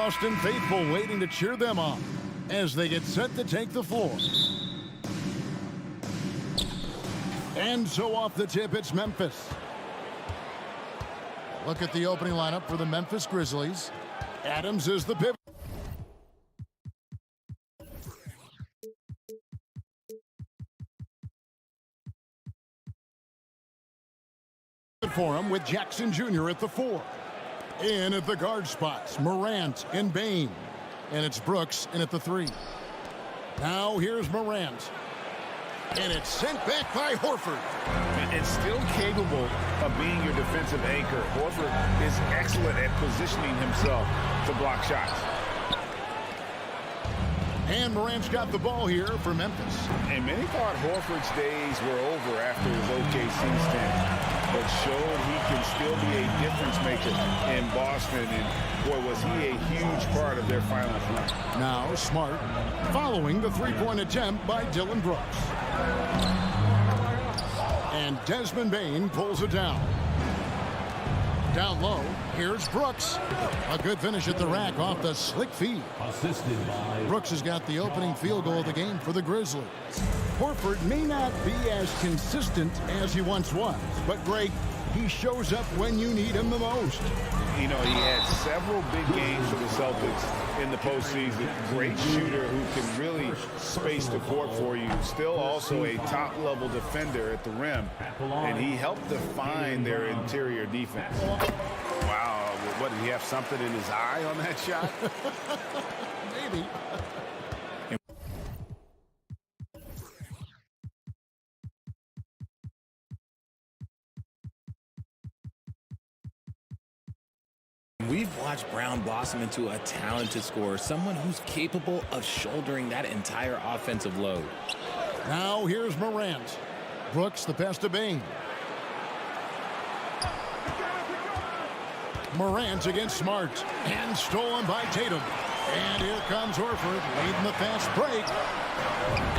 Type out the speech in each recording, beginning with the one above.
Boston faithful waiting to cheer them on as they get set to take the floor. And so off the tip, it's Memphis. Look at the opening lineup for the Memphis Grizzlies. Adams is the pivot. For him with Jackson Jr. at the 4. In at the guard spots, Morant and Bane. And it's Brooks in at the 3. Now here's Morant. And it's sent back by Horford. It's still capable of being your defensive anchor. Horford is excellent at positioning himself to block shots. And Morant's got the ball here for Memphis. And many thought Horford's days were over after his OKC stint, but showed he can still be a difference maker in Boston. And boy, was he a huge part of their finals run. Now Smart following the three-point attempt by Dillon Brooks. And Desmond Bane pulls it down. Down low, here's Brooks. A good finish at the rack off the slick feed. Brooks has got the opening field goal of the game for the Grizzlies. Horford may not be as consistent as he once was, but Greg, he shows up when you need him the most. You know, he had several big games for the Celtics in the postseason. Great shooter who can really space the court for you. Still also a top-level defender at the rim. And he helped define their interior defense. Wow, what, did he have something in his eye on that shot? Maybe. We've watched Brown blossom into a talented scorer, someone who's capable of shouldering that entire offensive load. Now here's Morant. Brooks the pass to Bane. Morant against Smart. And stolen by Tatum. And here comes Horford leading the fast break.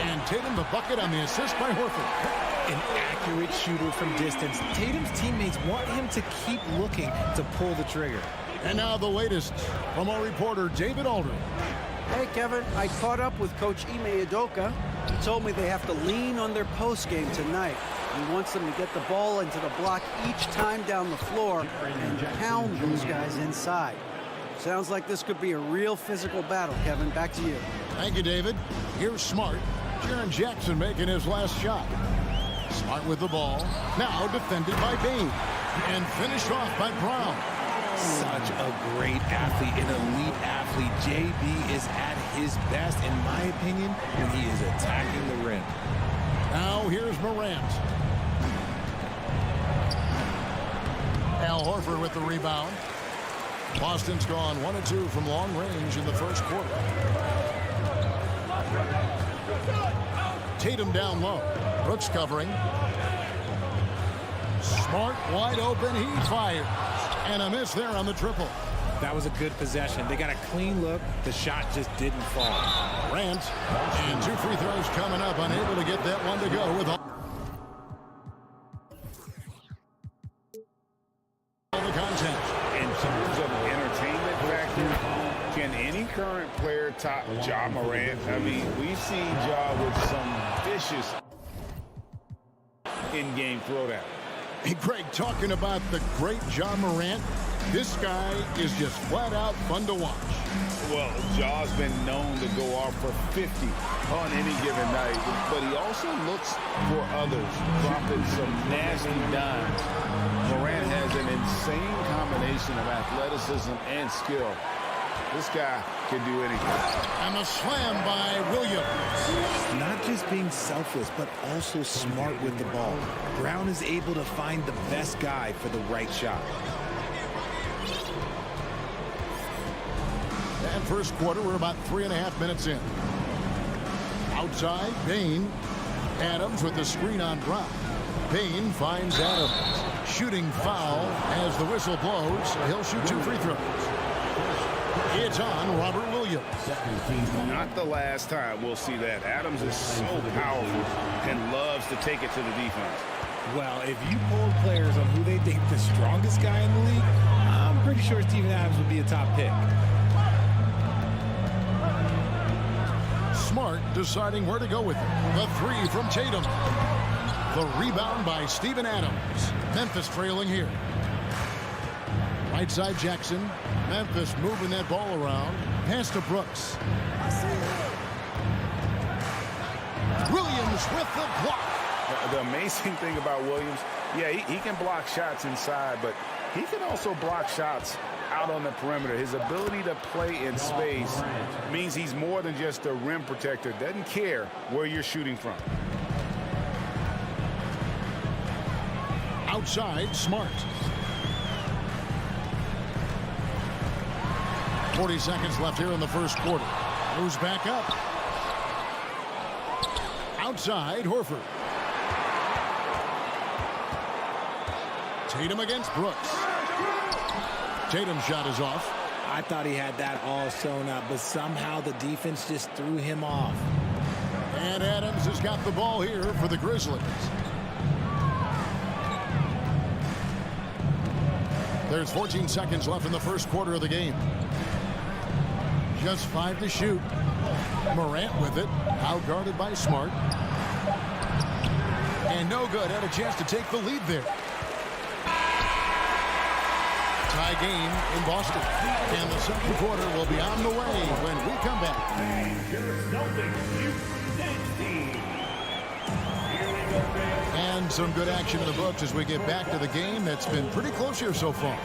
And Tatum the bucket on the assist by Horford. An accurate shooter from distance. Tatum's teammates want him to keep looking to pull the trigger. And now the latest from our reporter, David Aldridge. Hey, Kevin, I caught up with Coach Ime Udoka. He told me they have to lean on their post game tonight. He wants them to get the ball into the block each time down the floor and pound those guys inside. Sounds like this could be a real physical battle, Kevin. Back to you. Thank you, David. Here's Smart. Jaren Jackson making his last shot. Smart with the ball. Now defended by Bane. And finished off by Brown. Such a great athlete, an elite athlete. JB is at his best, in my opinion, when he is attacking the rim. Now here's Morant. Al Horford with the rebound. Boston's gone 1 of 2 from long range in the first quarter. Tatum down low. Brooks covering. Smart wide open. He fires. And a miss there on the triple. That was a good possession. They got a clean look. The shot just didn't fall. Grant. And 2 free throws coming up. Unable to get that one to go with all the content. In terms of entertainment factor, can any current player top Ja Morant? I mean, we've seen Ja with some vicious in-game throwdown. Hey, Greg, talking about the great Ja Morant, this guy is just flat out fun to watch. Well, Ja's been known to go off for 50 on any given night, but he also looks for others, dropping some nasty dimes. Morant has an insane combination of athleticism and skill. This guy can do anything. And a slam by Williams. Not just being selfless, but also smart with the ball. Brown is able to find the best guy for the right shot. And first quarter, we're about 3.5 minutes in. Outside, Bane. Adams with the screen on Brown. Bane finds Adams. Shooting foul as the whistle blows. He'll shoot 2 free throws. It's on Robert Williams. Not the last time we'll see that. Adams is so powerful and loves to take it to the defense. Well, if you polled players on who they think the strongest guy in the league, I'm pretty sure Steven Adams would be a top pick. Smart deciding where to go with it. The three from Tatum. The rebound by Steven Adams. Memphis trailing here. Right side Jackson. Memphis moving that ball around. Pass to Brooks. Williams with the block. The amazing thing about Williams, yeah, he can block shots inside, but he can also block shots out on the perimeter. His ability to play in space means he's more than just a rim protector. Doesn't care where you're shooting from. Outside, Smart. 40 seconds left here in the first quarter. Moves back up. Outside, Horford. Tatum against Brooks. Tatum's shot is off. I thought he had that all sewn up, but somehow the defense just threw him off. And Adams has got the ball here for the Grizzlies. There's 14 seconds left in the first quarter of the game. Just 5 to shoot. Morant with it. Outguarded by Smart. And no good. Had a chance to take the lead there. Tie game in Boston. And the second quarter will be on the way when we come back. And some good action in the books as we get back to the game that's been pretty close here so far.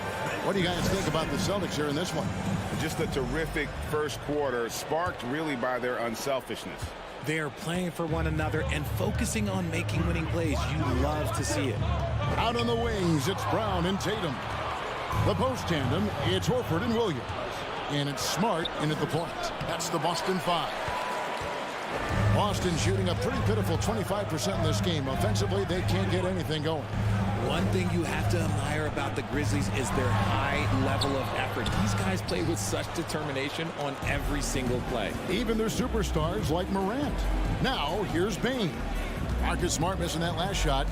What do you guys think about the Celtics here in this one? Just a terrific first quarter, sparked really by their unselfishness. They are playing for one another and focusing on making winning plays. You love to see it. Out on the wings, it's Brown and Tatum. The post tandem, it's Horford and Williams. And it's Smart in at the point. That's the Boston 5. Boston shooting a pretty pitiful 25% in this game. Offensively, they can't get anything going. One thing you have to admire about the Grizzlies is their high level of effort. These guys play with such determination on every single play. Even their superstars like Morant. Now, here's Bane. Marcus Smart missing that last shot.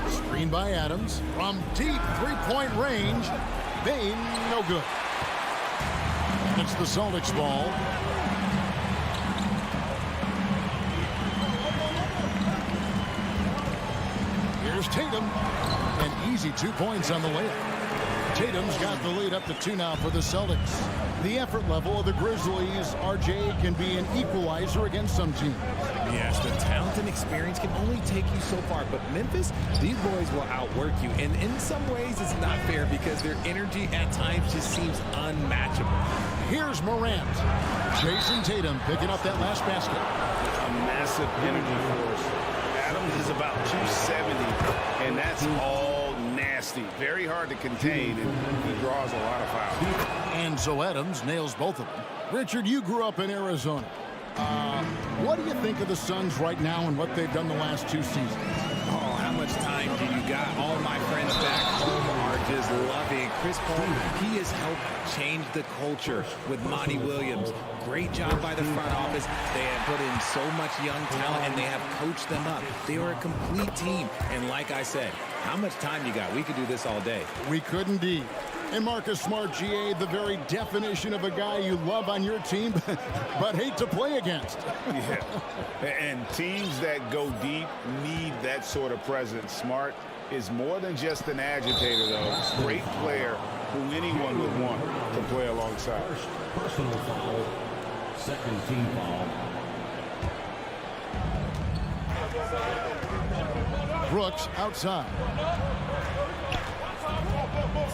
Screen by Adams. From deep three-point range. Bane, no good. It's the Celtics ball. Here's Tatum. An easy 2 points on the layup. Tatum's got the lead up to 2 now for the Celtics. The effort level of the Grizzlies, RJ, can be an equalizer against some teams. Yes, the talent and experience can only take you so far, but Memphis, these boys will outwork you. And in some ways, it's not fair because their energy at times just seems unmatchable. Here's Morant. Jason Tatum picking up that last basket. A massive energy force. Adams is about 270, and that's all nasty. Very hard to contain, and he draws a lot of fouls. And so Adams nails both of them. Richard, you grew up in Arizona. What do you think of the Suns right now and what they've done the last 2 seasons? Oh, how much time do you got? All my friends back home are just loving Chris Paul. He has helped change the culture with Monty Williams. Great job by the front office. They have put in so much young talent, and they have coached them up. They are a complete team. And like I said, how much time you got? We could do this all day. We could indeed. And Marcus Smart, GA, the very definition of a guy you love on your team, but hate to play against. Yeah, and teams that go deep need that sort of presence. Smart is more than just an agitator, though. Great player who anyone would want to play alongside. First personal foul, second team foul. Brooks outside.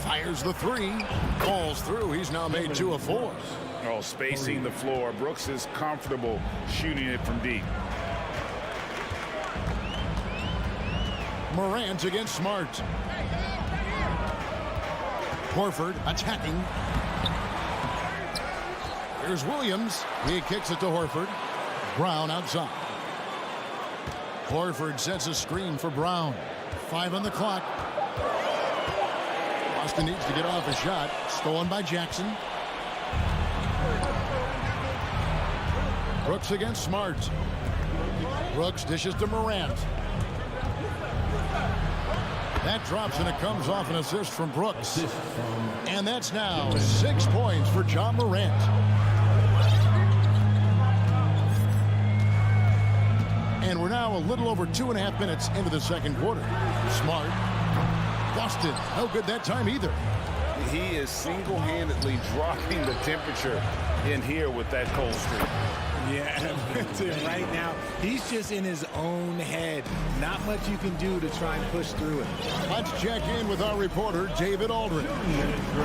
Fires the 3. Falls through. He's now made 2 of 4. Oh, spacing the floor. Brooks is comfortable shooting it from deep. Morant against Smart. Horford attacking. Here's Williams. He kicks it to Horford. Brown outside. Horford sets a screen for Brown. 5 on the clock. Boston needs to get off a shot. Stolen by Jackson. Brooks against Smart. Brooks dishes to Morant. That drops and it comes off an assist from Brooks. And that's now 6 points for John Morant. now a little over 2.5 minutes into the second quarter. Smart. Boston, no good that time either. He is single-handedly dropping the temperature in here with that cold streak. Yeah, right now, he's just in his own head. Not much you can do to try and push through it. Let's check in with our reporter, David Aldridge.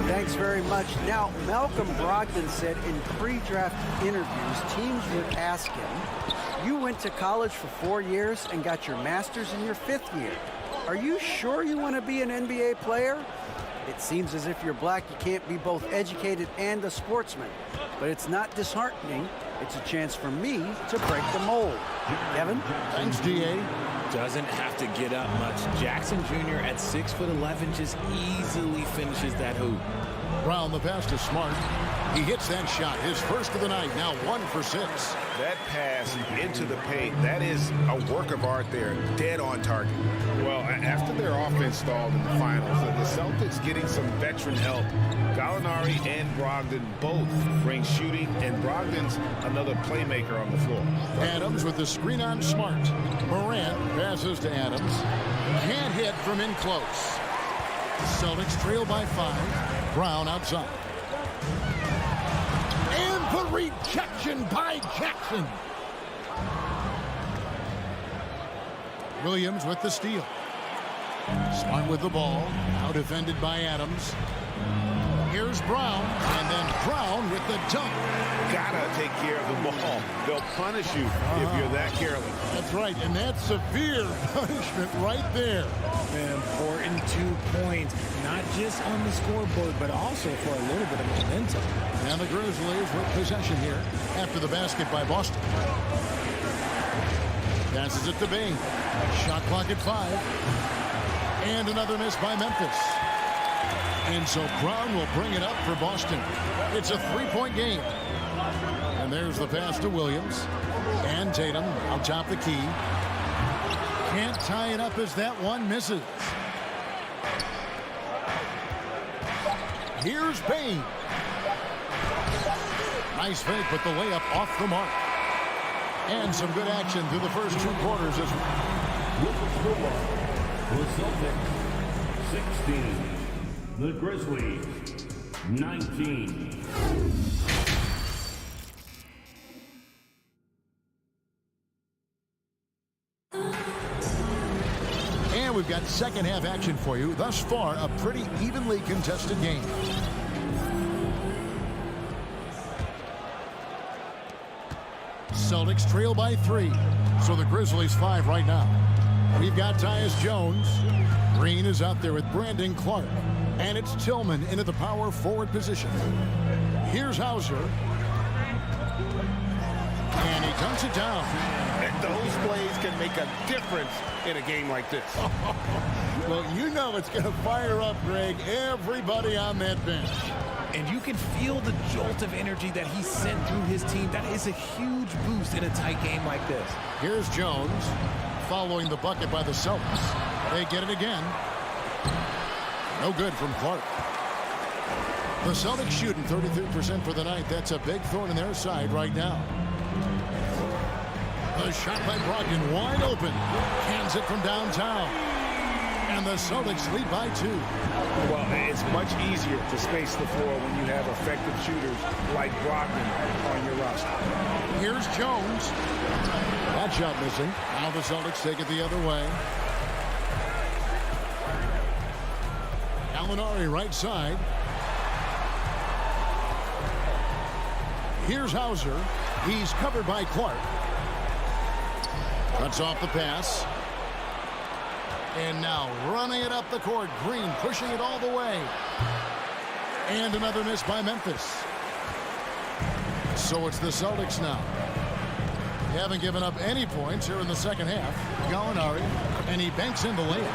Thanks very much. Now, Malcolm Brogdon said in pre-draft interviews, teams would ask him, you went to college for 4 years and got your master's in your 5th year. Are you sure you want to be an NBA player? It seems as if you're black, you can't be both educated and a sportsman. But it's not disheartening. It's a chance for me to break the mold. Kevin? Thanks, D.A. Doesn't have to get up much. Jackson Jr. at 6'11" just easily finishes that hoop. Brown, the pass to Smart. He hits that shot, his first of the night, now 1 for 6. That pass into the paint, that is a work of art there, dead on target. Well, after their offense stalled in the finals, the Celtics getting some veteran help. Gallinari and Brogdon both bring shooting, and Brogdon's another playmaker on the floor. Adams with the screen on Smart. Morant passes to Adams. Can't hit from in close. Celtics trail by 5. Brown outside. And the rejection by Jackson. Williams with the steal. Smart with the ball. Now defended by Adams. Here's Brown, and then Brown with the dunk. Gotta take care of the ball. They'll punish you if you're that careless. That's right, and that's severe punishment right there. An important 2 points, not just on the scoreboard, but also for a little bit of momentum. And the Grizzlies with possession here after the basket by Boston. Passes it to Bain. Shot clock at 5. And another miss by Memphis. And so Brown will bring it up for Boston. It's a 3-point game. And there's the pass to Williams. And Tatum on top the key. Can't tie it up as that one misses. Here's Bain. Nice fake, but the layup off the mark. And some good action through the first 2 quarters as well. The Celtics 16. The Grizzlies 19. And we've got second half action for you. Thus far, a pretty evenly contested game. Celtics trail by 3. So the Grizzlies 5 right now. We've got Tyus Jones. Green is out there with Brandon Clark. And it's Tillman into the power forward position. Here's Hauser. And he dunks it down. And those plays can make a difference in a game like this. Well, you know it's going to fire up, Greg, everybody on that bench. And you can feel the jolt of energy that he sent through his team. That is a huge boost in a tight game like this. Here's Jones following the bucket by the Celtics. They get it again. No good from Clark. The Celtics shooting 33% for the night. That's a big thorn in their side right now. The shot by Brogdon wide open. Cans it from downtown. And the Celtics lead by 2. Well, it's much easier to space the floor when you have effective shooters like Brogdon on your roster. Here's Jones. That shot missing. Now the Celtics take it the other way. Gallinari right side. Here's Hauser. He's covered by Clark. Cuts off the pass. And now running it up the court. Green pushing it all the way. And another miss by Memphis. So it's the Celtics now. They haven't given up any points here in the second half. Gallinari, and he banks in the layup.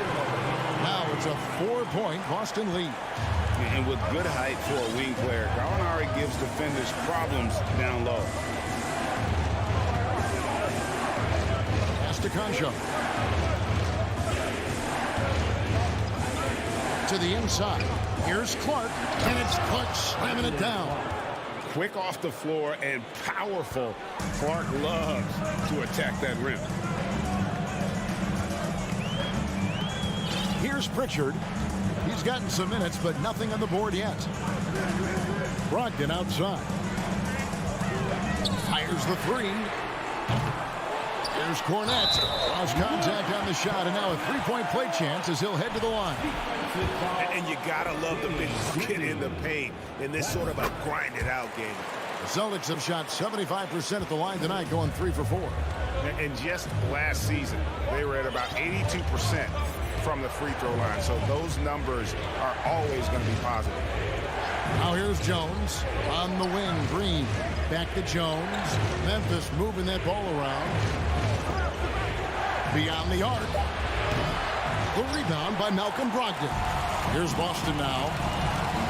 Now it's a 4-point Boston lead. And with good height for a wing player, Gallinari gives defenders problems down low. Pass to Concho. To the inside. Here's Clark, and it's Clark slamming it down. Quick off the floor and powerful. Clark loves to attack that rim. Here's Pritchard. He's gotten some minutes, but nothing on the board yet. Brogdon outside. Fires the three. Here's Cornette. Lost contact on the shot, and now a three-point play chance as he'll head to the line. And you gotta love the big bucket in the paint in this sort of a grinded-out game. The Celtics have shot 75% at the line tonight, going 3 for 4. And just last season, they were at about 82% from the free throw line. So those numbers are always going to be positive. Now here's Jones on the wing. Green back to Jones. Memphis moving that ball around. Beyond the arc. The rebound by Malcolm Brogdon. Here's Boston now.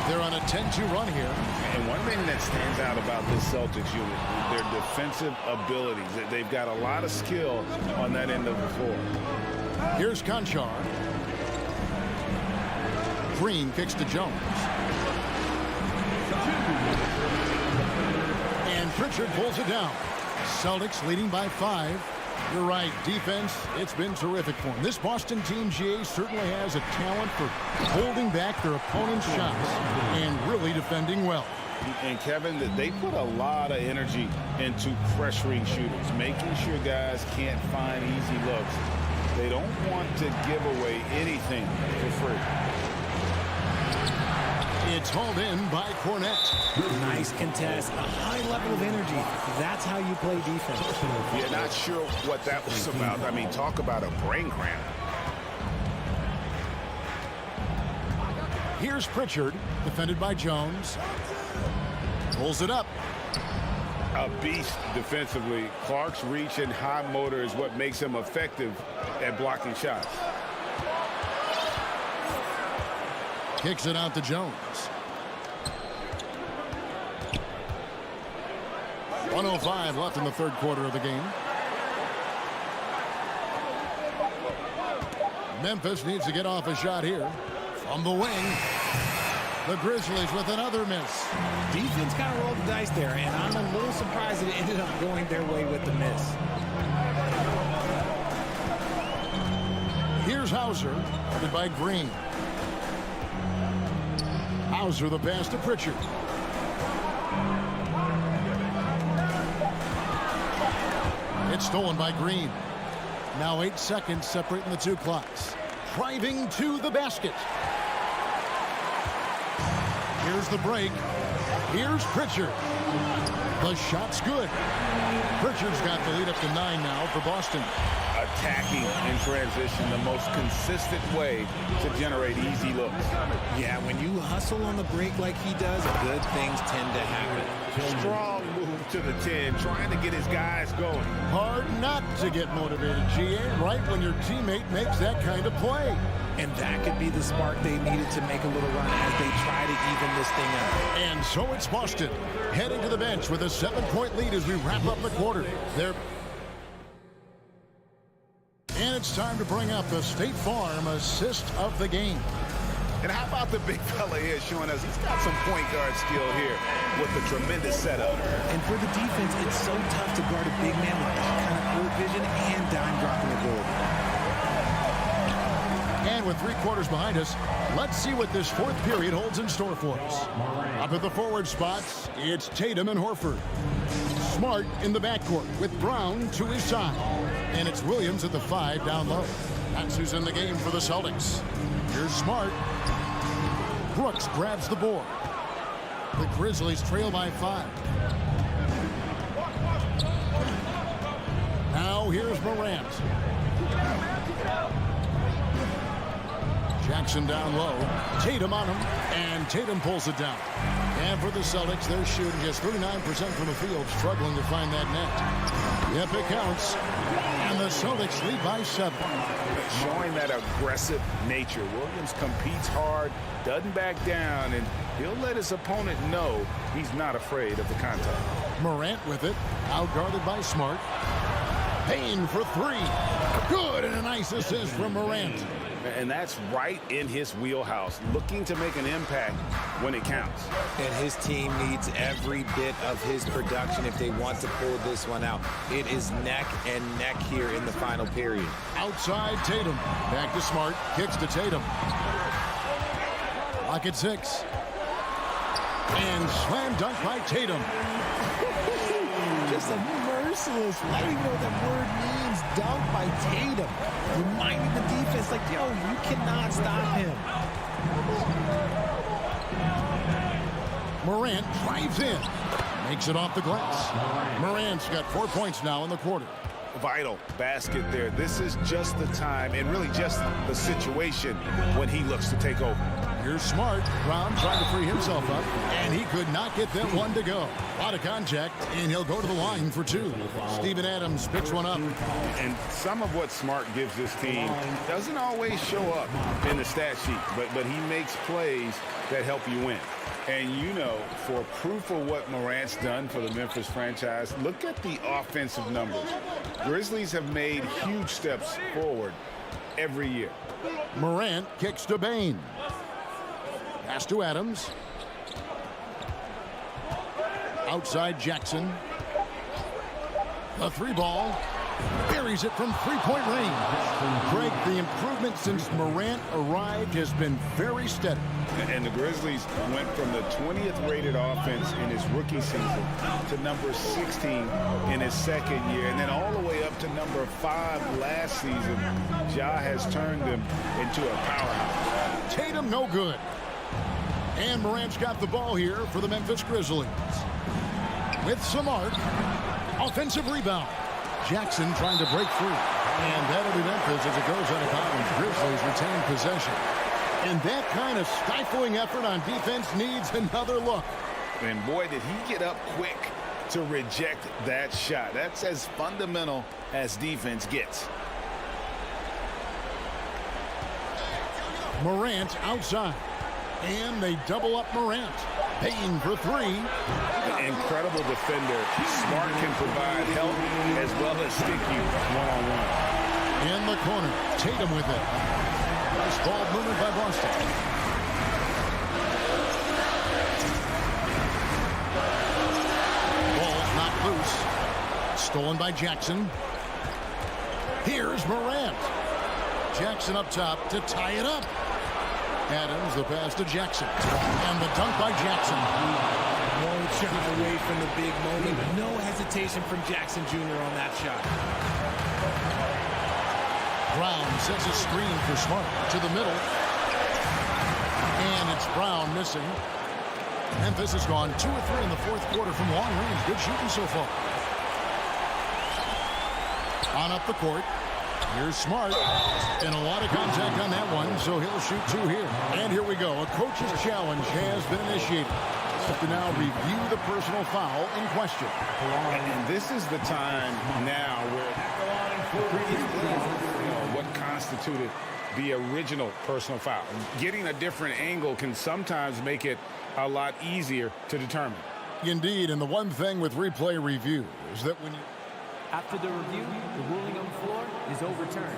They're on a 10-2 run here. And one thing that stands out about this Celtics unit, their defensive abilities. They've got a lot of skill on that end of the floor. Here's Conchar. Green kicks to Jones. And Pritchard pulls it down. Celtics leading by 5. You're right, defense, it's been terrific for them. This Boston team, GA, certainly has a talent for holding back their opponent's shots and really defending well. And Kevin, they put a lot of energy into pressuring shooters, making sure guys can't find easy looks. They don't want to give away anything for free. It's hauled in by Cornette. Nice contest, a high level of energy. That's how you play defense. Yeah, not sure what that was about. I mean, talk about a brain cramp. Here's Pritchard, defended by Jones. Pulls it up. A beast defensively. Clark's reach and high motor is what makes him effective at blocking shots. Kicks it out to Jones. 1:05 left in the third quarter of the game. Memphis needs to get off a shot here. From the wing, the Grizzlies with another miss. Defense kind of rolled the dice there, and I'm a little surprised that it ended up going their way with the miss. Here's Hauser, headed by Green. Hauser the pass to Pritchard. It's stolen by Green. Now 8 seconds separating the two clocks. Driving to the basket. Here's the break. Here's Pritchard. The shot's good. Pritchard's got the lead up to 9 now for Boston. Attacking in transition, the most consistent way to generate easy looks. Yeah, when you hustle on the break like he does, good things tend to happen. Strong move to the 10, trying to get his guys going. Hard not to get motivated, GA, right when your teammate makes that kind of play. And that could be the spark they needed to make a little run as they try to even this thing up. And so it's Boston heading to the bench with a 7-point lead as we wrap up the quarter. And it's time to bring up the State Farm assist of the game. And how about the big fella here showing us he's got some point guard skill here with the tremendous setup. And for the defense, it's so tough to guard a big man with that kind of court vision and dime dropping ability. And with 3 quarters behind us, let's see what this fourth period holds in store for us. Up at the forward spots, it's Tatum and Horford. Smart in the backcourt with Brown to his side. And it's Williams at the 5 down low. That's who's in the game for the Celtics. Here's Smart. Brooks grabs the board. The Grizzlies trail by 5. Now here's Morant. Jackson down low. Tatum on him. And Tatum pulls it down. And for the Celtics, they're shooting just 39% from the field, struggling to find that net. Yep, it counts. And the Celtics lead by 7. Showing that aggressive nature. Williams competes hard, doesn't back down, and he'll let his opponent know he's not afraid of the contact. Morant with it, outguarded by Smart. Payne for 3. Good, and a nice assist from Morant. And that's right in his wheelhouse, looking to make an impact when it counts. And his team needs every bit of his production if they want to pull this one out. It is neck and neck here in the final period. Outside Tatum. Back to Smart. Kicks to Tatum. Lock at 6. And slam dunk by Tatum. Just a merciless, I don't even know what that word means, dunk by Tatum. Reminding the defense, like, yo, you cannot stop him. Morant drives in. Makes it off the glass. Morant's got 4 points now in the quarter. Vital basket there. This is just the time and really just the situation when he looks to take over. Here's Smart. Brown trying to free himself up, and he could not get that one to go. A lot of contact, and he'll go to the line for 2. Steven Adams picks one up. And some of what Smart gives this team doesn't always show up in the stat sheet, but he makes plays that help you win. And you know, for proof of what Morant's done for the Memphis franchise, look at the offensive numbers. Grizzlies have made huge steps forward every year. Morant kicks to Bane. Pass to Adams. Outside Jackson. A 3-ball. Buries it from 3-point range. Greg, the improvement since Morant arrived has been very steady. And the Grizzlies went from the 20th rated offense in his rookie season to number 16 in his second year, and then all the way up to number 5 last season. Ja has turned them into a powerhouse. Tatum no good. And Morant's got the ball here for the Memphis Grizzlies. With Smart. Offensive rebound. Jackson trying to break free. And that'll be Memphis as it goes out of bounds. Grizzlies retain possession. And that kind of stifling effort on defense needs another look. And boy, did he get up quick to reject that shot. That's as fundamental as defense gets. Morant outside. And they double up Morant. Payne for 3. An incredible defender. Smart can provide help as well as stick you one-on-one. In the corner, Tatum with it. Nice ball movement by Boston. Ball's knocked loose. Stolen by Jackson. Here's Morant. Jackson up top to tie it up. Adams, the pass to Jackson. And the dunk by Jackson. Won't shy away from the big moment. No hesitation from Jackson Jr. on that shot. Brown sets a screen for Smart to the middle. And it's Brown missing. Memphis has gone 2 of 3 in the fourth quarter from long range. Good shooting so far. On up the court. Here's Smart. And a lot of contact on that one, so he'll shoot 2 here. And here we go. A coach's challenge has been initiated. To now review the personal foul in question. And this is the time now where what constituted the original personal foul. Getting a different angle can sometimes make it a lot easier to determine. Indeed, and the one thing with replay review is that when you... After the review, the ruling on the floor is overturned.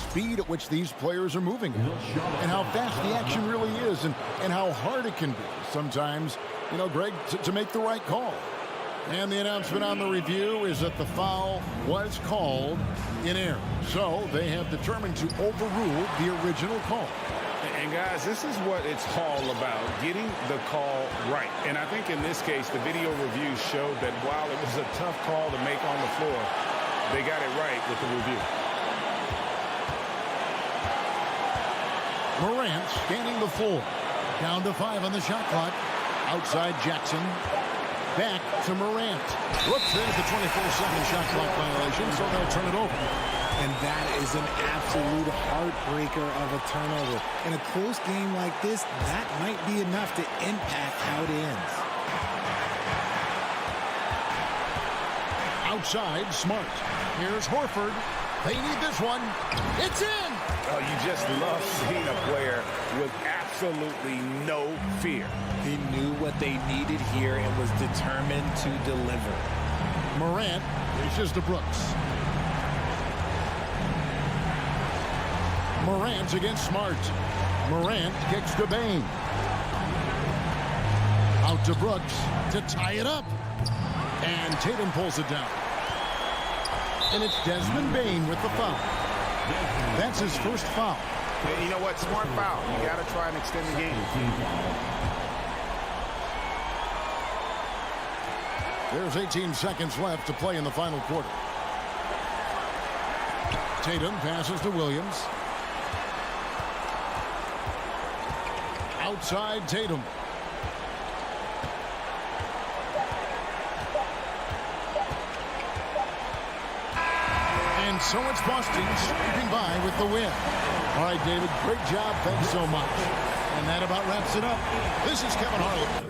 Speed at which these players are moving and how fast the action really is and how hard it can be sometimes, you know, Greg, to make the right call. And the announcement on the review is that the foul was called in error. So they have determined to overrule the original call. And guys, this is what it's all about, getting the call right. And I think in this case, the video review showed that while it was a tough call to make on the floor, they got it right with the review. Morant scanning the floor. Down to 5 on the shot clock. Outside Jackson. Back to Morant. Whoops, there's the 24-second shot clock violation, so they'll turn it over. And that is an absolute heartbreaker of a turnover. In a close game like this, that might be enough to impact how it ends. Outside, Smart. Here's Horford. They need this one. It's in! Oh, you just love seeing a player with absolutely no fear. He knew what they needed here and was determined to deliver. Morant reaches to Brooks. Morant against Smart. Morant kicks to Bane. Out to Brooks to tie it up. And Tatum pulls it down. And it's Desmond Bane with the foul. That's his first foul. And you know what? Smart foul. You got to try and extend the game. There's 18 seconds left to play in the final quarter. Tatum passes to Williams. Outside Tatum. And so it's Boston sweeping by with the win. All right, David, great job. Thanks so much. And that about wraps it up. This is Kevin Harlan.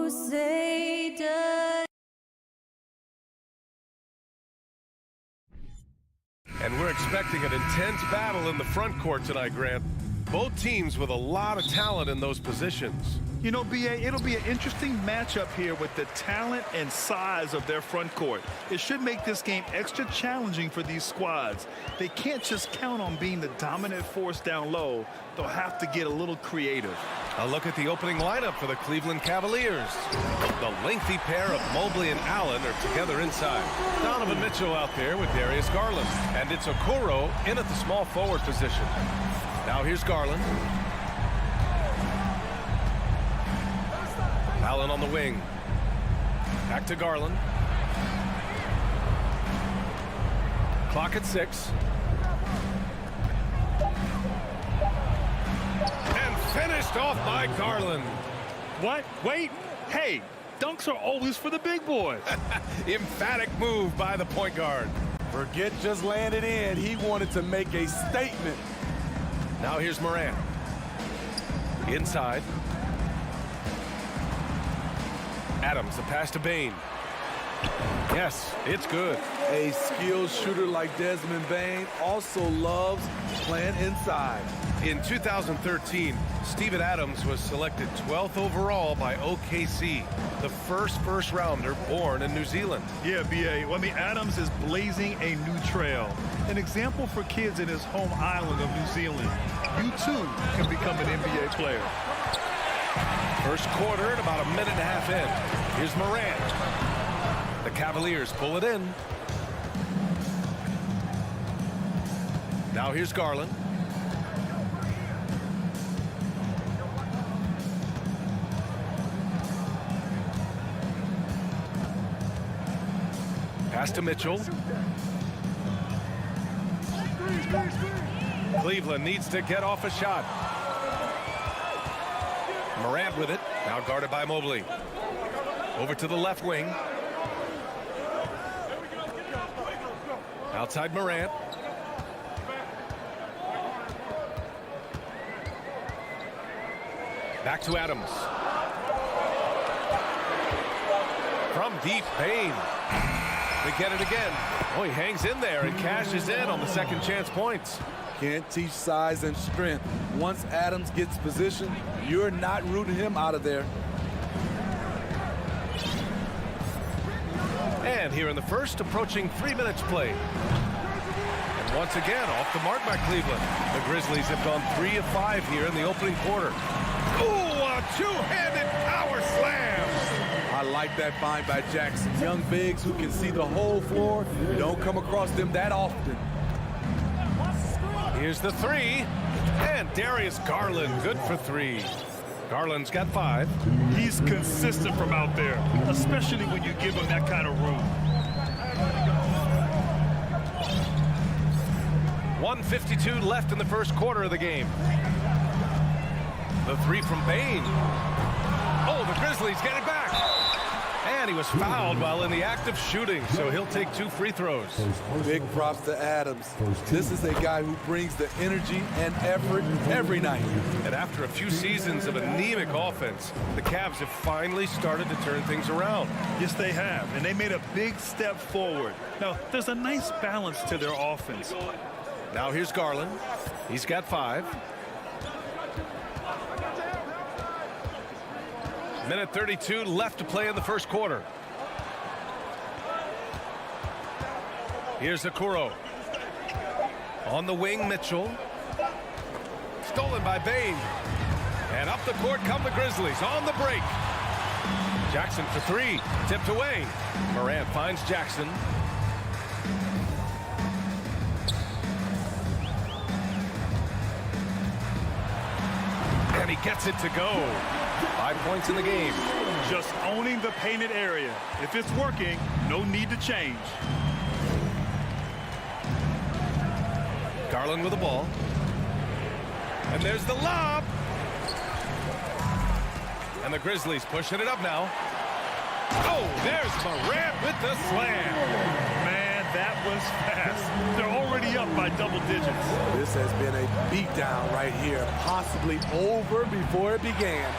say does. And we're expecting an intense battle in the front court tonight, Grant. Both teams with a lot of talent in those positions. You know, B.A., it'll be an interesting matchup here with the talent and size of their front court. It should make this game extra challenging for these squads. They can't just count on being the dominant force down low. They'll have to get a little creative. A look at the opening lineup for the Cleveland Cavaliers. The lengthy pair of Mobley and Allen are together inside. Donovan Mitchell out there with Darius Garland. And it's Okoro in at the small forward position. Now here's Garland. Allen on the wing. Back to Garland. Clock at 6. And finished off by Garland. What? Wait. Hey, dunks are always for the big boys. Emphatic move by the point guard. Forget just laying it in. He wanted to make a statement. Now here's Morant. Inside. Adams, the pass to Bane. Yes, it's good. A skilled shooter like Desmond Bane also loves playing inside. In 2013, Steven Adams was selected 12th overall by OKC, the first rounder born in New Zealand. Yeah, B.A. Well, I mean, Adams is blazing a new trail. An example for kids in his home island of New Zealand. You, too, can become an NBA player. First quarter and about a minute and a half in. Here's Morant. The Cavaliers pull it in. Now here's Garland. Pass to Mitchell. Cleveland needs to get off a shot. Morant with it, now guarded by Mobley. Over to the left wing. Outside Morant. Back to Adams. From deep, Bane. They get it again. Oh, he hangs in there and cashes in on the second chance points. Can't teach size and strength. Once Adams gets position, you're not rooting him out of there. And here in the first, approaching 3 minutes played. And once again, off the mark by Cleveland. The Grizzlies have gone 3 of 5 here in the opening quarter. Ooh, a two-handed power slam. I like that find by Jackson. Young bigs who can see the whole floor. You don't come across them that often. Here's the 3. And Darius Garland, good for 3. Garland's got 5. He's consistent from out there, especially when you give him that kind of room. 1:52 left in the first quarter of the game. The 3 from Bane. Oh, the Grizzlies get it back. And he was fouled while in the act of shooting, so he'll take 2 free throws. Big props to Adams. This is a guy who brings the energy and effort every night. And after a few seasons of anemic offense, the Cavs have finally started to turn things around. Yes, they have, and they made a big step forward. Now, there's a nice balance to their offense. Now here's Garland. He's got 5. Minute 32 left to play in the first quarter. Here's Okoro. On the wing, Mitchell. Stolen by Bane. And up the court come the Grizzlies on the break. Jackson for 3. Tipped away. Morant finds Jackson. And he gets it to go. 5 points in the game. Just owning the painted area. If it's working, no need to change. Garland with the ball. And there's the lob. And the Grizzlies pushing it up now. Oh, there's Morant with the slam. Man, that was fast. They're already up by double digits. This has been a beatdown right here, possibly over before it began.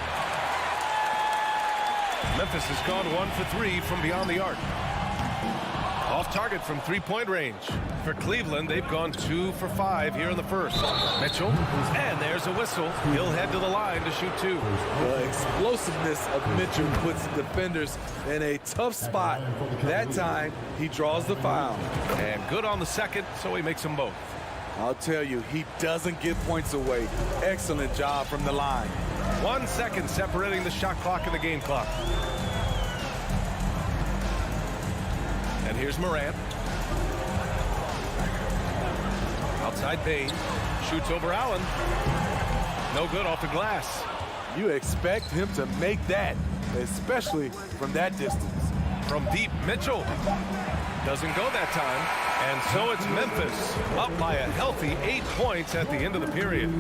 Memphis has gone 1 for 3 from beyond the arc. Off target from three-point range. For Cleveland, they've gone 2 for 5 here in the first. Mitchell, and there's a whistle. He'll head to the line to shoot 2. The explosiveness of Mitchell puts defenders in a tough spot. That time, he draws the foul. And good on the second, so he makes them both. I'll tell you, he doesn't give points away. Excellent job from the line. 1 second separating the shot clock and the game clock. And here's Morant. Outside Bain. Shoots over Allen. No good off the glass. You expect him to make that, especially from that distance. From deep, Mitchell. Doesn't go that time. And so it's Memphis up by a healthy 8 points at the end of the period.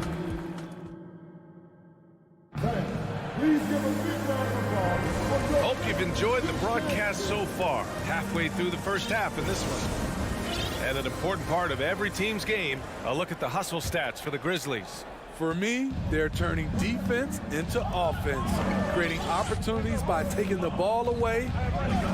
Hope you've enjoyed the broadcast so far. Halfway through the first half in this one. And an important part of every team's game, a look at the hustle stats for the Grizzlies. For me, they're turning defense into offense, creating opportunities by taking the ball away.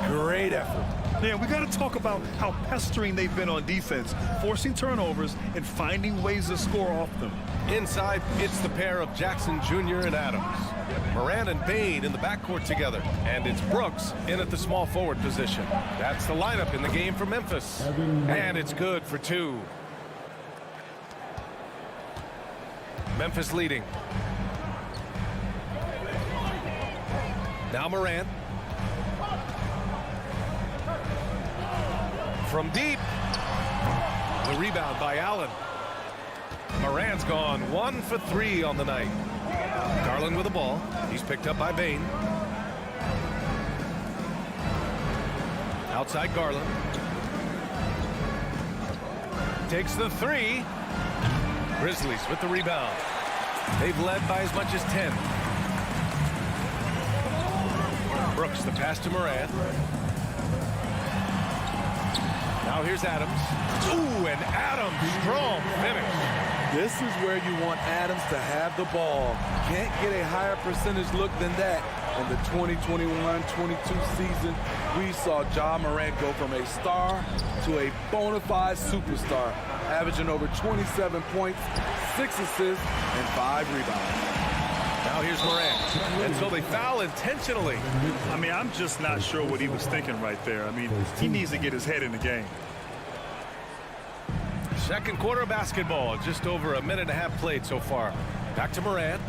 Great effort. Man, we got to talk about how pestering they've been on defense, forcing turnovers and finding ways to score off them. Inside, it's the pair of Jackson Jr. and Adams. Morant and Bain in the backcourt together. And it's Brooks in at the small forward position. That's the lineup in the game for Memphis. And it's good for 2. Memphis leading. Now Morant. From deep. The rebound by Allen. Morant's gone 1 for 3 on the night. Garland with the ball. He's picked up by Bain. Outside Garland. Takes the 3. Grizzlies with the rebound. They've led by as much as 10. Brooks, the pass to Morant. Now here's Adams. Ooh, and Adams, strong finish. This is where you want Adams to have the ball. Can't get a higher percentage look than that. In the 2021-22 season, we saw Ja Morant go from a star to a bona fide superstar, averaging over 27 points, 6 assists, and 5 rebounds. Now here's Morant. And so they foul intentionally. I mean, I'm just not sure what he was thinking right there. I mean, he needs to get his head in the game. Second quarter of basketball. Just over a minute and a half played so far. Back to Morant.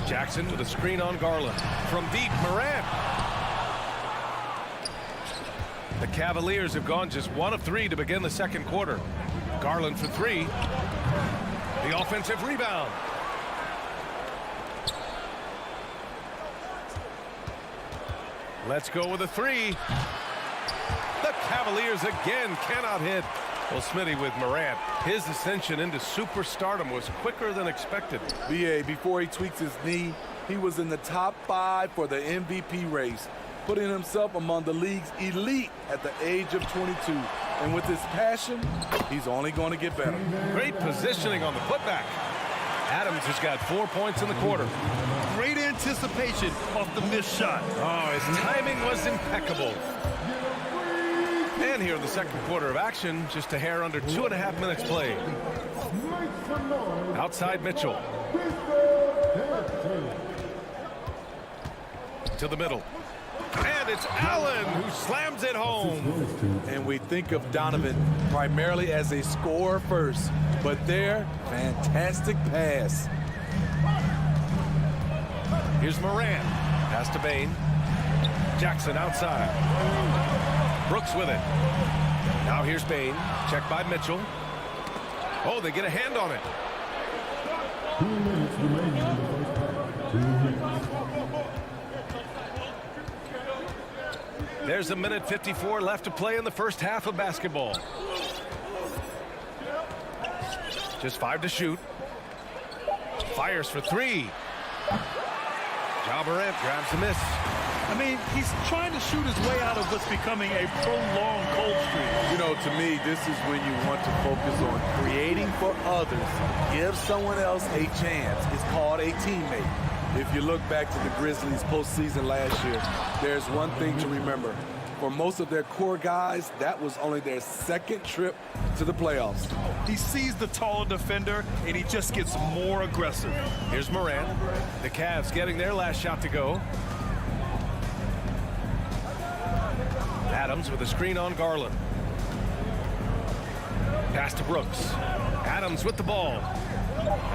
Jackson with a screen on Garland. From deep, Morant. The Cavaliers have gone just 1 of 3 to begin the second quarter. Garland for 3. The offensive rebound. Let's go with a 3. The Cavaliers again cannot hit. Well, Smitty, with Morant, his ascension into superstardom was quicker than expected. BA, before he tweaked his knee, he was in the top 5 for the MVP race, putting himself among the league's elite at the age of 22. And with his passion, he's only going to get better. Great positioning on the putback. Adams has got 4 points in the quarter. Great anticipation off the missed shot. Oh, his timing was impeccable. And here in the second quarter of action, just a hair under 2.5 minutes played. Outside Mitchell. To the middle. And it's Allen who slams it home. And we think of Donovan primarily as a scorer first, but there, fantastic pass. Here's Morant. Pass to Bain. Jackson outside. Brooks with it. Now here's Bain. Checked by Mitchell. Oh, they get a hand on it. 2 minutes remaining in the first half. 2 minutes. There's a minute 54 left to play in the first half of basketball. Just 5 to shoot. Fires for 3. Ja Morant grabs the miss. I mean, he's trying to shoot his way out of what's becoming a prolonged cold streak. You know, to me, this is when you want to focus on creating for others. Give someone else a chance. It's called a teammate. If you look back to the Grizzlies postseason last year, there's one thing to remember. For most of their core guys, that was only their second trip to the playoffs. He sees the taller defender, and he just gets more aggressive. Here's Morant. The Cavs getting their last shot to go. Adams with a screen on Garland. Pass to Brooks. Adams with the ball.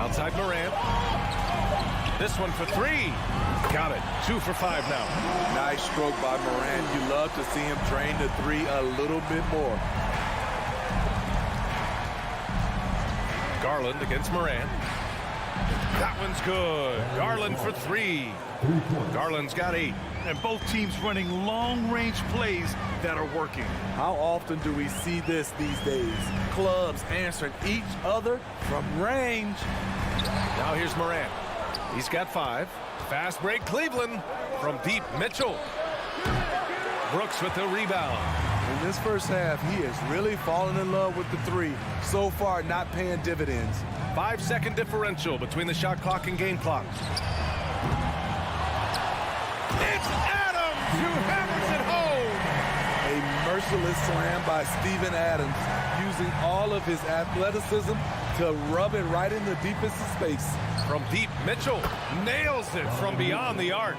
Outside Morant. This one for three. Got it. 2 for 5 now. Nice stroke by Morant. You love to see him drain the three a little bit more. Garland against Morant. That one's good. Garland for 3. Garland's got 8. And both teams running long-range plays that are working. How often do we see this these days? Clubs answering each other from range. Now here's Morant. He's got 5. Fast break, Cleveland. From deep, Mitchell. Brooks with the rebound. In this first half, he is really falling in love with the three. So far, not paying dividends. 5-second differential between the shot clock and game clock. It's Adams who hammers it home. A merciless slam by Steven Adams, using all of his athleticism to rub it right in the deepest space. From deep, Mitchell nails it from beyond the arc.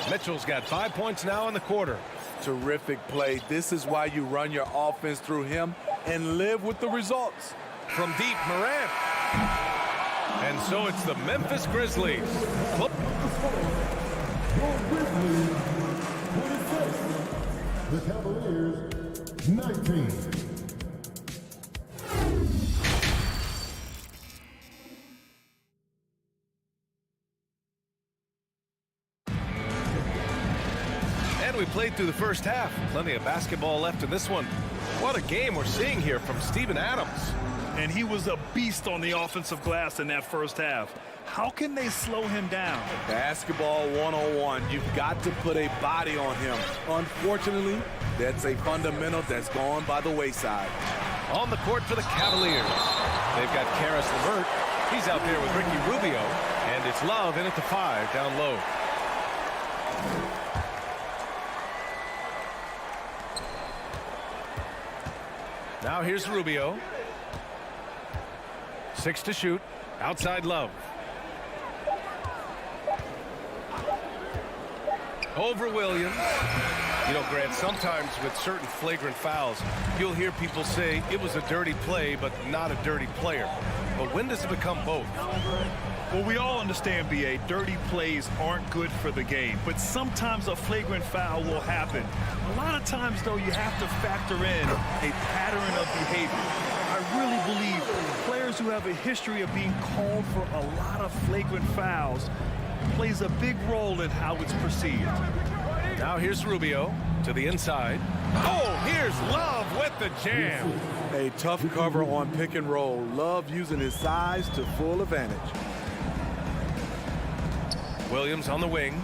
Mitchell's got 5 points now in the quarter. Terrific play. This is why you run your offense through him and live with the results. From deep, Morant. And so it's the Memphis Grizzlies. The Cavaliers, 19. We played through the first half. Plenty of basketball left in this one. What a game we're seeing here from Steven Adams. And he was a beast on the offensive glass in that first half. How can they slow him down? Basketball 101. You've got to put a body on him. Unfortunately, that's a fundamental that's gone by the wayside. On the court for the Cavaliers. They've got Karis LeVert. He's out there with Ricky Rubio. And it's Love in at the 5 down low. Now here's Rubio. 6 to shoot. Outside Love. Over Williams. You know, Grant, sometimes with certain flagrant fouls, you'll hear people say it was a dirty play, but not a dirty player. But when does it become both? Well, we all understand, B.A., dirty plays aren't good for the game, but sometimes a flagrant foul will happen. A lot of times, though, you have to factor in a pattern of behavior. I really believe players who have a history of being called for a lot of flagrant fouls plays a big role in how it's perceived. Now here's Rubio to the inside. Oh, here's Love with the jam. A tough cover on pick and roll. Love using his size to full advantage. Williams on the wing.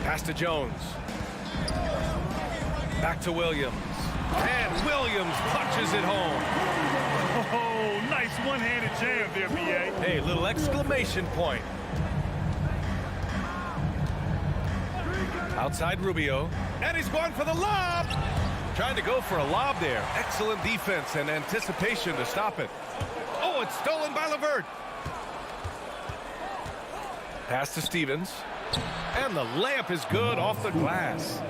Pass to Jones. Back to Williams. And Williams punches it home. Oh, nice one-handed jam there, B.A. Hey, little exclamation point. Outside Rubio. And he's going for the lob. Trying to go for a lob there. Excellent defense and anticipation to stop it. Oh, it's stolen by LeVert. Pass to Stevens. And the layup is good off the glass.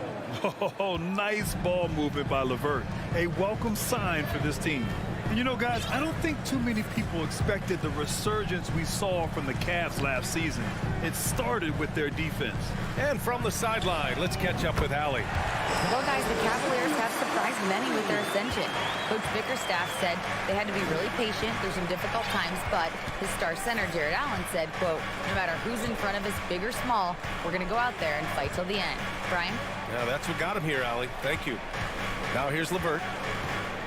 Oh, nice ball movement by LeVert. A welcome sign for this team. And you know, guys, I don't think too many people expected the resurgence we saw from the Cavs last season. It started with their defense. And from the sideline, let's catch up with Allie. Well, guys, the Cavaliers have surprised many with their ascension. Coach Bickerstaff said they had to be really patient through some difficult times, but his star center, Jared Allen, said, quote, no matter who's in front of us, big or small, we're going to go out there and fight till the end. Brian? Yeah, that's what got him here, Allie. Thank you. Now here's LeVert.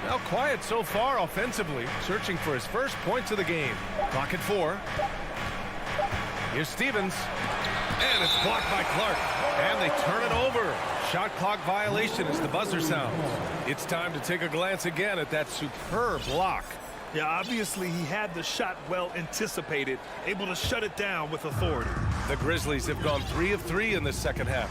Now quiet so far offensively, searching for his first points of the game. Clock at 4. Here's Stevens. And it's blocked by Clark. And they turn it over. Shot clock violation as the buzzer sounds. It's time to take a glance again at that superb block. Yeah, obviously he had the shot well anticipated, able to shut it down with authority. The Grizzlies have gone 3 of 3 in the second half.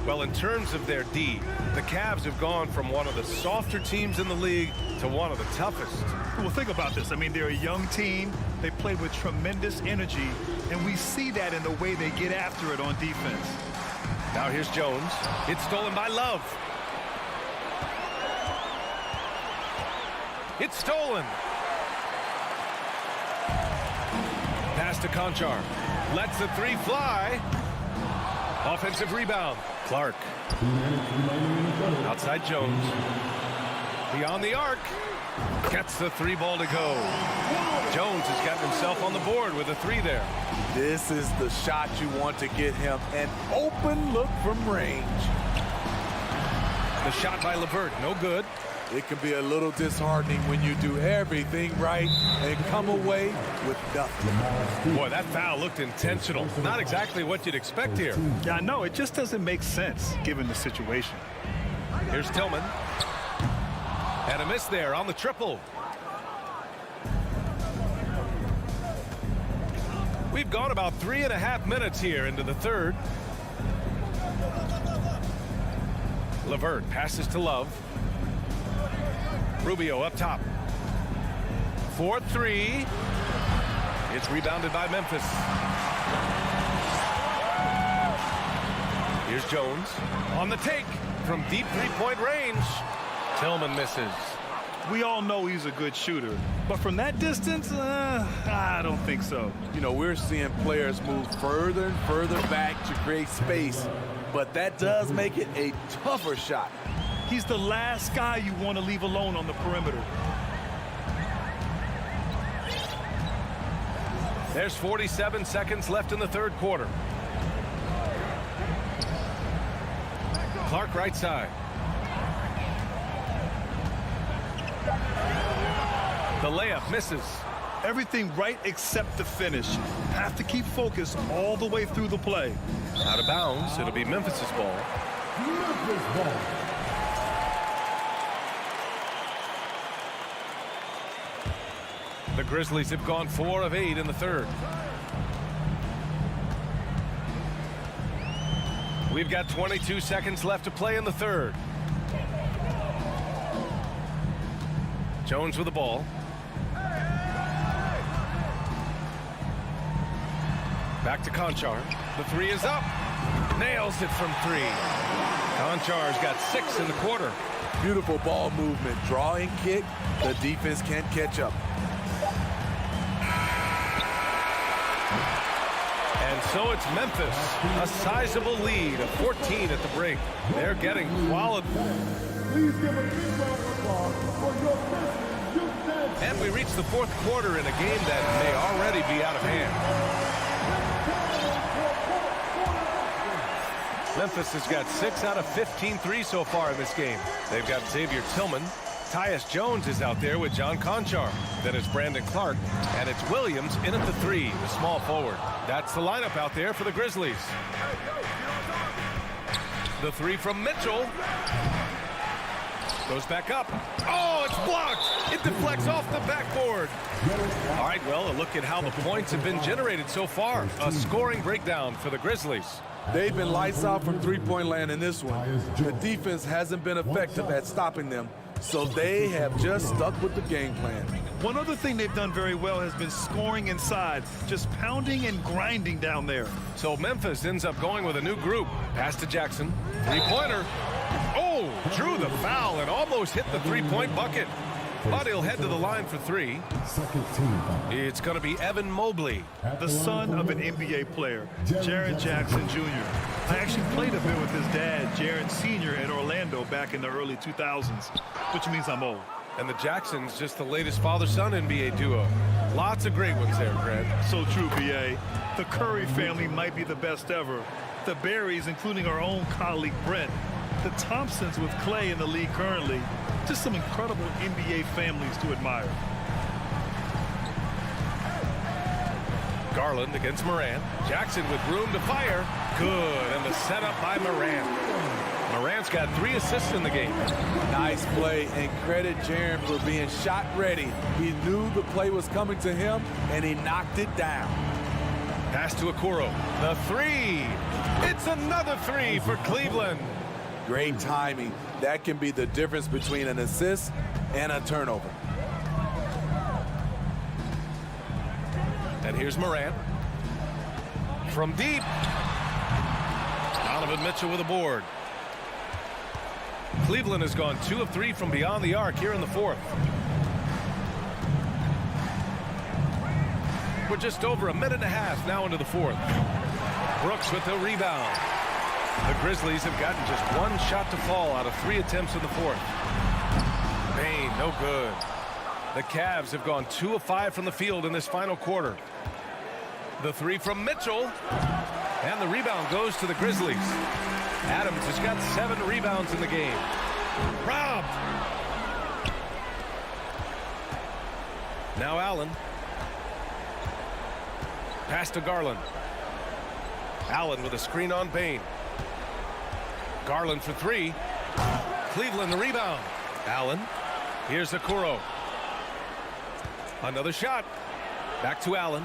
Well, in terms of their D, the Cavs have gone from one of the softer teams in the league to one of the toughest. Well, think about this. I mean, they're a young team. They play with tremendous energy, and we see that in the way they get after it on defense. Now here's Jones. It's stolen by Love. It's stolen. Pass to Conchar. Lets the three fly. Offensive rebound. Clark. Outside Jones. Beyond the arc. Gets the three ball to go. Jones has gotten himself on the board with a three there. This is the shot you want to get him. An open look from range. The shot by LeVert, no good. It can be a little disheartening when you do everything right and come away with nothing. Boy, that foul looked intentional. Not exactly what you'd expect here. Yeah, I know. It just doesn't make sense given the situation. Here's Tillman. And a miss there on the triple. We've gone about 3.5 minutes here into the third. LeVert passes to Love. Rubio up top. 4-3. It's rebounded by Memphis. Here's Jones on the take from deep three-point range. Tillman misses. We all know he's a good shooter, but from that distance, I don't think so. You know, we're seeing players move further and further back to create space, but that does make it a tougher shot. He's the last guy you want to leave alone on the perimeter. There's 47 seconds left in the third quarter. Clark right side. The layup misses. Everything right except the finish. Have to keep focused all the way through the play. Out of bounds. It'll be Memphis's ball. Memphis ball. The Grizzlies have gone 4 of 8 in the third. We've got 22 seconds left to play in the third. Jones with the ball. Back to Conchar. The three is up. Nails it from 3. Conchar's got 6 in the quarter. Beautiful ball movement. Draw and kick. The defense can't catch up. And so it's Memphis. A sizable lead of 14 at the break. They're getting quality. Please give a big round of applause for your Grizzlies youth dance. And we reach the fourth quarter in a game that may already be out of hand. Memphis has got 6 out of 15 threes so far in this game. They've got Xavier Tillman. Tyus Jones is out there with John Conchar. Then it's Brandon Clark. And it's Williams in at the 3, the small forward. That's the lineup out there for the Grizzlies. The 3 from Mitchell. Goes back up. Oh, it's blocked. It deflects off the backboard. All right, well, a look at how the points have been generated so far. A scoring breakdown for the Grizzlies. They've been lights out from three-point land in this one. The defense hasn't been effective at stopping them, so they have just stuck with the game plan. One other thing they've done very well has been scoring inside, just pounding and grinding down there. So Memphis ends up going with a new group. Pass to Jackson. Three-pointer. Oh, drew the foul and almost hit the three-point bucket. But he'll head to the line for 3. Second team foul. It's going to be Evan Mobley. The son of an NBA player, Jaren Jackson Jr. I actually played a bit with his dad, Jaren Sr. at Orlando back in the early 2000s, which means I'm old. And the Jacksons, just the latest father-son NBA duo. Lots of great ones there, Grant. So true, B.A. The Curry family might be the best ever. The Berries, including our own colleague Brent. The Thompsons with Clay in the league currently. Just some incredible NBA families to admire. Garland against Moran. Jackson with room to fire. Good, and the setup by Moran. Morant's got 3 assists in the game. Nice play, and credit Jaren for being shot ready. He knew the play was coming to him, and he knocked it down. Pass to Okoro. The 3. It's another 3 for Cleveland. Great timing. That can be the difference between an assist and a turnover. And here's Morant. From deep. Donovan Mitchell with a board. Cleveland has gone 2 of 3 from beyond the arc here in the 4th. We're just over a minute and a half now into the 4th. Brooks with the rebound. The Grizzlies have gotten just 1 shot to fall out of 3 attempts in the 4th. Bane, no good. The Cavs have gone 2 of 5 from the field in this final quarter. The 3 from Mitchell. And the rebound goes to the Grizzlies. Adams has got 7 rebounds in the game. Robbed. Now Allen. Pass to Garland. Allen with a screen on Bane. Garland for 3. Cleveland the rebound. Allen. Here's Okoro. Another shot. Back to Allen.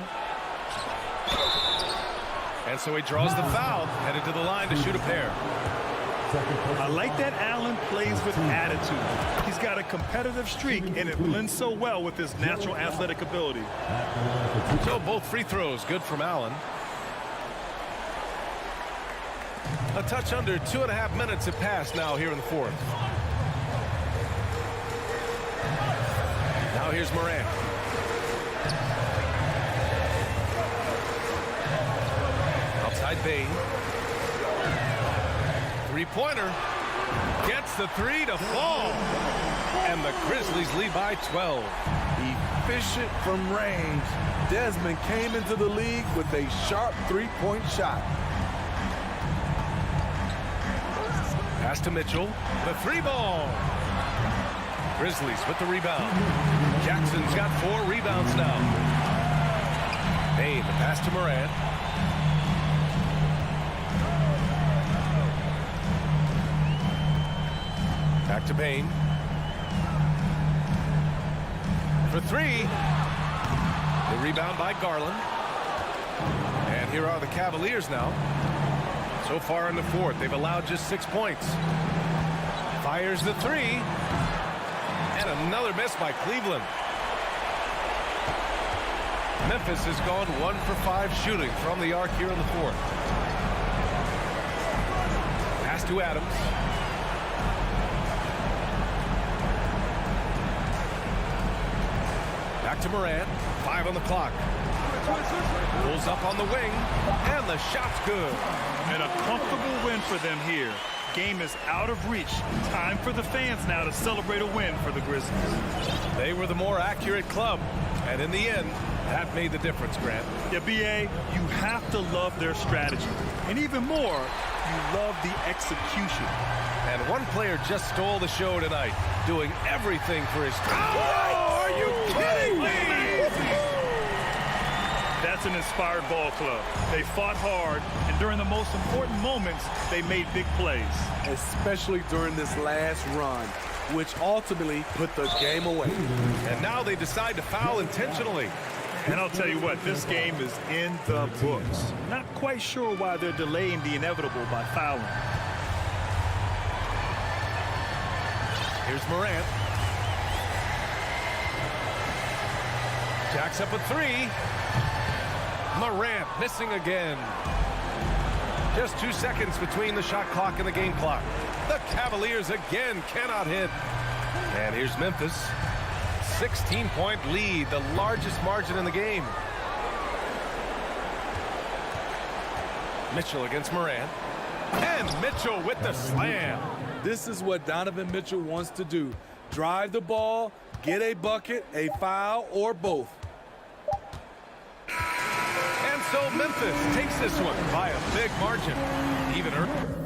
And so he draws the foul, headed to the line to shoot a pair. I like that Allen plays with attitude. He's got a competitive streak, and it blends so well with his natural athletic ability. So both free throws good from Allen. A touch under 2.5 minutes have passed now here in the 4th. Now here's Morant. Outside Bane. Three-pointer. Gets the 3 to fall. And the Grizzlies lead by 12. Efficient from range. Desmond came into the league with a sharp 3-point shot. Pass to Mitchell. The 3 ball. Grizzlies with the rebound. Jackson's got 4 rebounds now. Bane, the pass to Morant. Back to Bane. For 3. The rebound by Garland. And here are the Cavaliers now. So far in the 4th, they've allowed just 6 points. Fires the 3. And another miss by Cleveland. Memphis has gone 1 for 5 shooting from the arc here in the 4th. Pass to Adams. Back to Morant. 5 on the clock. Pulls up on the wing. And the shot's good. And a comfortable win for them here. Game is out of reach. Time for the fans now to celebrate a win for the Grizzlies. They were the more accurate club. And in the end, that made the difference, Grant. Yeah, B.A., you have to love their strategy. And even more, you love the execution. And one player just stole the show tonight, doing everything for his team. Oh, are you kidding me? That's an inspired ball club. They fought hard, and during the most important moments, they made big plays. Especially during this last run, which ultimately put the game away. And now they decide to foul intentionally. And I'll tell you what, this game is in the books. Not quite sure why they're delaying the inevitable by fouling. Here's Morant. Jacks up a 3. Morant missing again. Just 2 seconds between the shot clock and the game clock. The Cavaliers again cannot hit. And here's Memphis. 16-point lead, the largest margin in the game. Mitchell against Morant. And Mitchell with the slam. This is what Donovan Mitchell wants to do. Drive the ball, get a bucket, a foul, or both. And so Memphis takes this one by a big margin. Even earlier.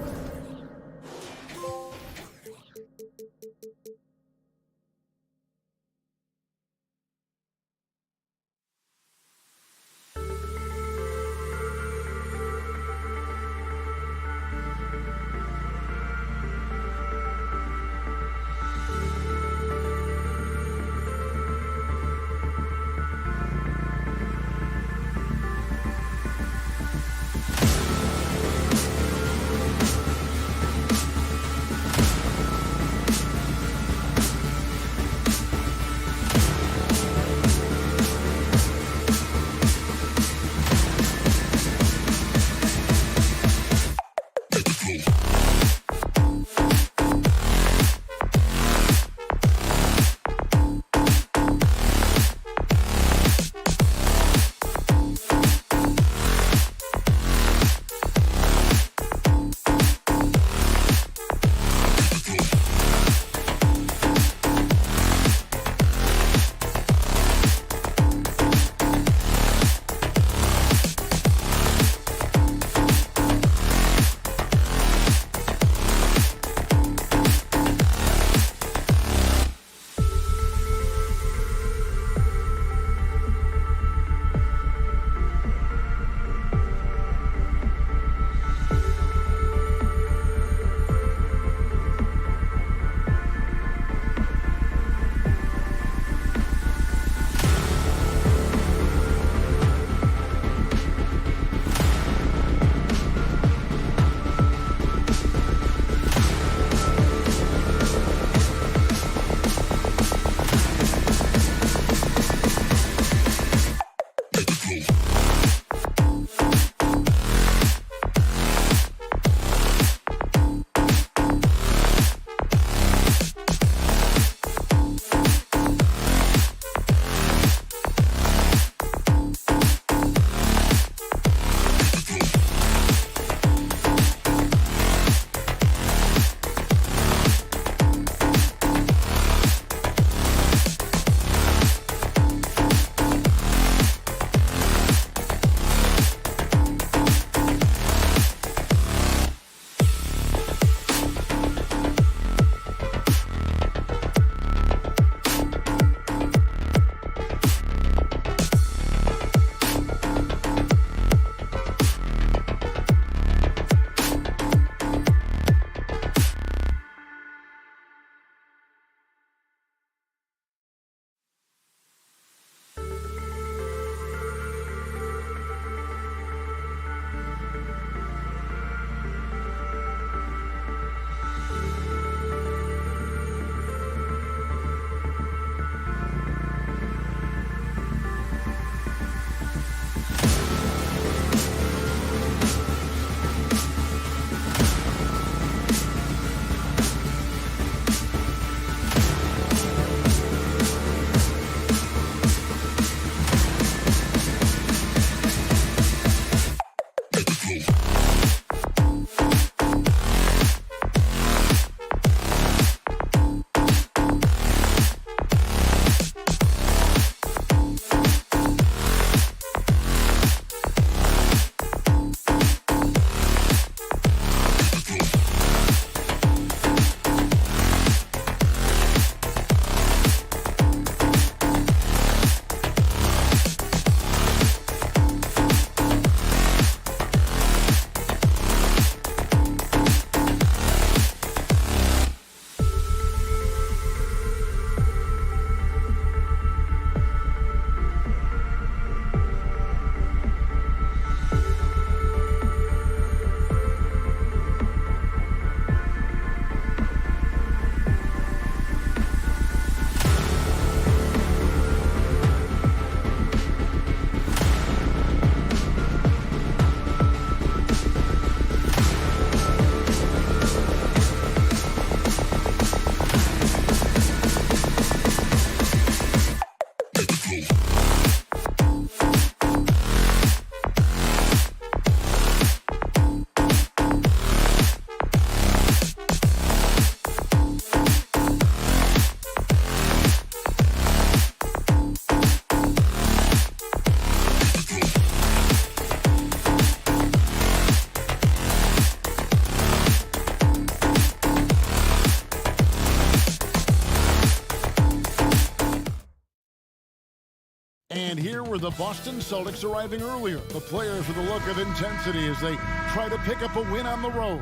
And here were the Boston Celtics arriving earlier. The players with a look of intensity as they try to pick up a win on the road.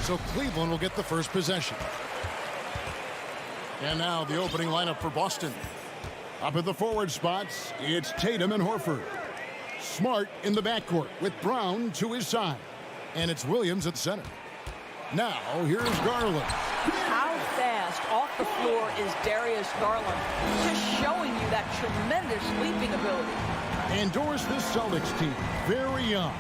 So Cleveland will get the first possession. And now the opening lineup for Boston. Up at the forward spots, it's Tatum and Horford. Smart in the backcourt with Brown to his side. And it's Williams at center. Now, here's Garland. How fast off the floor is Darius Garland? Just showing you that tremendous leaping ability. And Doris, this Celtics team, very young.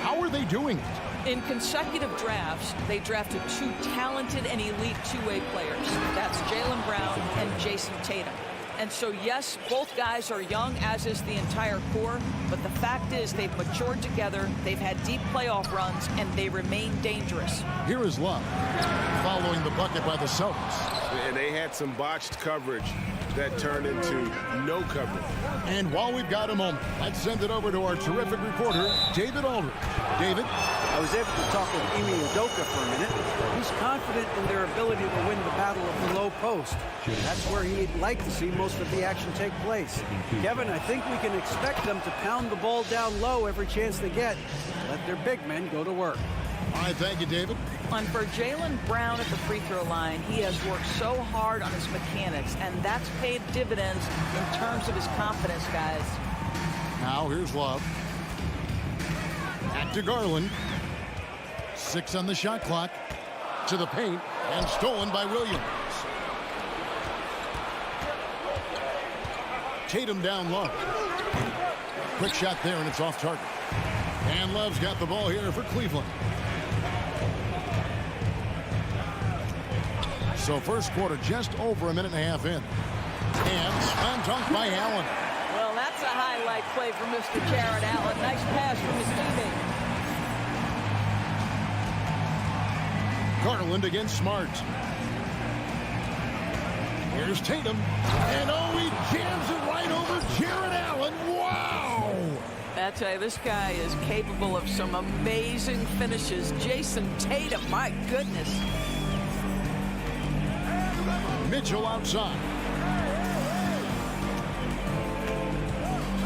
How are they doing it? In consecutive drafts, they drafted 2 talented and elite two-way players. That's Jaylen Brown and Jason Tatum. And so, yes, both guys are young, as is the entire core. But the fact is they've matured together, they've had deep playoff runs, and they remain dangerous. Here is Love following the bucket by the Celtics. And they had some botched coverage that turned into no coverage. And while we've got a moment, let's send it over to our terrific reporter, David Aldridge. David? I was able to talk with Ime Udoka for a minute. He's confident in their ability to win the battle of the low post. That's where he'd like to see most of the action take place. Kevin, I think we can expect them to pound the ball down low every chance they get. Let their big men go to work. All right, thank you, David. And for Jaylen Brown at the free throw line, he has worked so hard on his mechanics, and that's paid dividends in terms of his confidence, guys. Now here's Love. Back to Garland. 6 on the shot clock. To the paint, and stolen by Williams. Tatum down low. Quick shot there, and it's off target. And Love's got the ball here for Cleveland. So first quarter just over a minute and a half in. And slam dunk by Allen. Well, that's a highlight play for Mr. Jared Allen. Nice pass from his teammate. Garland against Smart. Here's Tatum. And oh, he jams it right over Jared Allen. Wow! I tell you, this guy is capable of some amazing finishes. Jason Tatum, my goodness. Mitchell outside.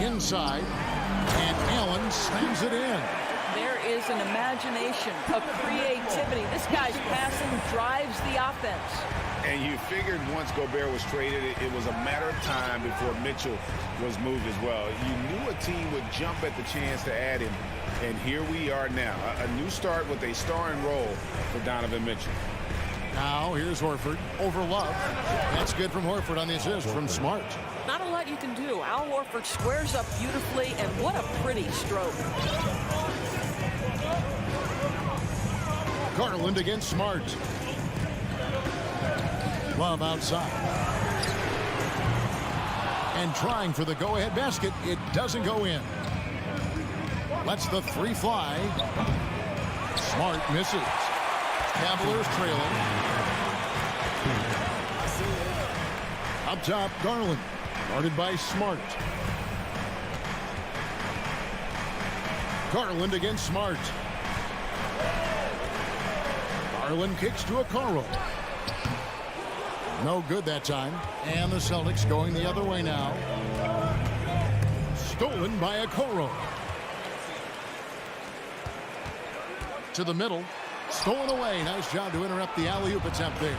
Inside. And Allen slams it in. There is an imagination, a creativity. This guy's passing drives the offense. And you figured once Gobert was traded, it was a matter of time before Mitchell was moved as well. You knew a team would jump at the chance to add him. And here we are now. A new start with a starring role for Donovan Mitchell. Now here's Horford over Love. That's good from Horford on the assist from Smart. Not a lot you can do. Al Horford squares up beautifully, and what a pretty stroke. Garland against Smart. Love outside. And trying for the go-ahead basket. It doesn't go in. Lets the 3 fly. Smart misses. Cavaliers trailing. Up top, Garland. Guarded by Smart. Garland against Smart. Garland kicks to Okoro. No good that time. And the Celtics going the other way now. Stolen by Okoro. To the middle. Stolen away. Nice job to interrupt the alley-oop attempt there.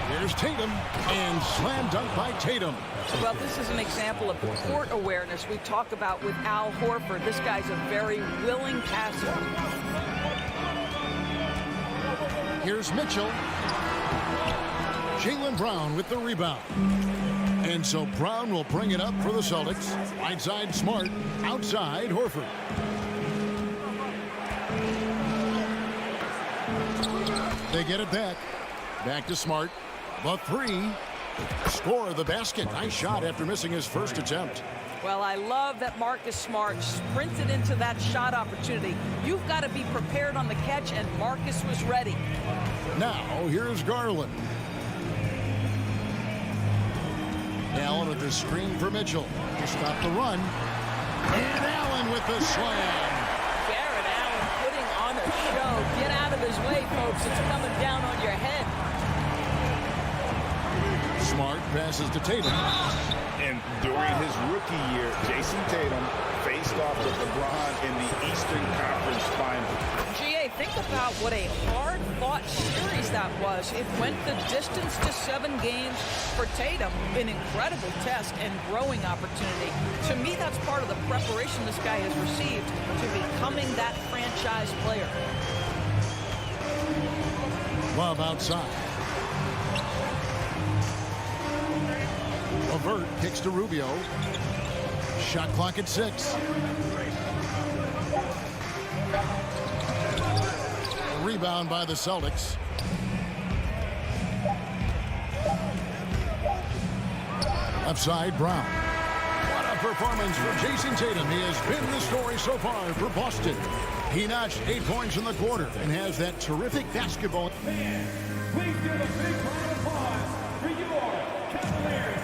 Here's Tatum. And slam dunk by Tatum. Well, this is an example of court awareness we talk about with Al Horford. This guy's a very willing passer. Here's Mitchell. Jaylen Brown with the rebound. And so Brown will bring it up for the Celtics. Right side Smart. Outside Horford. They get it back. Back to Smart. The 3. Score the basket. Nice shot after missing his first attempt. Well, I love that Marcus Smart sprinted into that shot opportunity. You've got to be prepared on the catch, and Marcus was ready. Now, here's Garland. Allen with the screen for Mitchell to stop the run. And Allen with the slam. Jared Allen putting on a show. Get out of his way, folks. It's coming down on your head. Smart passes to Tatum. And during his rookie year, Jason Tatum faced off with LeBron in the Eastern Conference Finals. GA, think about what a hard-fought series that was. It went the distance to 7 games for Tatum, an incredible test and growing opportunity. To me, that's part of the preparation this guy has received to becoming that franchise player. Love outside. Levert kicks to Rubio. Shot clock at 6. Rebound by the Celtics. Upside, Brown. What a performance for Jason Tatum. He has been the story so far for Boston. He notched 8 points in the quarter and has that terrific basketball. Please give a big round of applause for your Cavaliers.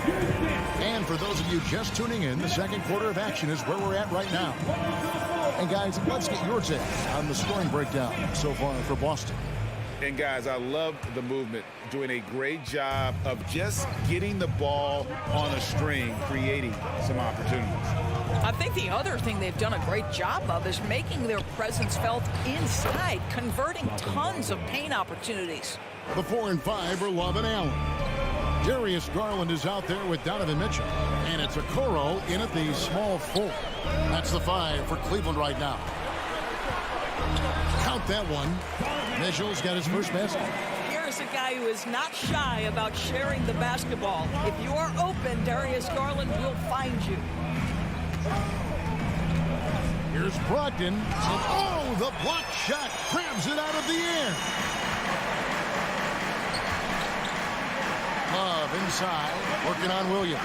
And for those of you just tuning in, the second quarter of action is where we're at right now. And guys, let's get your take on the scoring breakdown so far for Boston. And guys, I love the movement, doing a great job of just getting the ball on a string, creating some opportunities. I think the other thing they've done a great job of is making their presence felt inside, converting tons of paint opportunities. The 4 and 5 are Love and Allen. Darius Garland is out there with Donovan Mitchell. And it's Okoro in at the small 4. That's the 5 for Cleveland right now. Count that one. Mitchell's got his first basket. Here's a guy who is not shy about sharing the basketball. If you are open, Darius Garland will find you. Here's Brogdon. And oh, the block shot grabs it out of the air. Love inside, working on Williams.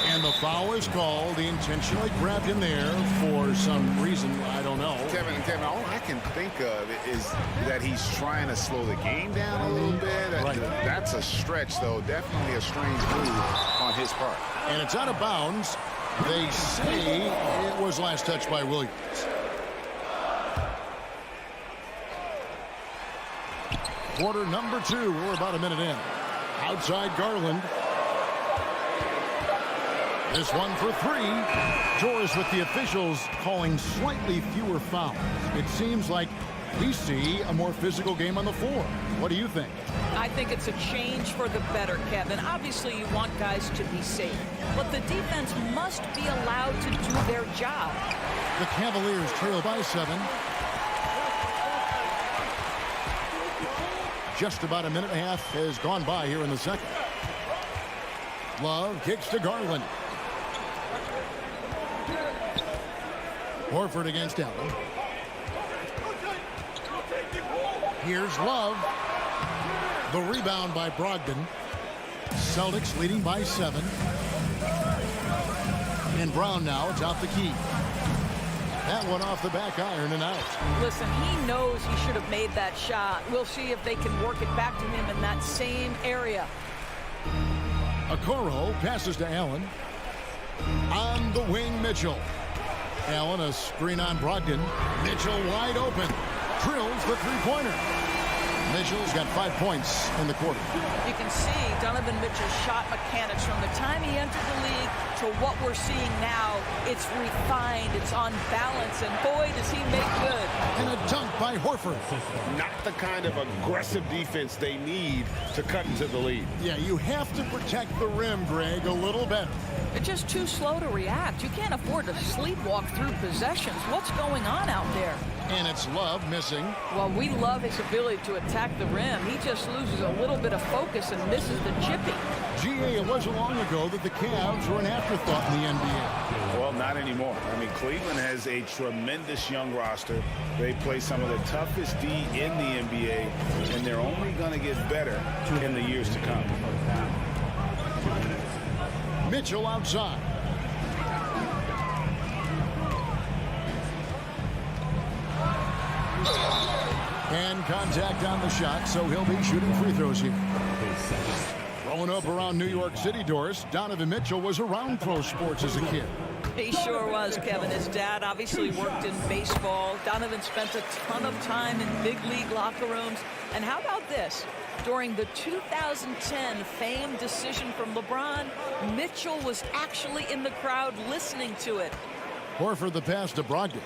And the foul is called. He intentionally grabbed him there for some reason. I don't know. Kevin, all I can think of is that he's trying to slow the game down a little bit. Right. That's a stretch, though. Definitely a strange move on his part. And it's out of bounds. They say it was last touched by Williams. Quarter number 2. We're about a minute in. Outside Garland. This one for 3. Joris with the officials calling slightly fewer fouls. It seems like we see a more physical game on the floor. What do you think? I think it's a change for the better, Kevin. Obviously, you want guys to be safe, but the defense must be allowed to do their job. The Cavaliers trail by 7. Just about a minute and a half has gone by here in the second. Love kicks to Garland. Horford against Allen. Here's Love. The rebound by Brogdon. Celtics leading by 7. And Brown now, it's out the key. That one off the back iron and out. Listen, he knows he should have made that shot. We'll see if they can work it back to him in that same area. Okoro passes to Allen. On the wing, Mitchell. Allen, a screen on Brogdon. Mitchell wide open. Drills the three-pointer. Mitchell's got 5 points in the quarter. You can see Donovan Mitchell's shot mechanics from the time he entered the league to what we're seeing now. It's refined, it's on balance, and boy, does he make good. And a dunk by Horford. Not the kind of aggressive defense they need to cut into the lead. Yeah, you have to protect the rim, Greg, a little better. They're just too slow to react. You can't afford to sleepwalk through possessions. What's going on out there? And it's Love missing. Well, we love his ability to attack the rim. He just loses a little bit of focus and misses the chipping. GA, it wasn't long ago that the Cavs were an afterthought in the NBA. Well, not anymore. I mean, Cleveland has a tremendous young roster. They play some of the toughest D in the NBA, and they're only going to get better in the years to come. Mitchell outside. And contact on the shot, so he'll be shooting free throws here. Growing up around New York City, Doris, Donovan Mitchell was around pro sports as a kid. He sure was, Kevin. His dad obviously worked in baseball. Donovan spent a ton of time in big league locker rooms. And how about this? During the 2010 famed decision from LeBron, Mitchell was actually in the crowd listening to it. Horford the pass to Brogdon.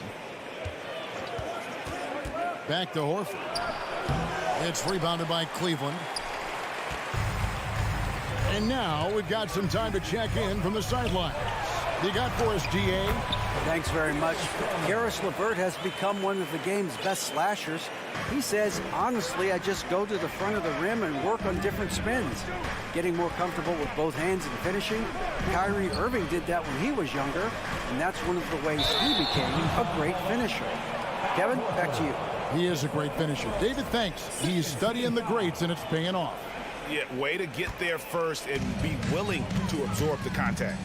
Back to Horford. It's rebounded by Cleveland. And now we've got some time to check in from the sidelines. You got for us, DA? Thanks very much. Karis LeVert has become one of the game's best slashers. He says, honestly, I just go to the front of the rim and work on different spins. Getting more comfortable with both hands and finishing. Kyrie Irving did that when he was younger, and that's one of the ways he became a great finisher. Kevin, back to you. He is a great finisher. David, thanks. He's studying the greats, and it's paying off. Yeah, way to get there first and be willing to absorb the contact.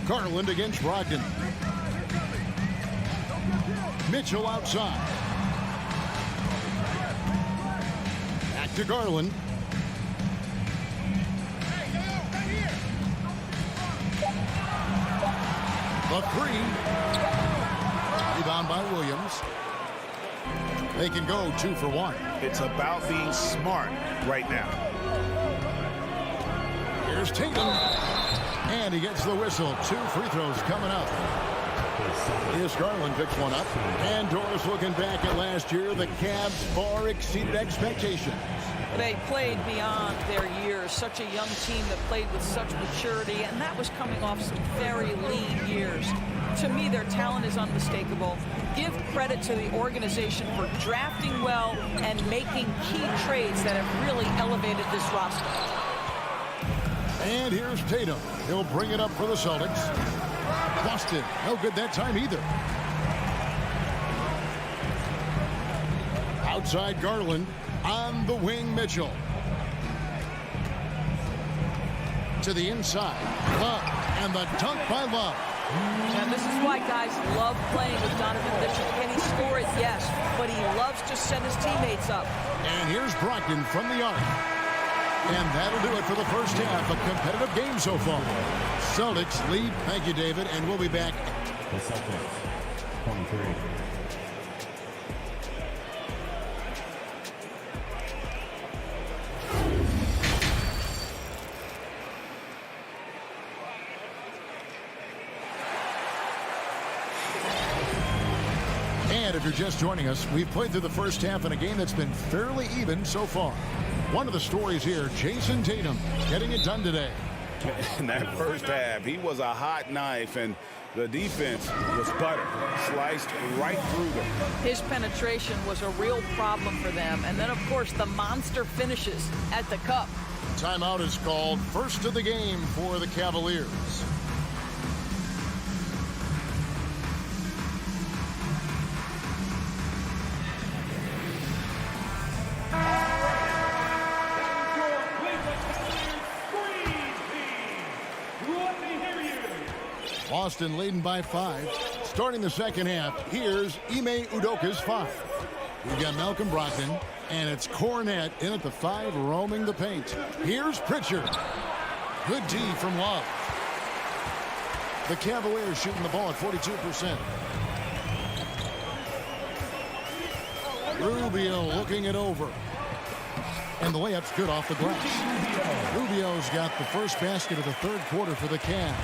Garland against Brogdon. Mitchell outside. Back to Garland. The three. Rebound by Williams. They can go 2 for 1. It's about being smart right now. Here's Tatum. And he gets the whistle. 2 free throws coming up. Here's Garland picks one up. And Doris looking back at last year. The Cavs far exceeded expectations. They played beyond their years. Such a young team that played with such maturity, and that was coming off some very lean years. To me, their talent is unmistakable. Give credit to the organization for drafting well and making key trades that have really elevated this roster. And here's Tatum. He'll bring it up for the Celtics. Busted. No good that time either. Outside Garland. On the wing, Mitchell. To the inside. Love. And the dunk by Love. And this is why guys love playing with Donovan Mitchell. Can he score it? Yes. But he loves to set his teammates up. And here's Brogdon from the arc. And that'll do it for the first half. A competitive game so far. Celtics lead. Thank you, David. And we'll be back. The Celtics, 23. And if you're just joining us, we've played through the first half in a game that's been fairly even so far. One of the stories here, Jason Tatum getting it done today. In that first half, he was a hot knife, and the defense was butter, sliced right through them. His penetration was a real problem for them. And then, of course, the monster finishes at the cup. Timeout is called. First of the game for the Cavaliers. Boston leading by 5. Starting the second half, here's Ime Udoka's 5. We've got Malcolm Brogdon, and it's Cornette in at the 5, roaming the paint. Here's Pritchard. Good D from Love. The Cavaliers shooting the ball at 42%. Rubio looking it over. And the layup's good off the glass. Rubio's got the first basket of the third quarter for the Cavs.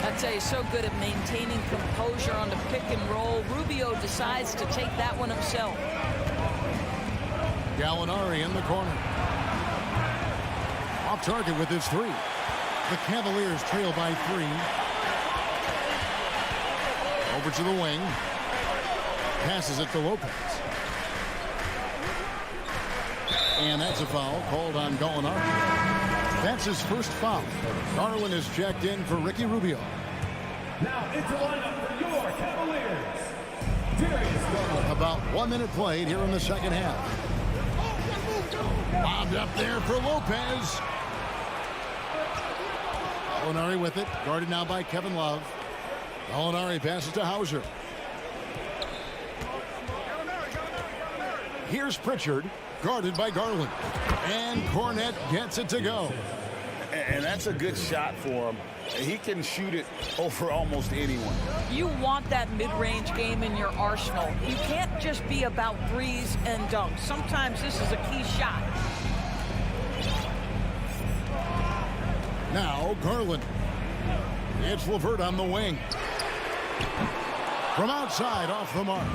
I tell you, so good at maintaining composure on the pick and roll. Rubio decides to take that one himself. Gallinari in the corner. Off target with his 3. The Cavaliers trail by 3. Over to the wing. Passes it to Lopez. And that's a foul called on Gallinari. That's his first foul. Garland is checked in for Ricky Rubio. Now into the lineup for your Cavaliers. Darius Garland. About 1 minute played here in the second half. Bobbed up there for Lopez. Gallinari with it. Guarded now by Kevin Love. Gallinari passes to Hauser. Here's Pritchard. Guarded by Garland. And Cornette gets it to go. And that's a good shot for him. He can shoot it over almost anyone. You want that mid-range game in your arsenal. You can't just be about threes and dunks. Sometimes this is a key shot. Now Garland. It's LeVert on the wing. From outside, off the mark.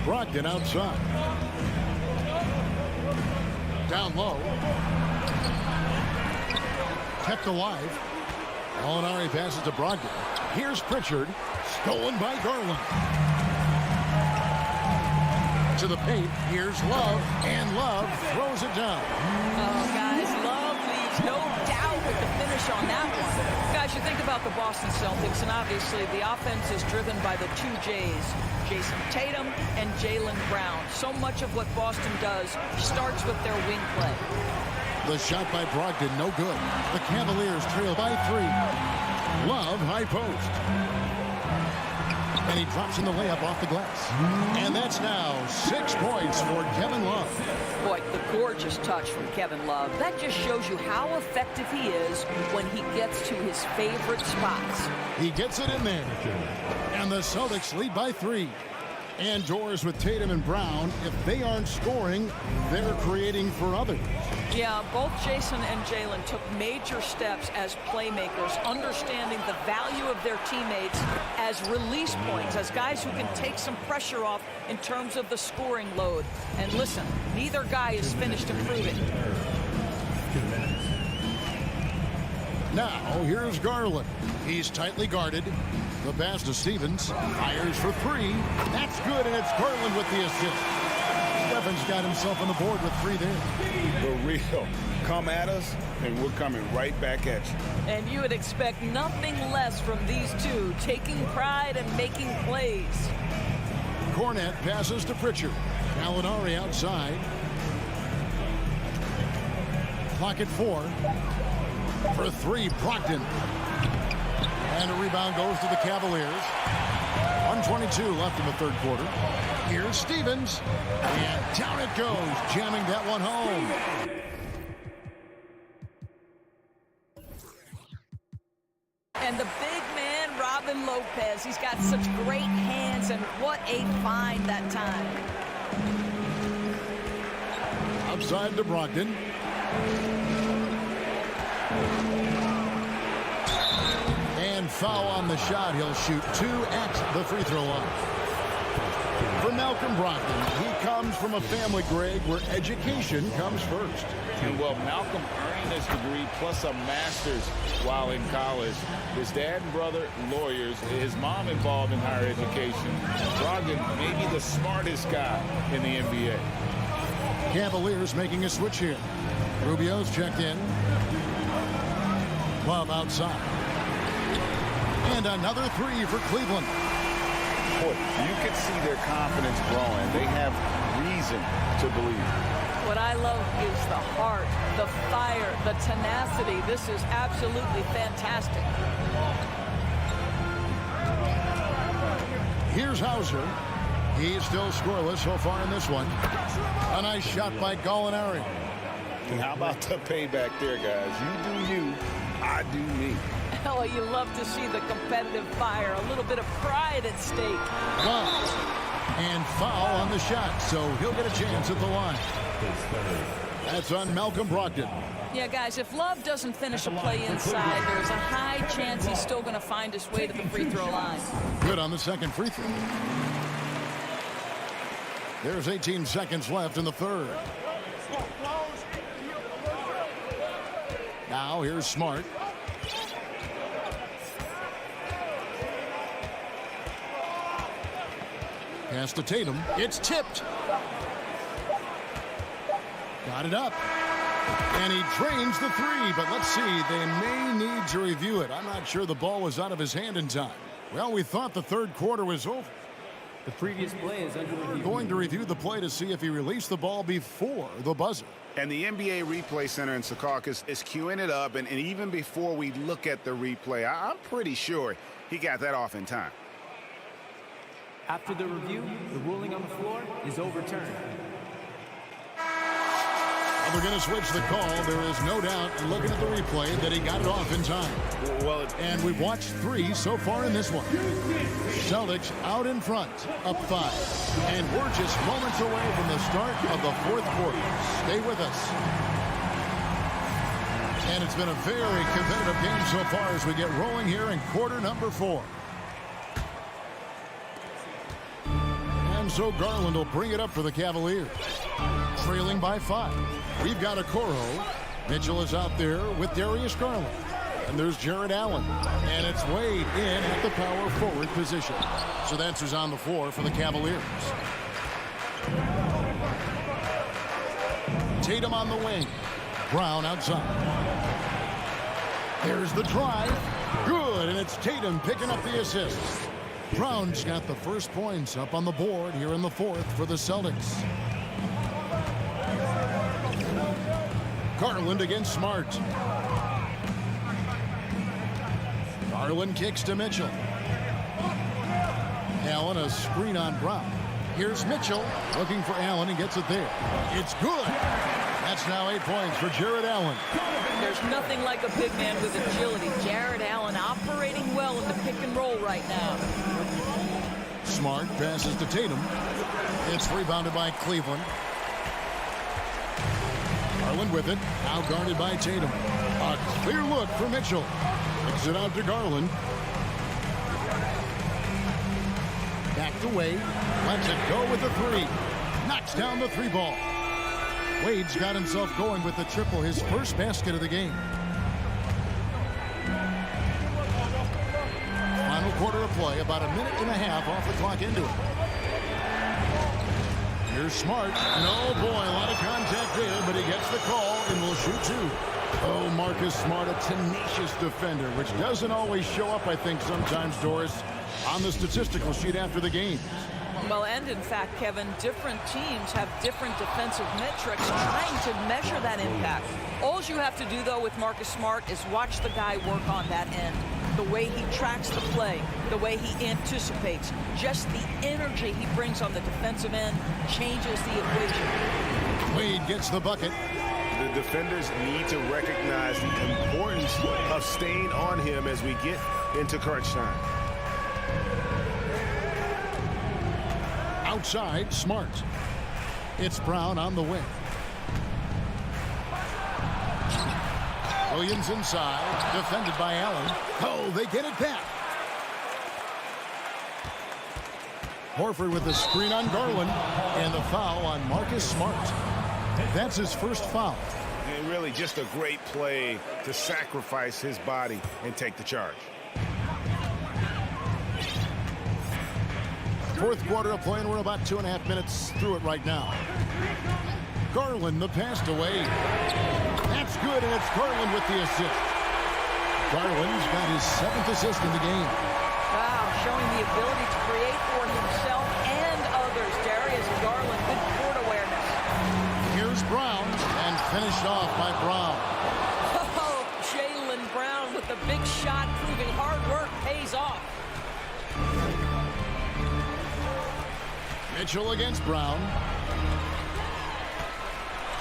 Brogdon outside. Down low. Kept alive. Gallinari passes to Brogdon. Here's Pritchard. Stolen by Garland. To the paint. Here's Love. And Love throws it down. Oh, guys, Love leaves no doubt with the finish on that one. Guys, you think about the Boston Celtics, and obviously the offense is driven by the two J's, Jason Tatum and Jaylen Brown. So much of what Boston does starts with their wing play. The shot by Brogdon, no good. The Cavaliers trail by 3. Love, high post. And he drops in the layup off the glass. And that's now 6 points for Kevin Love. Boy, the gorgeous touch from Kevin Love. That just shows you how effective he is when he gets to his favorite spots. He gets it in there. And the Celtics lead by 3. And doors with Tatum and Brown. If they aren't scoring, they're creating for others. Yeah, both Jason and Jaylen took major steps as playmakers, understanding the value of their teammates as release points, as guys who can take some pressure off in terms of the scoring load. And listen, neither guy is finished improving. Now, here's Garland. He's tightly guarded. The pass to Stevens. Fires for 3. That's good, and it's Garland with the assist. Stevens got himself on the board with 3 there. For real. Come at us, and we're coming right back at you. And you would expect nothing less from these two, taking pride and making plays. Cornette passes to Pritchard. Gallinari outside. Clock at 4. For 3, Brogdon. And a rebound goes to the Cavaliers. 1:22 left in the third quarter. Here's Stevens. And down it goes, jamming that one home. And the big man, Robin Lopez. He's got such great hands, and what a find that time. Upside to Brogdon. And foul on the shot. He'll shoot 2 at the free throw line. For Malcolm Brogdon, he comes from a family, Greg, where education comes first. And well, Malcolm earning his degree plus a master's while in college. His dad and brother, lawyers. His mom involved in higher education. Brogdon, maybe the smartest guy in the NBA. Cavaliers making a switch here. Rubio's checked in. Love outside. And another 3 for Cleveland. Boy, you can see their confidence growing. They have reason to believe. What I love is the heart, the fire, the tenacity. This is absolutely fantastic. Here's Hauser. He's still scoreless so far in this one. A nice shot by Gallinari. And how about the payback there, guys? You do you, I do me. Oh, you love to see the competitive fire, a little bit of pride at stake. Love. And foul on the shot, so he'll get a chance at the line. That's on Malcolm Brogdon. Yeah, guys, if Love doesn't finish a play inside, there's a high chance he's still going to find his way to the free throw line. Good on the second free throw. There's 18 seconds left in the third. Now here's Smart. Pass to Tatum. It's tipped. Got it up. And he drains the 3, but let's see. They may need to review it. I'm not sure the ball was out of his hand in time. Well, we thought the third quarter was over. The previous play is under review. Going to review the play to see if he released the ball before the buzzer. And the NBA Replay Center in Secaucus is queuing it up, and even before we look at the replay, I'm pretty sure he got that off in time. After the review, the ruling on the floor is overturned. They're going to switch the call. There is no doubt, looking at the replay, that he got it off in time. And we've watched 3 so far in this one. Celtics out in front, up 5. And we're just moments away from the start of the 4th quarter. Stay with us. And it's been a very competitive game so far as we get rolling here in quarter number 4. And so Garland will bring it up for the Cavaliers. Trailing by 5. We've got Okoro. Mitchell is out there with Darius Garland. And there's Jared Allen. And it's Wade in at the power forward position. So that's who's on the floor for the Cavaliers. Tatum on the wing. Brown outside. There's the drive. Good, and it's Tatum picking up the assist. Brown's got the first points up on the board here in the 4th for the Celtics. Garland against Smart. Garland kicks to Mitchell. Allen a screen on Brown. Here's Mitchell looking for Allen and gets it there. It's good. That's now 8 points for Jared Allen. There's nothing like a big man with agility. Jared Allen operating well in the pick and roll right now. Smart passes to Tatum. It's rebounded by Cleveland. Garland with it. Now guarded by Tatum. A clear look for Mitchell. Kicks it out to Garland. Back to Wade. Lets it go with the 3. Knocks down the 3 ball. Wade's got himself going with the triple, his first basket of the game. Final quarter of play, about a minute and a half off the clock into it. Here's Smart. No, boy, a lot of contact there, but he gets the call and will shoot 2. Oh, Marcus Smart, a tenacious defender, which doesn't always show up, I think, sometimes, Doris, on the statistical sheet after the game. Well, and in fact, Kevin, different teams have different defensive metrics trying to measure that impact. All you have to do, though, with Marcus Smart is watch the guy work on that end. The way he tracks the play, the way he anticipates, just the energy he brings on the defensive end changes the equation. Wade gets the bucket. The defenders need to recognize the importance of staying on him as we get into crunch time. Outside, Smart. It's Brown on the wing. Williams inside, defended by Allen. Oh, they get it back. Horford with the screen on Garland, and the foul on Marcus Smart. That's his first foul. And really just a great play to sacrifice his body and take the charge. 4th quarter of play, and we're about 2.5 minutes through it right now. Garland, the pass away. That's good, and it's Garland with the assist. Garland's got his 7th assist in the game. Wow, showing the ability to create for himself and others. Darius Garland, good court awareness. Here's Brown, and finished off by Brown. Oh, Jaylen Brown with the big shot, proving hard work pays off. Mitchell against Brown.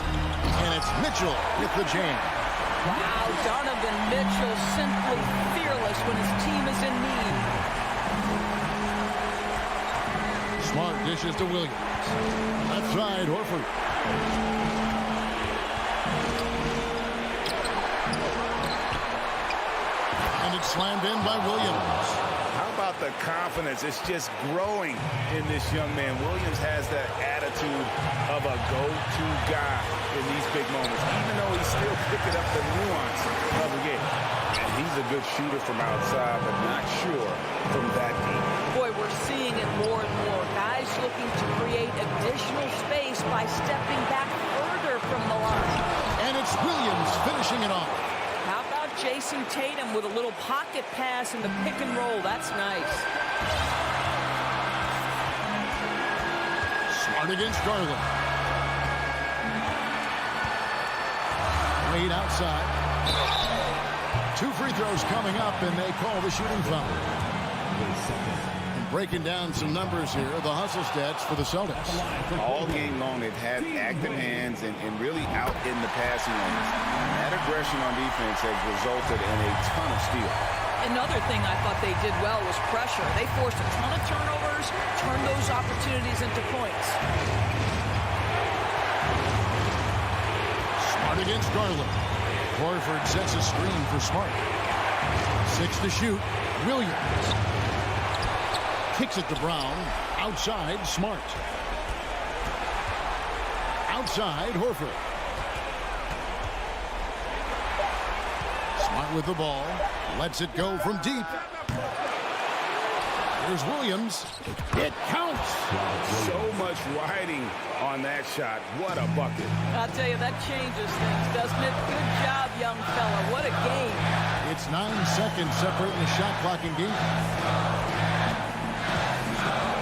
And it's Mitchell with the jam. Wow, Donovan Mitchell simply fearless when his team is in need. Smart dishes to Williams. Left side, Horford. And it's slammed in by Williams. How about the confidence? It's just growing in this young man. Williams has that attitude of a go-to guy in these big moments, even though he's still picking up the nuance of the game. And he's a good shooter from outside, but not sure from that deep. Boy, we're seeing it more and more. Guys looking to create additional space by stepping back further from the line. And it's Williams finishing it off. How about Jason Tatum with a little pocket pass in the pick and roll? That's nice. Smart against Garland. Wade outside. 2 free throws coming up, and they call the shooting foul. And Breaking down some numbers here, the hustle stats for the Celtics. All game long, they've had active hands and really out in the passing lanes. That aggression on defense has resulted in a ton of steals. Another thing I thought they did well was pressure. They forced a ton of turnovers, turned those opportunities into points. Smart against Garland. Horford sets a screen for Smart. 6 to shoot. Williams. Kicks it to Brown. Outside, Smart. Outside, Horford. Smart with the ball. Lets it go from deep. Here's Williams. It counts. So much riding on that shot. What a bucket. I'll tell you, that changes things, doesn't it? Good job, young fella. What a game. It's 9 seconds separating the shot clock and game.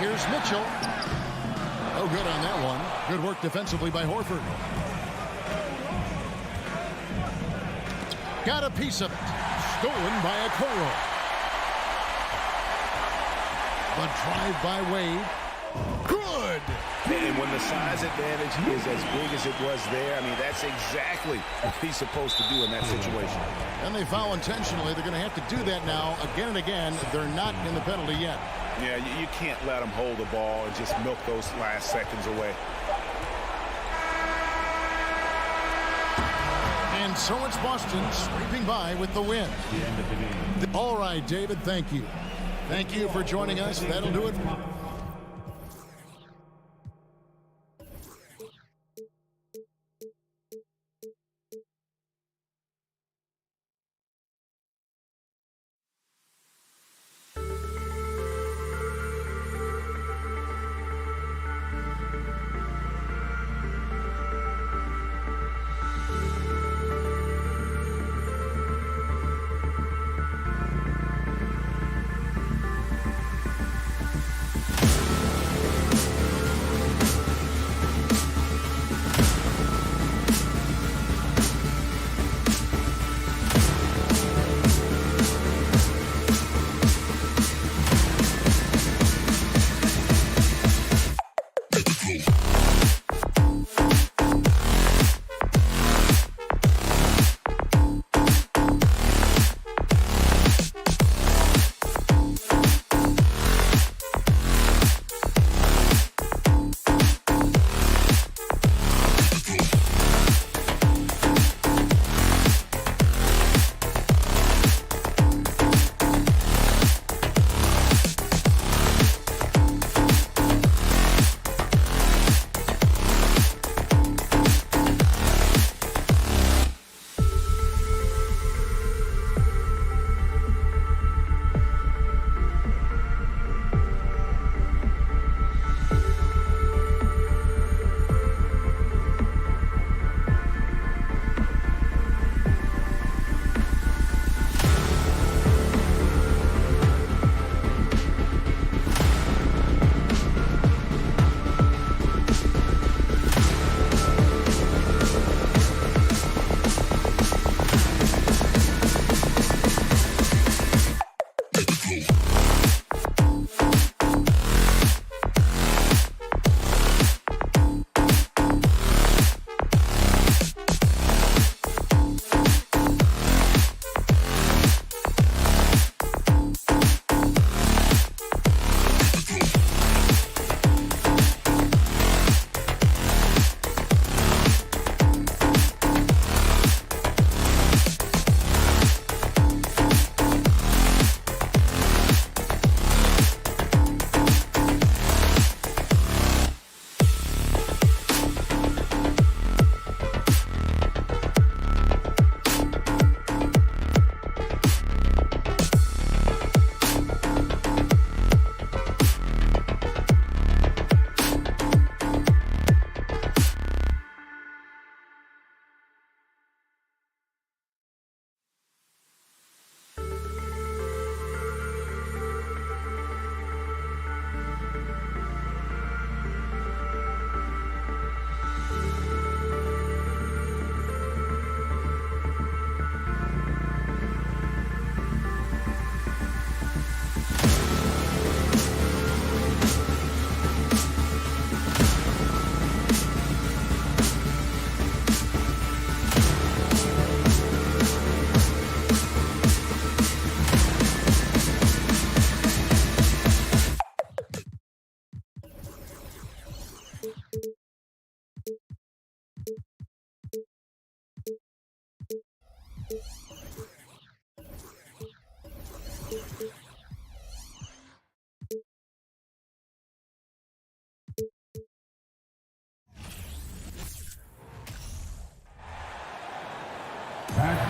Here's Mitchell. No good on that one. Good work defensively by Horford. Got a piece of it. Stolen by Okoro. The drive by Wade. Good. And when the size advantage is as big as it was there, I mean, that's exactly what he's supposed to do in that situation. And they foul intentionally. They're going to have to do that now again and again. They're not in the penalty yet. Yeah, you can't let them hold the ball and just milk those last seconds away. And so it's Boston sweeping by with the win. All right, David, thank you. Thank you for joining us. That'll do it.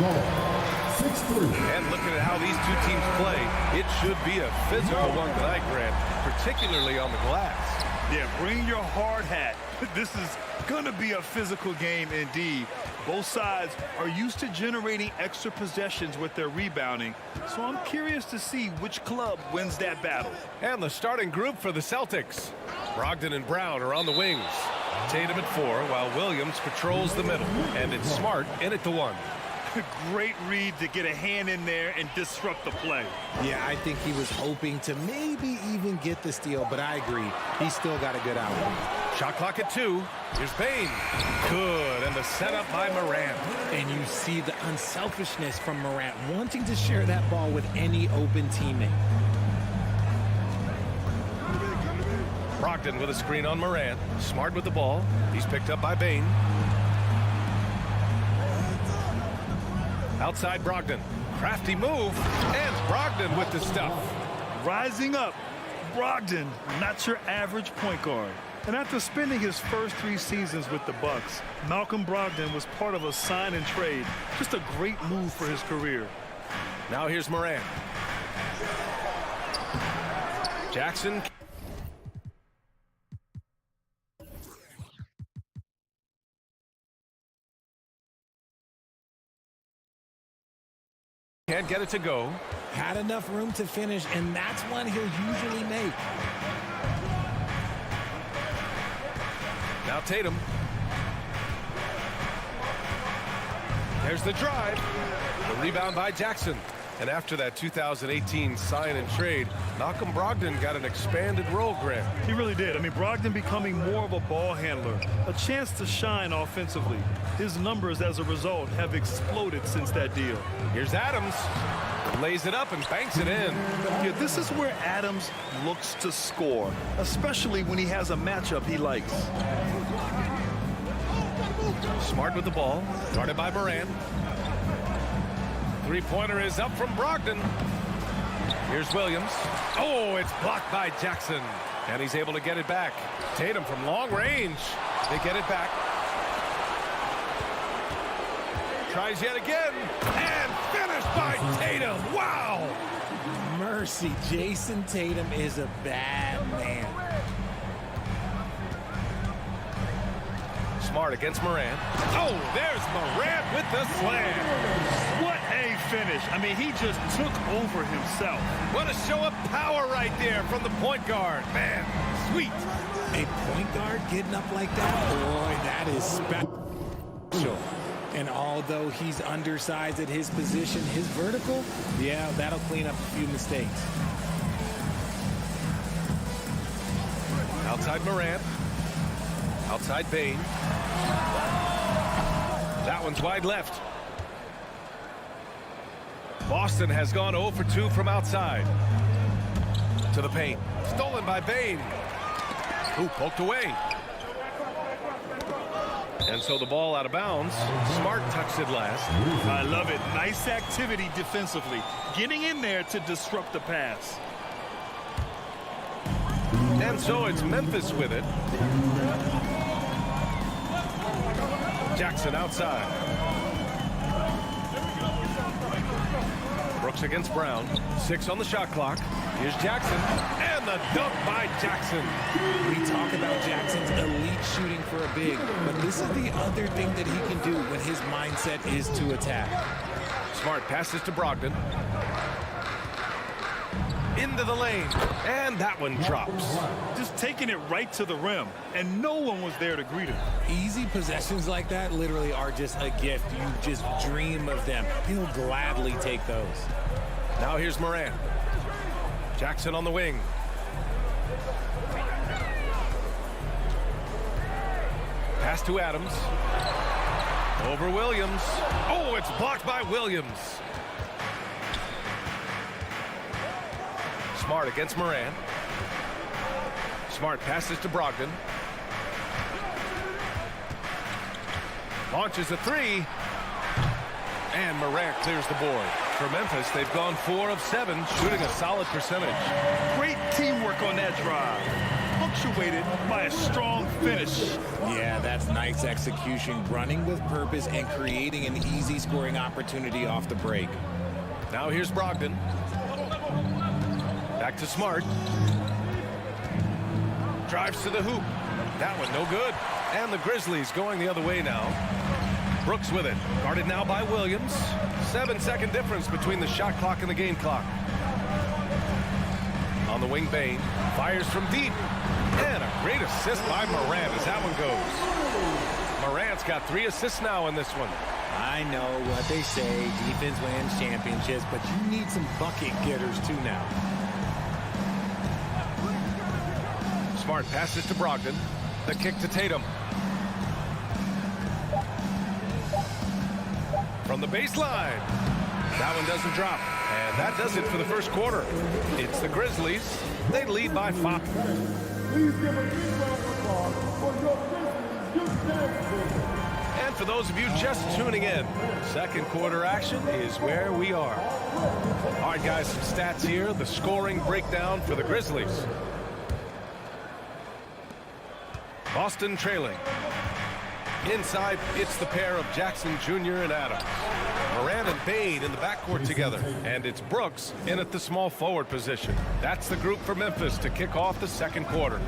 And looking at how these two teams play, it should be a physical one tonight, Grant, particularly on the glass. Yeah, bring your hard hat. This is going to be a physical game indeed. Both sides are used to generating extra possessions with their rebounding, so I'm curious to see which club wins that battle. And the starting group for the Celtics. Brogdon and Brown are on the wings. Tatum at 4, while Williams patrols the middle. And it's Smart in at the 1. Great read to get a hand in there and disrupt the play. Yeah, I think he was hoping to maybe even get the steal, but I agree. He's still got a good outcome. Shot clock at 2. Here's Bane. Good, and the setup by Morant. And you see the unselfishness from Morant, wanting to share that ball with any open teammate. Brogdon with a screen on Morant. Smart with the ball. He's picked up by Bane. Outside Brogdon. Crafty move. And Brogdon with the stuff. Rising up, Brogdon, not your average point guard. And after spending his first 3 seasons with the Bucks, Malcolm Brogdon was part of a sign and trade. Just a great move for his career. Now here's Morant. Jackson. Can't get it to go. Had enough room to finish, and that's one he'll usually make. Now Tatum. There's the drive. The rebound by Jackson. And after that 2018 sign and trade, Malcolm Brogdon got an expanded role, Grant. He really did. I mean, Brogdon becoming more of a ball handler, a chance to shine offensively. His numbers as a result have exploded since that deal. Here's Adams. Lays it up and banks it in. Yeah, this is where Adams looks to score, especially when he has a matchup he likes. Smart with the ball, guarded by Morant. Three-pointer is up from Brogdon. Here's Williams. Oh, it's blocked by Jackson. And he's able to get it back. Tatum from long range. They get it back. Tries yet again. And finished by Tatum. Wow. Mercy, Jason Tatum is a bad man. Smart against Morant. Oh, there's Morant with the slam. What a finish. I mean, he just took over himself. What a show of power right there from the point guard. Man, sweet. A point guard getting up like that? Boy, that is special. And although he's undersized at his position, his vertical, yeah, that'll clean up a few mistakes. Outside Morant. Outside Bane. That one's wide left. Boston has gone 0 for 2 from outside. To the paint. Stolen by Bane. Ooh, poked away. And so the ball out of bounds. Smart touched it last. I love it. Nice activity defensively. Getting in there to disrupt the pass. And so it's Memphis with it. Jackson outside. Brooks against Brown. 6 on the shot clock. Here's Jackson. And the dunk by Jackson. We talk about Jackson's elite shooting for a big, but this is the other thing that he can do when his mindset is to attack. Smart passes to Brogdon. Into the lane. And that one drops. Just taking it right to the rim. And no one was there to greet him. Easy possessions like that literally are just a gift. You just dream of them. He'll gladly take those. Now here's Morant. Jackson on the wing. Pass to Adams. Over Williams. Oh, it's blocked by Williams. Smart against Morant. Smart passes to Brogdon. Launches a 3. And Morant clears the board. For Memphis, they've gone 4 of 7, shooting a solid percentage. Great teamwork on that drive. punctuated by a strong finish. Yeah, that's nice execution, running with purpose and creating an easy scoring opportunity off the break. Now here's Brogdon. Back to Smart. Drives to the hoop. That one no good. And the Grizzlies going the other way now. Brooks with it. Guarded now by Williams. 7-second difference between the shot clock and the game clock. On the wing, Bane fires from deep. And a great assist by Morant as that one goes. Morant's got 3 assists now in this one. I know what they say, defense wins championships, but you need some bucket getters too now. Smart passes to Brogdon. The kick to Tatum. From the baseline. That one doesn't drop. And that does it for the first quarter. It's the Grizzlies. They lead by 5. Please give a big round of applause for your Grizzlies youth dance team. And for those of you just tuning in, second quarter action is where we are. All right, guys, some stats here. The scoring breakdown for the Grizzlies. Boston trailing. Inside, it's the pair of Jackson Jr. and Adams. Morant and Bane in the backcourt together. And it's Brooks in at the small forward position. That's the group for Memphis to kick off the second quarter.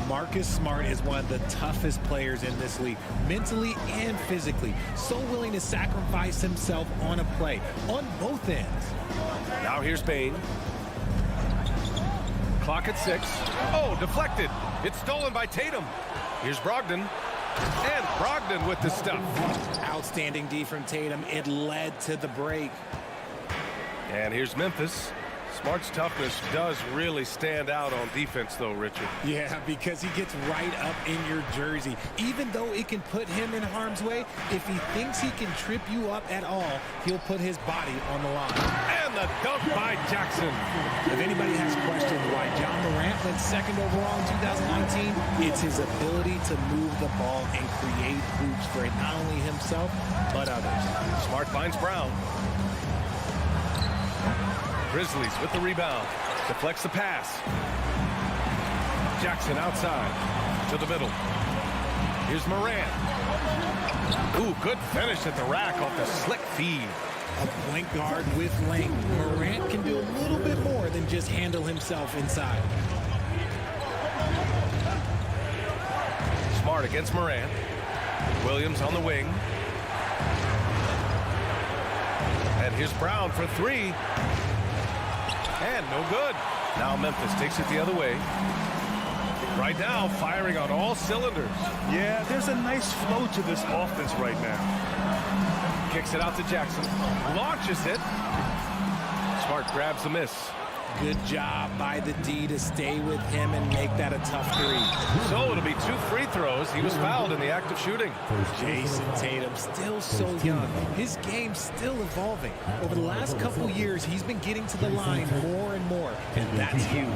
Marcus Smart is one of the toughest players in this league, mentally and physically. So willing to sacrifice himself on a play, on both ends. Now here's Bane. Clock at 6. Oh, deflected. It's stolen by Tatum. Here's Brogdon. And Brogdon with the stuff. Outstanding D from Tatum. It led to the break. And here's Memphis. Smart's toughness does really stand out on defense, though, Richard. Yeah, because he gets right up in your jersey. Even though it can put him in harm's way, if he thinks he can trip you up at all, he'll put his body on the line. And the dunk by Jackson. If anybody has questioned why John Morant went second overall in 2019, it's his ability to move the ball and create hoops for not only himself, but others. Smart finds Brown. Grizzlies with the rebound. Deflects the pass. Jackson outside to the middle. Here's Morant. Ooh, good finish at the rack off the slick feed. A point guard with length. Morant can do a little bit more than just handle himself inside. Smart against Morant. Williams on the wing. And here's Brown for 3. And no good. Now Memphis takes it the other way. Right now, firing on all cylinders. Yeah, there's a nice flow to this offense right now. Kicks it out to Jackson. Launches it. Smart grabs the miss. Good job by the D to stay with him and make that a tough 3. So it'll be 2 free throws. He was fouled in the act of shooting. Jason Tatum, still so young. His game's still evolving. Over the last couple years, he's been getting to the line more and more, and that's huge.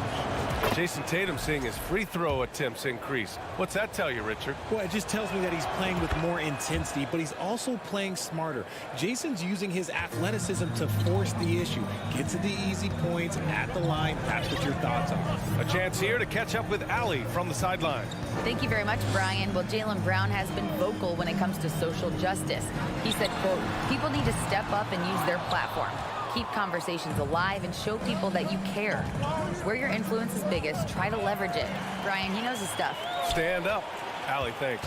Jason Tatum seeing his free throw attempts increase. What's that tell you, Richard? Well, it just tells me that he's playing with more intensity, but he's also playing smarter. Jason's using his athleticism to force the issue. Get to the easy points at the line. That's what your thoughts are. A chance here to catch up with Allie from the sideline. Thank you very much, Brian. Well, Jaylen Brown has been vocal when it comes to social justice. He said, quote, people need to step up and use their platform. Keep conversations alive and show people that you care. Where your influence is biggest, try to leverage it. Brian, he knows his stuff. Stand up. Allie, thanks.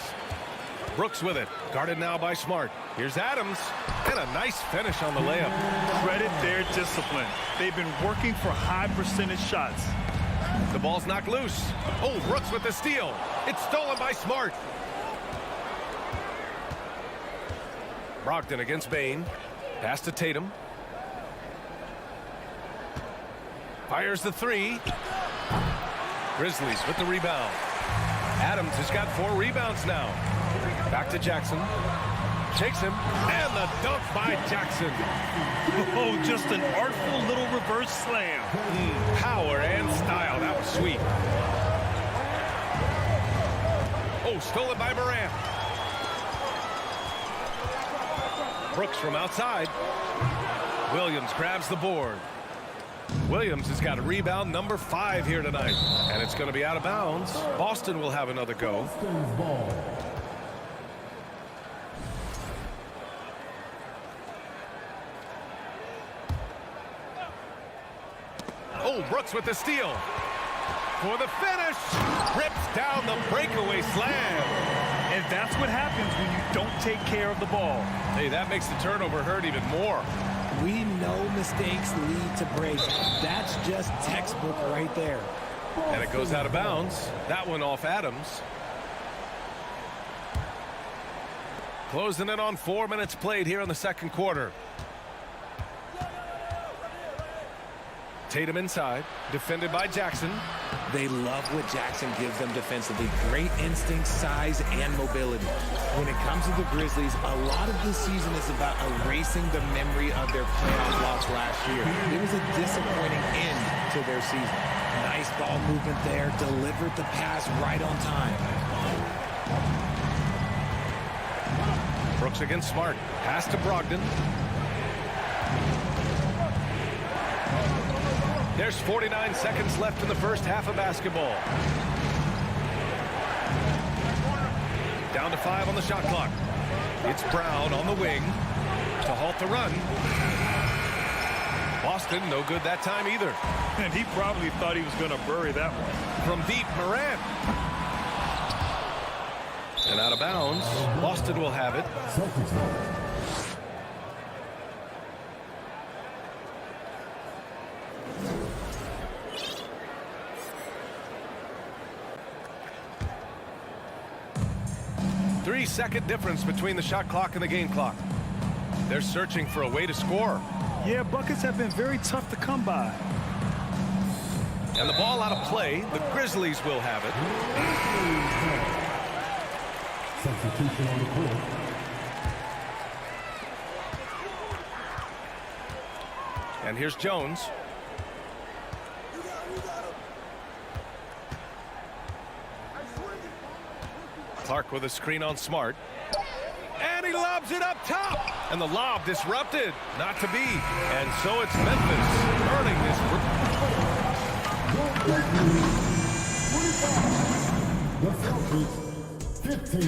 Brooks with it. Guarded now by Smart. Here's Adams. And a nice finish on the layup. Credit their discipline. They've been working for high percentage shots. The ball's knocked loose. Oh, Brooks with the steal. It's stolen by Smart. Brogdon against Bane. Pass to Tatum. Fires the 3. Grizzlies with the rebound. Adams has got 4 rebounds now. Back to Jackson. Shakes him. And the dunk by Jackson. Oh, just an artful little reverse slam. Power and style. That was sweet. Oh, stolen by Morant. Brooks from outside. Williams grabs the board. Williams has got a rebound number 5 here tonight. And it's going to be out of bounds. Boston will have another go. Oh, Brooks with the steal. For the finish. Rips down the breakaway slam. And that's what happens when you don't take care of the ball. Hey, that makes the turnover hurt even more. We know mistakes lead to breaks. That's just textbook right there. And it goes out of bounds. That one off Adams. Closing in on 4 minutes played here in the second quarter. Tatum inside, defended by Jackson. They love what Jackson gives them defensively. Great instinct, size, and mobility. When it comes to the Grizzlies, a lot of this season is about erasing the memory of their playoff loss last year. It was a disappointing end to their season. Nice ball movement there, delivered the pass right on time. Brooks against Smart. Pass to Brogdon. There's 49 seconds left in the first half of basketball. Down to 5 on the shot clock. It's Brown on the wing to halt the run. Boston, no good that time either. And he probably thought he was going to bury that one. From deep, Morant. And out of bounds. Boston will have it. 3-second difference between the shot clock and the game clock. They're searching for a way to score. Yeah, buckets have been very tough to come by. And the ball out of play. The Grizzlies will have it. Substitution on the court. And here's Jones. Clark with a screen on Smart. And he lobs it up top. And the lob disrupted. Not to be. And so it's Memphis earning this. The Celtics, 15.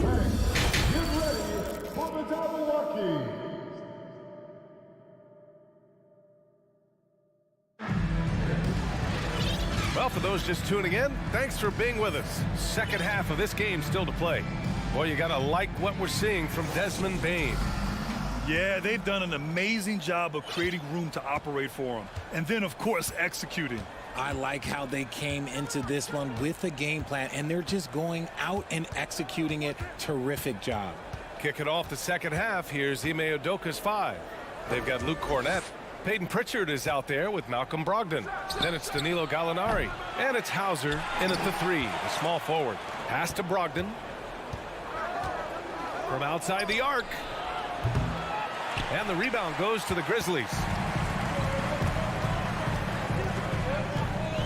Bang. Get ready for the Milwaukee. Well, for those just tuning in, thanks for being with us. Second half of this game still to play. Boy, you got to like what we're seeing from Desmond Bane. Yeah, they've done an amazing job of creating room to operate for him. And then, of course, executing. I like how they came into this one with a game plan, and they're just going out and executing it. Terrific job. Kicking off the second half, here's Ime Udoka's 5. They've got Luke Cornett. Peyton Pritchard is out there with Malcolm Brogdon. Then it's Danilo Gallinari. And it's Hauser in at the 3, the small forward. Pass to Brogdon. From outside the arc. And the rebound goes to the Grizzlies.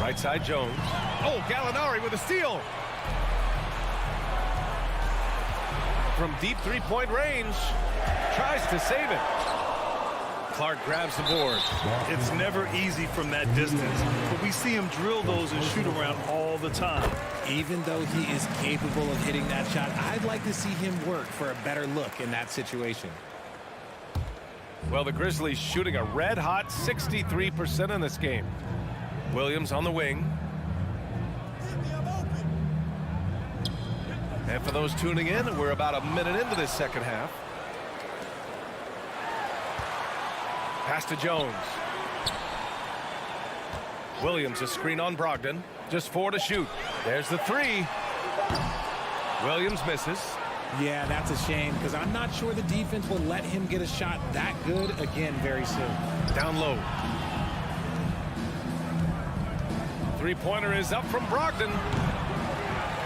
Right side Jones. Oh, Gallinari with a steal. From deep three-point range. Tries to save it. Clark grabs the board. It's never easy from that distance, but we see him drill those and shoot around all the time. Even though he is capable of hitting that shot, I'd like to see him work for a better look in that situation. Well, the Grizzlies shooting a red-hot 63% in this game. Williams on the wing. And for those tuning in, we're about a minute into this second half. Pass to Jones. Williams a screen on Brogdon. Just 4 to shoot. There's the 3. Williams misses. Yeah, that's a shame because I'm not sure the defense will let him get a shot that good again very soon. Down low. Three-pointer is up from Brogdon.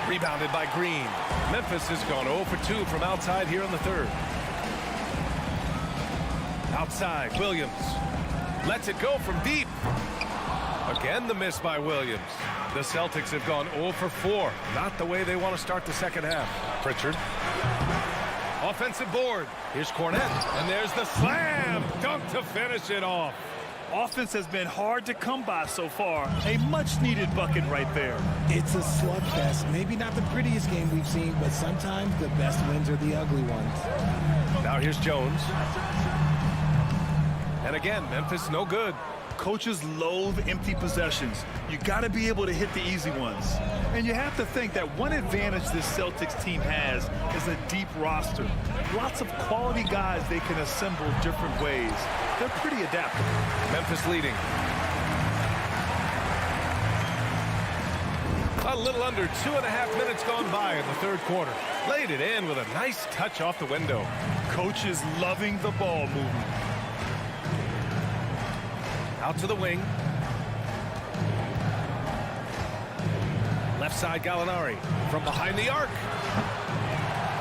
Rebounded by Green. Memphis has gone 0 for 2 from outside here in the third. Outside, Williams. Lets it go from deep. Again, the miss by Williams. The Celtics have gone 0 for 4. Not the way they want to start the second half. Pritchard. Offensive board. Here's Cornett. And there's the slam. Dunk to finish it off. Offense has been hard to come by so far. A much-needed bucket right there. It's a slugfest. Maybe not the prettiest game we've seen, but sometimes the best wins are the ugly ones. Now here's Jones. And again, Memphis no good. Coaches loathe empty possessions. You got to be able to hit the easy ones. And you have to think that one advantage this Celtics team has is a deep roster. Lots of quality guys they can assemble different ways. They're pretty adaptable. Memphis leading. A little under 2.5 minutes gone by in the third quarter. Laid it in with a nice touch off the window. Coach is loving the ball movement. Out to the wing. Left side Gallinari from behind the arc.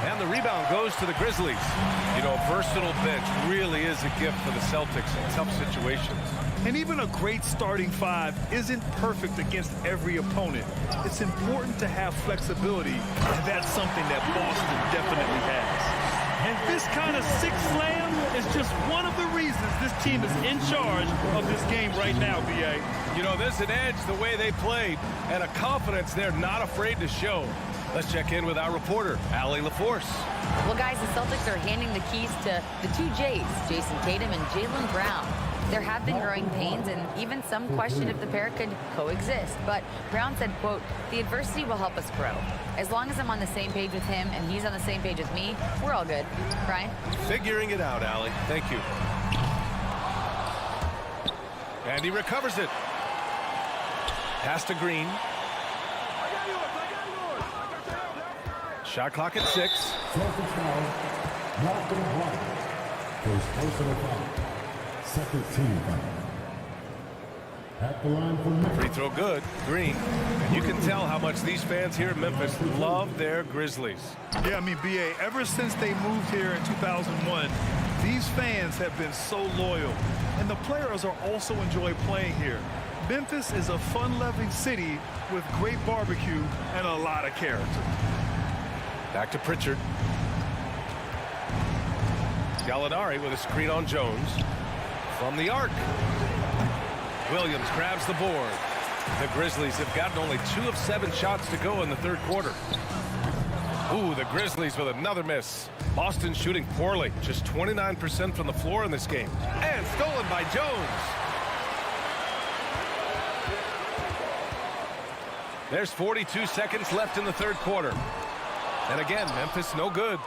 And the rebound goes to the Grizzlies. You know, a versatile bench really is a gift for the Celtics in tough situations. And even a great starting five isn't perfect against every opponent. It's important to have flexibility, and that's something that Boston definitely has. And this kind of six slam is just one of the reasons this team is in charge of this game right now, B.A. You know, there's an edge the way they played and a confidence they're not afraid to show. Let's check in with our reporter, Allie LaForce. Well, guys, the Celtics are handing the keys to the two J's, Jason Tatum and Jaylen Brown. There have been growing pains and even some question if the pair could coexist. But Brown said, quote, "The adversity will help us grow. As long as I'm on the same page with him and he's on the same page with me, we're all good." Brian? Figuring it out, Allie. Thank you. And he recovers it. Pass to Green. Shot clock at 6. Second team foul. At the line for Memphis. Free throw good. Green. And you can tell how much these fans here in Memphis love their Grizzlies. Yeah, I mean, B.A., ever since they moved here in 2001, these fans have been so loyal. And the players are also enjoy playing here. Memphis is a fun-loving city with great barbecue and a lot of character. Back to Pritchard. Gallinari with a screen on Jones. From the arc. Williams grabs the board. The Grizzlies have gotten only 2 of 7 shots to go in the third quarter. Ooh, the Grizzlies with another miss. Boston shooting poorly. Just 29% from the floor in this game. And stolen by Jones. There's 42 seconds left in the third quarter. And again, Memphis no good.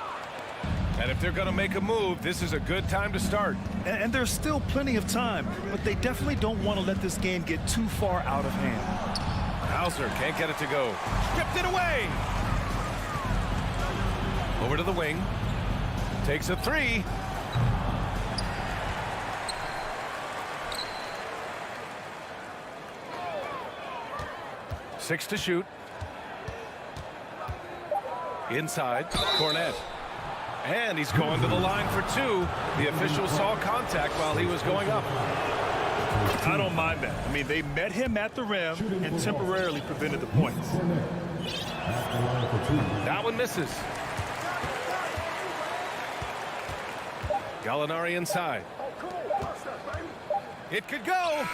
And if they're going to make a move, this is a good time to start. And there's still plenty of time, but they definitely don't want to let this game get too far out of hand. Hauser can't get it to go. Stripped it away. Over to the wing. Takes a 3. Six to shoot. Inside, Cornette. And he's going to the line for 2. The official saw contact while he was going up. I don't mind that. I mean, they met him at the rim and temporarily prevented the points. That one misses. Gallinari inside. It could go.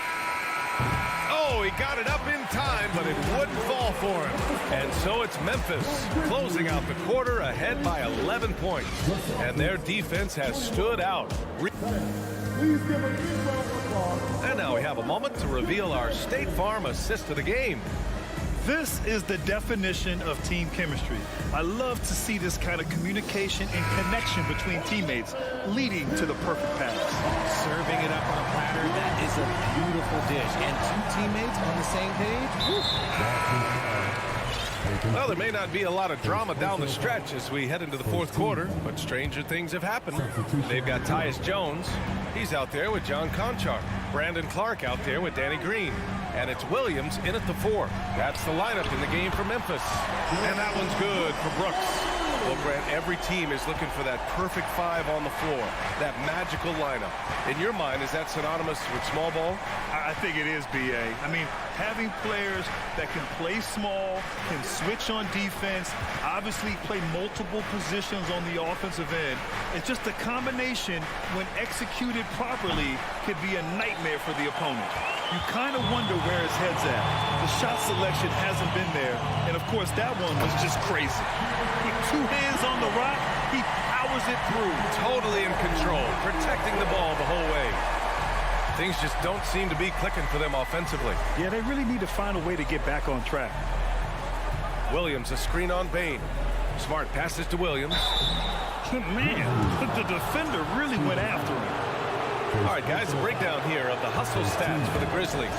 Oh, he got it up in time, but it wouldn't fall for him. And so it's Memphis closing out the quarter ahead by 11 points. And their defense has stood out. And now we have a moment to reveal our State Farm assist of the game. This is the definition of team chemistry. I love to see this kind of communication and connection between teammates leading to the perfect pass. Serving it up on a platter, that is a beautiful dish. And 2 teammates on the same page. Well, there may not be a lot of drama down the stretch as we head into the fourth quarter, but stranger things have happened. They've got Tyus Jones. He's out there with John Conchar. Brandon Clark out there with Danny Green. And it's Williams in at the 4. That's the lineup in the game for Memphis. And that one's good for Brooks. Well, Grant, every team is looking for that perfect five on the floor, that magical lineup. In your mind, is that synonymous with small ball? I think it is, B.A. I mean, having players that can play small, can switch on defense, obviously play multiple positions on the offensive end. It's just a combination, when executed properly, could be a nightmare for the opponent. You kind of wonder where his head's at. The shot selection hasn't been there. And, of course, that one was just crazy. With two hands on the rock, he powers it through. Totally in control, protecting the ball the whole way. Things just don't seem to be clicking for them offensively. Yeah, they really need to find a way to get back on track. Williams, a screen on Bain. Smart passes to Williams. Man, the defender really went after him. All right, guys, a breakdown here of the hustle stats for the Grizzlies.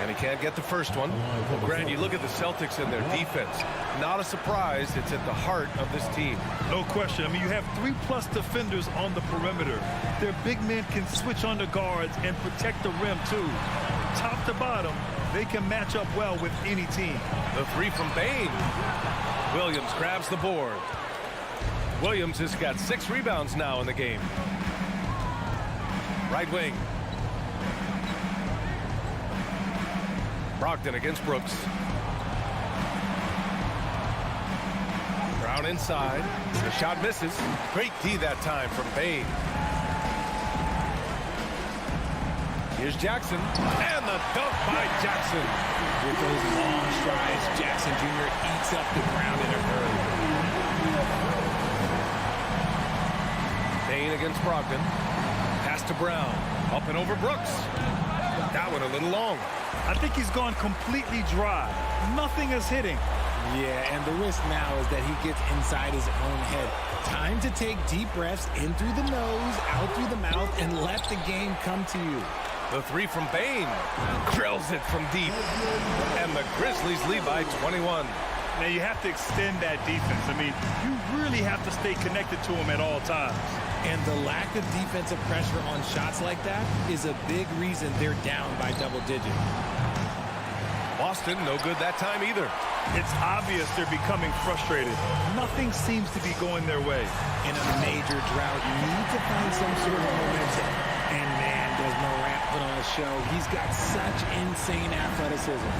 And he can't get the first one. Well, Grant, you look at the Celtics and their defense. Not a surprise. It's at the heart of this team. No question. I mean, you have 3+ defenders on the perimeter. Their big men can switch on the guards and protect the rim, too. Top to bottom, they can match up well with any team. The three from Bain. Williams grabs the board. Williams has got 6 rebounds now in the game. Right wing. Brogdon against Brooks. Brown inside. The shot misses. Great D that time from Bain. Here's Jackson. And the dunk by Jackson. With those long strides, Jackson Jr. eats up the ground in a hurry. Bain against Brogdon. Pass to Brown. Up and over Brooks. That one a little long. I think he's gone completely dry. Nothing is hitting. Yeah, and the risk now is that he gets inside his own head. Time to take deep breaths in through the nose, out through the mouth, and let the game come to you. The three from Bain. Drills it from deep. And the Grizzlies lead by 21. Now, you have to extend that defense. I mean, you really have to stay connected to him at all times. And the lack of defensive pressure on shots like that is a big reason they're down by double digits. Boston, no good that time either. It's obvious they're becoming frustrated. Nothing seems to be going their way. In a major drought, you need to find some sort of momentum. And man, does Morant put on a show. He's got such insane athleticism.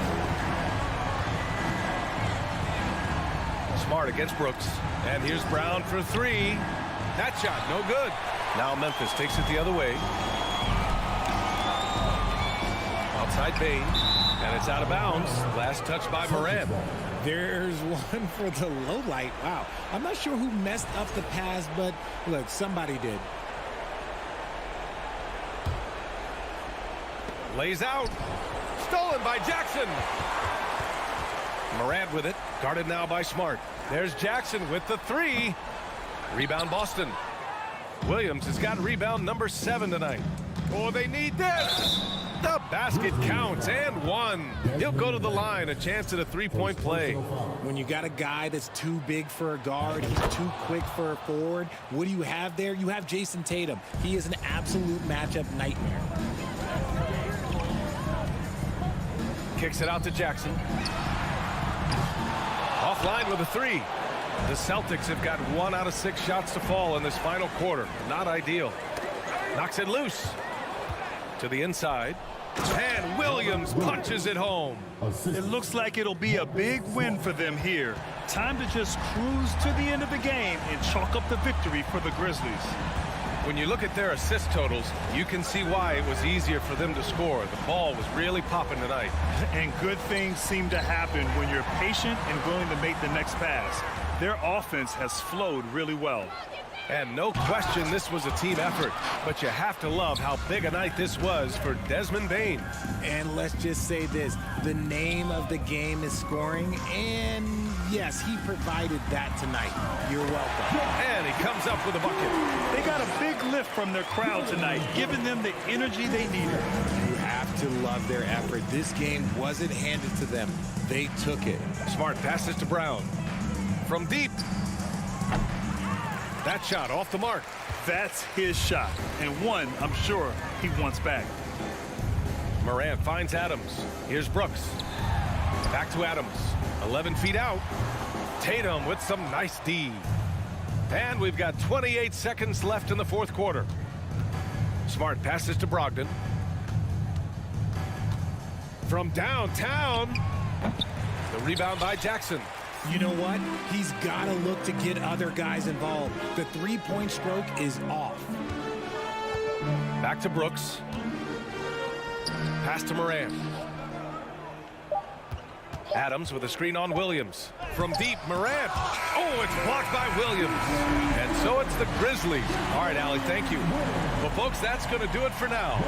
Smart against Brooks. And here's Brown for 3. That shot, no good. Now Memphis takes it the other way. Outside Bain. And it's out of bounds. Last touch by Morant. There's one for the low light. Wow. I'm not sure who messed up the pass, but look, somebody did. Lays out. Stolen by Jackson. Morant with it. Guarded now by Smart. There's Jackson with the 3. Rebound Boston. Williams has got rebound number 7 tonight. Oh, they need this. The basket counts and 1. He'll go to the line. A chance at a 3-point play. When you got a guy that's too big for a guard, he's too quick for a forward, what do you have there? You have Jason Tatum. He is an absolute matchup nightmare. Kicks it out to Jackson. Offline with a 3. The Celtics have got 1 out of 6 shots to fall in this final quarter. Not ideal. Knocks it loose. To the inside. And Williams punches it home. It looks like it'll be a big win for them here. Time to just cruise to the end of the game and chalk up the victory for the Grizzlies. When you look at their assist totals, you can see why it was easier for them to score. The ball was really popping tonight. And good things seem to happen when you're patient and willing to make the next pass. Their offense has flowed really well. And no question this was a team effort, but you have to love how big a night this was for Desmond Bain. And let's just say this, the name of the game is scoring, and yes, he provided that tonight. You're welcome. And he comes up with a bucket. They got a big lift from their crowd tonight, giving them the energy they needed. You have to love their effort. This game wasn't handed to them. They took it. Smart passes to Brown. From deep. That shot off the mark. That's his shot, and one I'm sure he wants back. Morant finds Adams. Here's Brooks. Back to Adams. 11 feet out. Tatum with some nice D. And we've got 28 seconds left in the fourth quarter. Smart passes to Brogdon. From downtown. The rebound by Jackson. You know what? He's got to look to get other guys involved. The three-point stroke is off. Back to Brooks. Pass to Moran. Adams with a screen on Williams. From deep, Moran. Oh, it's blocked by Williams. And so it's the Grizzlies. All right, Allie, thank you. Well, folks, that's going to do it for now.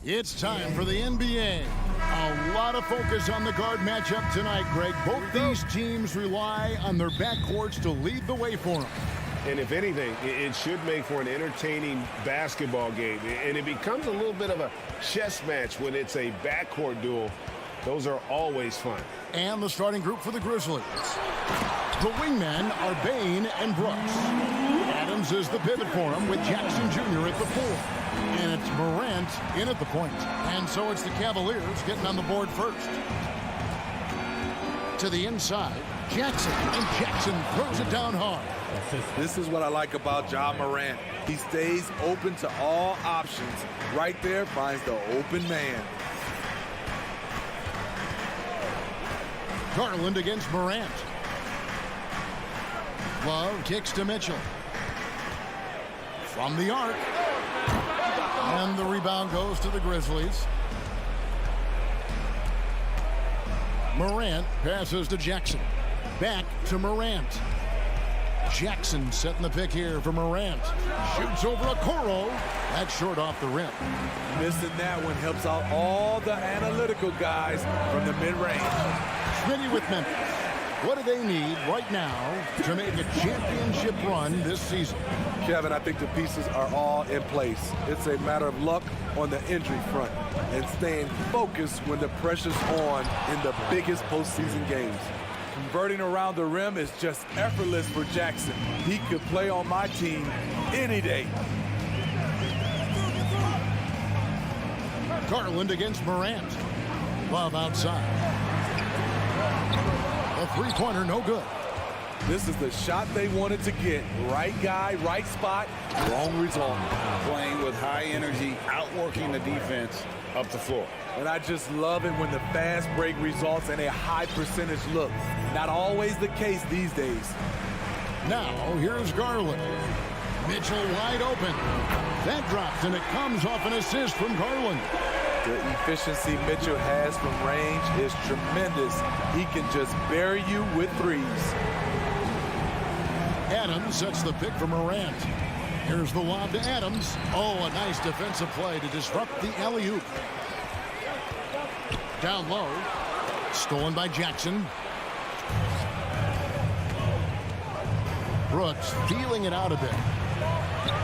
It's time for the NBA. A lot of focus on the guard matchup tonight, Greg. Both these teams rely on their backcourts to lead the way for them. And if anything, it should make for an entertaining basketball game. And it becomes a little bit of a chess match when it's a backcourt duel. Those are always fun. And the starting group for the Grizzlies. The wingmen are Bane and Brooks. Adams is the pivot for him with Jackson Jr. at the 4. And it's Morant in at the point. And so it's the Cavaliers getting on the board first. To the inside, Jackson. And Jackson throws it down hard. This is what I like about Ja Morant. He stays open to all options. Right there finds the open man. Garland against Morant. Love kicks to Mitchell. From the arc. And the rebound goes to the Grizzlies. Morant passes to Jackson. Back to Morant. Jackson setting the pick here for Morant. Shoots over Okoro. That's short off the rim. Missing that one helps out all the analytical guys from the mid-range. Schmitty with Memphis. What do they need right now to make a championship run this season? Kevin, I think the pieces are all in place. It's a matter of luck on the injury front and staying focused when the pressure's on in the biggest postseason games. Converting around the rim is just effortless for Jackson. He could play on my team any day. Garland against Morant. Love outside. A three-pointer, no good. This is the shot they wanted to get. Right guy, right spot, wrong result. Playing with high energy, outworking the defense up the floor. And I just love it when the fast break results in a high percentage look. Not always the case these days. Now, here's Garland. Mitchell wide open. That drops, and it comes off an assist from Garland. The efficiency Mitchell has from range is tremendous. He can just bury you with threes. Adams sets the pick for Morant. Here's the lob to Adams. Oh, a nice defensive play to disrupt the alley-oop. Down low. Stolen by Jackson. Brooks feeling it out a bit.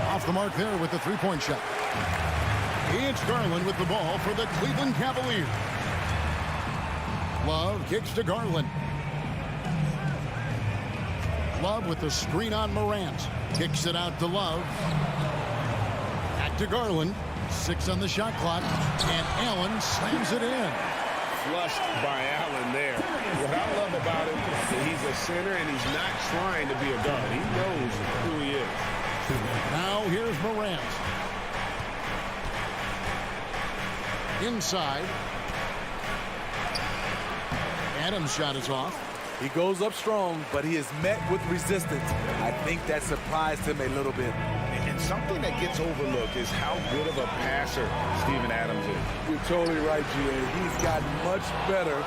Off the mark there with the three-point shot. It's Garland with the ball for the Cleveland Cavaliers. Love kicks to Garland. Love with the screen on Morant. Kicks it out to Love. Back to Garland. 6 on the shot clock. And Allen slams it in. Flushed by Allen there. What I love about him is that he's a center and he's not trying to be a guard. He knows who he is. Now here's Morant. Inside. Adams' shot is off. He goes up strong, but he is met with resistance. I think that surprised him a little bit. And something that gets overlooked is how good of a passer Steven Adams is. You're totally right, G.A. He's gotten much better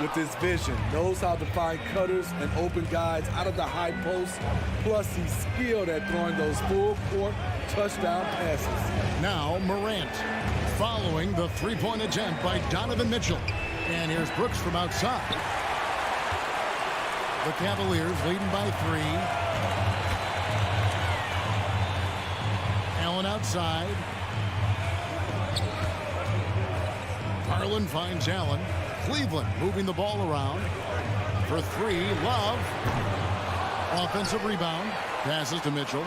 with his vision. Knows how to find cutters and open guys out of the high post. Plus, he's skilled at throwing those full-court touchdown passes. Now Morant following the three-point attempt by Donovan Mitchell. And here's Brooks from outside. The Cavaliers leading by 3. Allen outside. Garland finds Allen. Cleveland moving the ball around. For 3, Love. Offensive rebound. Passes to Mitchell.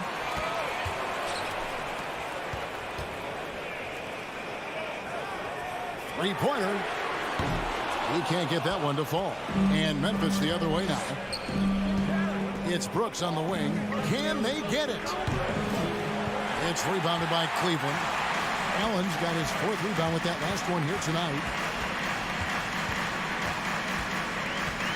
Three-pointer. He can't get that one to fall. And Memphis the other way now. It's Brooks on the wing. Can they get it? It's rebounded by Cleveland. Allen's got his 4th rebound with that last one here tonight.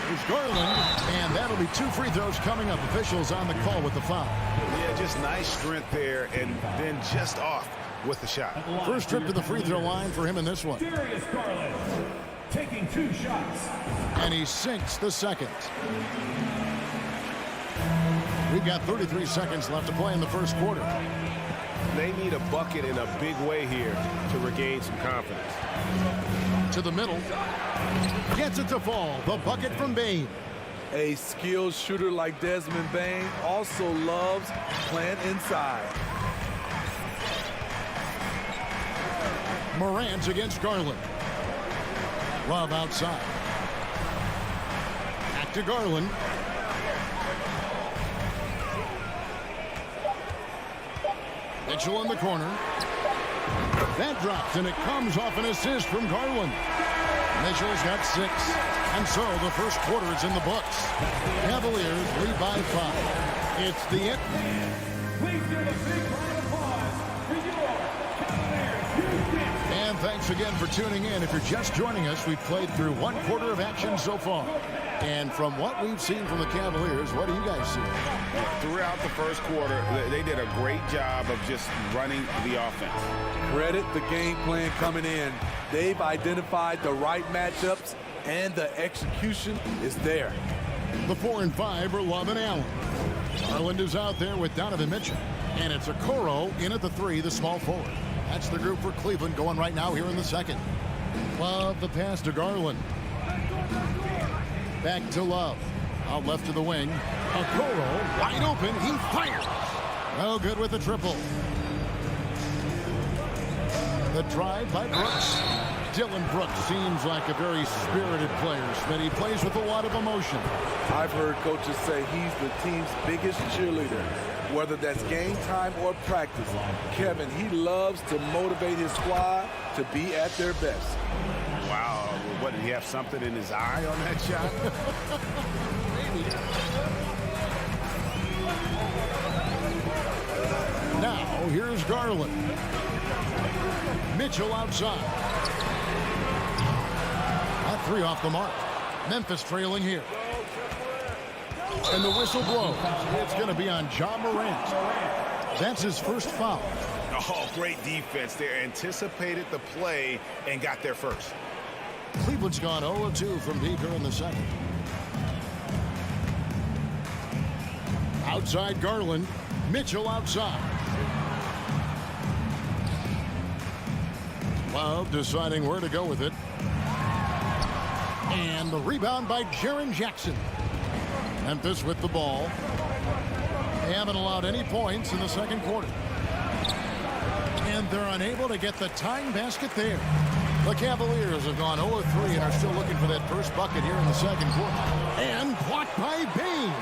There's Garland. And that'll be 2 free throws coming up. Officials on the call with the foul. Yeah, just nice strength there and then just off with the shot. First trip to the free throw line for him in this one. Darius Garland taking 2 shots. And he sinks the second. We've got 33 seconds left to play in the first quarter. They need a bucket in a big way here to regain some confidence. To the middle. Gets it to fall. The bucket from Bane. A skilled shooter like Desmond Bane also loves playing inside. Morant against Garland. Love outside. Back to Garland. Mitchell in the corner. That drops, and it comes off an assist from Garland. Mitchell's got 6. And so the first quarter is in the books. Cavaliers lead by 5. It's the end. Please give a big round of applause for your Cavaliers. And thanks again for tuning in. If you're just joining us, we've played through one quarter of action so far. And from what we've seen from the Cavaliers, what do you guys see? Throughout the first quarter, they did a great job of just running the offense. Credit the game plan coming in. They've identified the right matchups, and the execution is there. The 4 and 5 are Love and Allen. Garland is out there with Donovan Mitchell. And it's Okoro in at the 3, the small forward. That's the group for Cleveland going right now here in the second. Love the pass to Garland. Back to Love. Out left to the wing. Okoro wide open. He fires. No good with the triple. The drive by Brooks. Dylan Brooks seems like a very spirited player, but he plays with a lot of emotion. I've heard coaches say he's the team's biggest cheerleader, whether that's game time or practice. Kevin, he loves to motivate his squad to be at their best. Wow, what, did he have something in his eye on that shot? Maybe. Now, here's Garland. Mitchell outside. That 3 off the mark. Memphis trailing here. And the whistle blows. It's going to be on Ja Morant. That's his first foul. Oh, great defense there. Anticipated the play and got there first. Cleveland's gone 0-2 from deep here in the second. Outside Garland. Mitchell outside. Love deciding where to go with it. And the rebound by Jaren Jackson. Memphis with the ball. They haven't allowed any points in the second quarter. And they're unable to get the tying basket there. The Cavaliers have gone 0-3 and are still looking for that first bucket here in the second quarter. And blocked by Bane.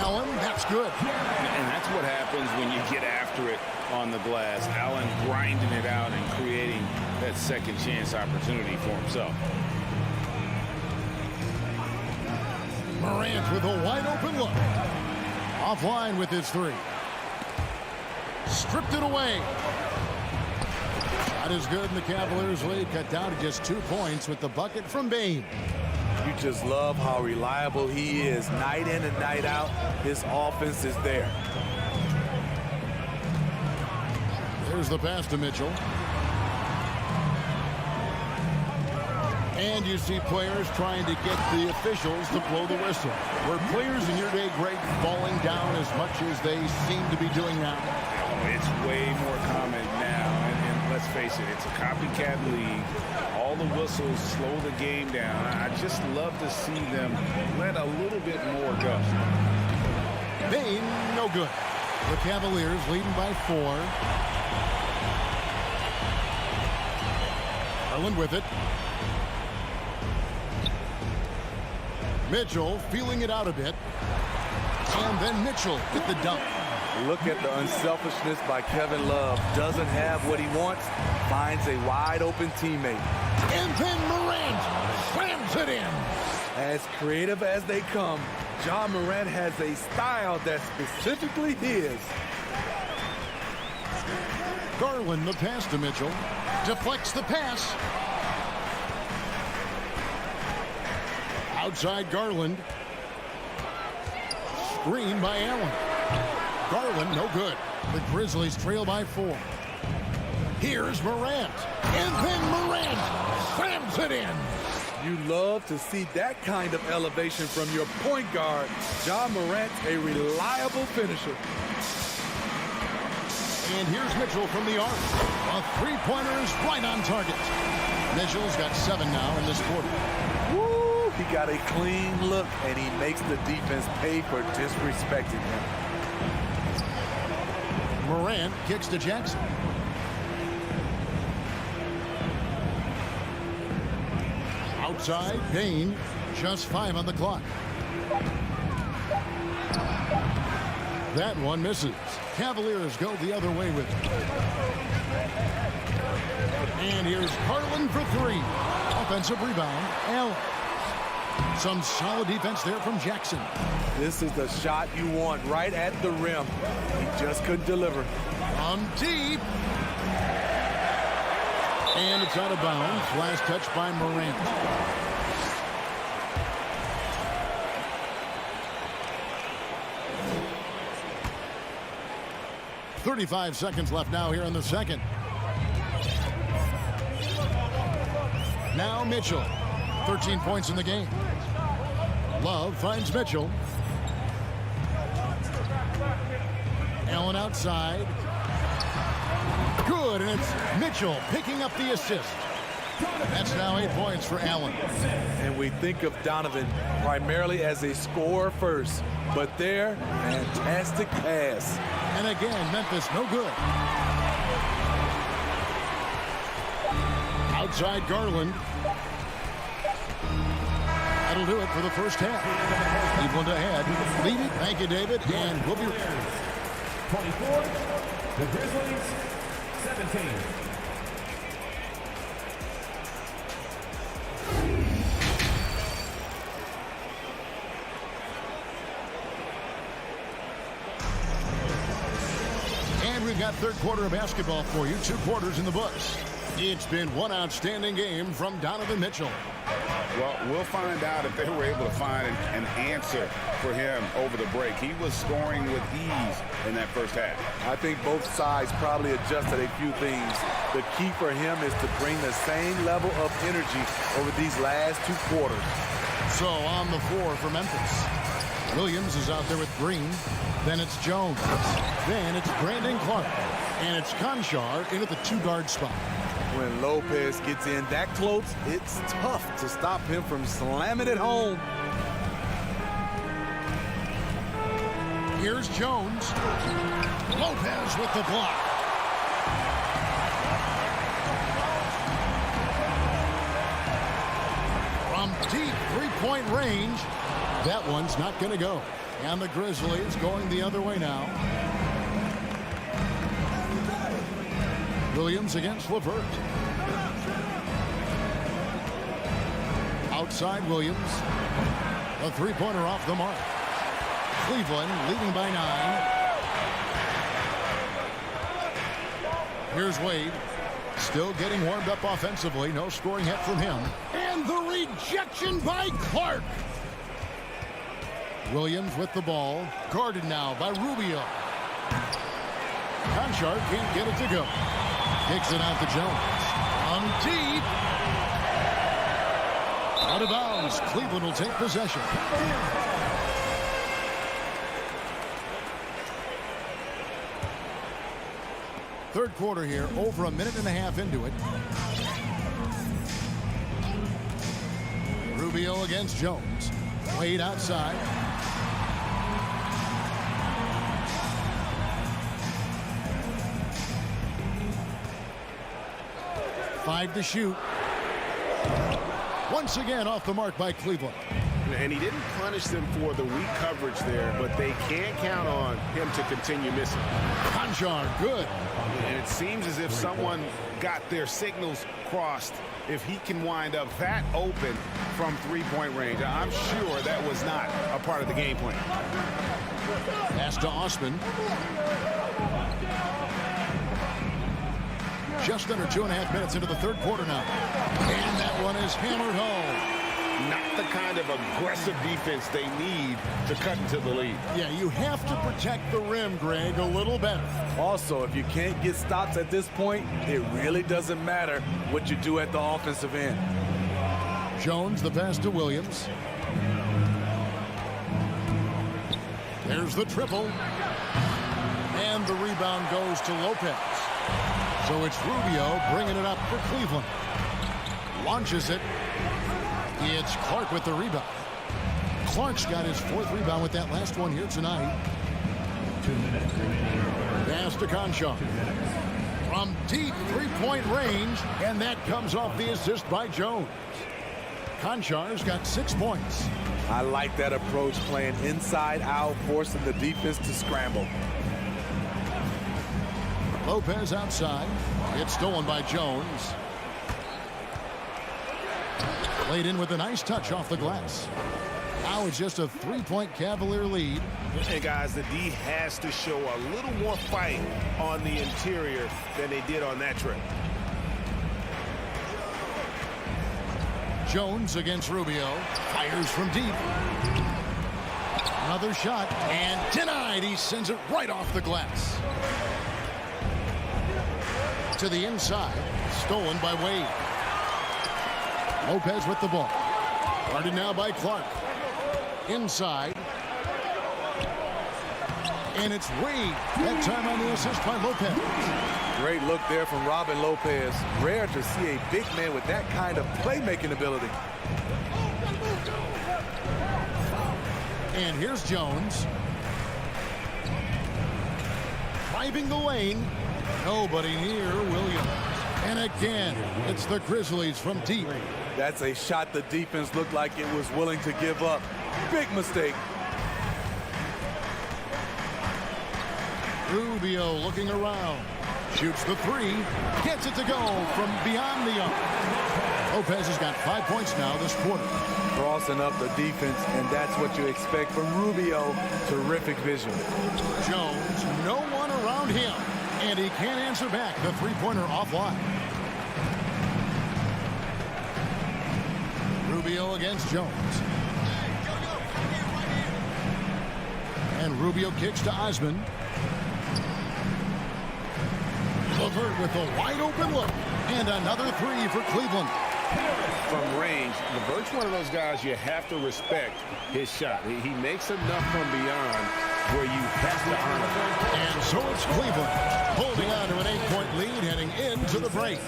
Allen, that's good. And that's what happens when you get after it on the glass. Allen grinding it out and creating that second chance opportunity for himself. Morant with a wide open look. Offline with his 3. Stripped it away. Shot is good, and the Cavaliers lead cut down to just 2 points with the bucket from Bane. You just love how reliable he is. Night in and night out, his offense is there. There's the pass to Mitchell. And you see players trying to get the officials to blow the whistle. Were players in your day, Greg, falling down as much as they seem to be doing now? It's way more common now. And let's face it, it's a copycat league. All the whistles slow the game down. I just love to see them let a little bit more go. Bane, no good. The Cavaliers leading by 4. Garland with it. Mitchell feeling it out a bit. And then Mitchell with the dunk. Look at the unselfishness by Kevin Love. Doesn't have what he wants. Finds a wide open teammate. And then Morant slams it in. As creative as they come, Ja Morant has a style that's specifically his. Garland the pass to Mitchell. Deflects the pass. Outside Garland. Screen by Allen. Garland no good. The Grizzlies trail by 4. Here's Morant. And then Morant slams it in. You love to see that kind of elevation from your point guard. Ja Morant, a reliable finisher. And here's Mitchell from the arc. A three-pointer is right on target. Mitchell's got 7 now in this quarter. Woo! He got a clean look, and he makes the defense pay for disrespecting him. Morant kicks to Jackson. Outside, Payne. Just 5 on the clock. That one misses. Cavaliers go the other way with it. And here's Garland for 3. Offensive rebound, Allen. Some solid defense there from Jackson. This is the shot you want right at the rim. He just couldn't deliver. From deep. And it's out of bounds. Last touch by Morant. .35 seconds left now here in the second. Now Mitchell. 13 points in the game. Love finds Mitchell. Allen outside. Good, and it's Mitchell picking up the assist. That's now 8 points for Allen. And we think of Donovan primarily as a scorer first, but there, fantastic pass. And again, Memphis no good. Outside Garland. That'll do it for the first half. Cleveland ahead. Lead it. Thank you, David. And we'll be 24, the Grizzlies, 17. And we've got third quarter of basketball for you. 2 quarters in the books. It's been one outstanding game from Donovan Mitchell. Well, we'll find out if they were able to find an answer for him over the break. He was scoring with ease in that first half. I think both sides probably adjusted a few things. The key for him is to bring the same level of energy over these last 2 quarters. So on the floor for Memphis. Williams is out there with Green. Then it's Jones. Then it's Brandon Clark. And it's Conchar in at the 2-guard spot. When Lopez gets in that close, it's tough to stop him from slamming it home. Here's Jones. Lopez with the block. From deep 3-point range. That one's not going to go. And the Grizzlies going the other way now. Williams against LeVert. Outside Williams. A 3-pointer off the mark. Cleveland leading by 9. Here's Wade. Still getting warmed up offensively. No scoring hit from him. And the rejection by Clark. Williams with the ball. Guarded now by Rubio. Conchar can't get it to go. Kicks it out to Jones. On deep. Out of bounds. Cleveland will take possession. Third quarter here. Over a minute and a half into it. Rubio against Jones. Wade outside. Five to shoot. Once again off the mark by Cleveland. And he didn't punish them for the weak coverage there, but they can't count on him to continue missing. Conchar, good. And it seems as if someone got their signals crossed. If he can wind up that open from 3-point range, I'm sure that was not a part of the game plan. Pass to Osman. Just under 2.5 minutes into the third quarter now. And that one is hammered home. Not the kind of aggressive defense they need to cut into the lead. Yeah, you have to protect the rim, Greg, a little better. Also, if you can't get stops at this point, it really doesn't matter what you do at the offensive end. Jones, the pass to Williams. There's the triple. And the rebound goes to Lopez. So it's Rubio bringing it up for Cleveland. Launches it. It's Clark with the rebound. Clark's got his 4th rebound with that last one here tonight. 2 minutes remaining. Pass to Conchar. From deep three-point range, and that comes off the assist by Jones. Konchar's got 6 points. I like that approach, playing inside out, forcing the defense to scramble. Lopez outside. It's stolen by Jones. Played in with a nice touch off the glass. Now it's just a 3-point Cavalier lead. And guys, the D has to show a little more fight on the interior than they did on that trip. Jones against Rubio. Fires from deep. Another shot and denied. He sends it right off the glass. To the inside. Stolen by Wade. Lopez with the ball. Guarded now by Clark. Inside. And it's Wade. That time on the assist by Lopez. Great look there from Robin Lopez. Rare to see a big man with that kind of playmaking ability. And here's Jones. Driving the lane. Nobody near Williams. And again, it's the Grizzlies from deep. That's a shot the defense looked like it was willing to give up. Big mistake. Rubio looking around. Shoots the 3. Gets it to go from beyond the arc. Lopez has got 5 points now this quarter. Crossing up the defense, and that's what you expect from Rubio. Terrific vision. Jones, no one around him. And he can't answer back. The 3-pointer offline. Rubio against Jones. And Rubio kicks to Osman. LeVert with a wide open look. And another 3 for Cleveland. From range, LeVert's one of those guys you have to respect his shot. He makes enough from beyond where you have to honor him. And so it's Cleveland holding on to an 8-point lead heading into the break.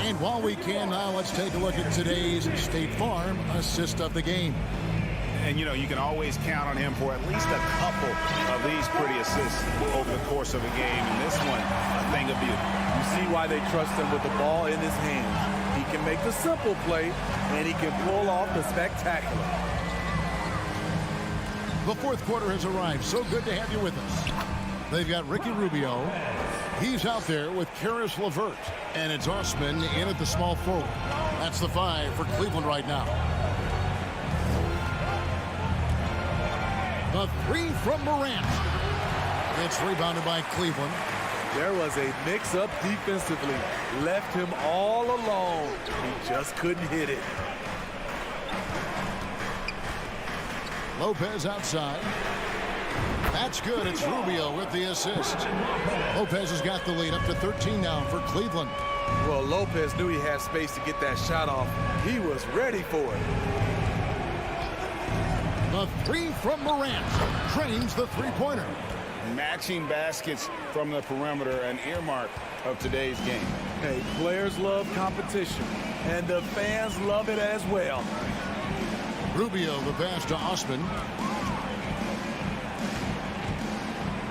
And while we can now, let's take a look at today's State Farm assist of the game. And, you know, you can always count on him for at least a couple of these pretty assists over the course of a game. And this one, a thing of beauty. You see why they trust him with the ball in his hands. He can make the simple play, and he can pull off the spectacular. The 4th quarter has arrived. So good to have you with us. They've got Ricky Rubio. He's out there with Karis LeVert. And it's Osman in at the small forward. That's the 5 for Cleveland right now. The 3 from Morant. It's rebounded by Cleveland. There was a mix-up defensively. Left him all alone. He just couldn't hit it. Lopez outside. That's good. It's Rubio with the assist. Lopez has got the lead up to 13 now for Cleveland. Well, Lopez knew he had space to get that shot off. He was ready for it. The 3 from Morant trains the 3-pointer. Matching baskets from the perimeter, an earmark of today's game. Hey, players love competition, and the fans love it as well. Rubio the pass to Osman.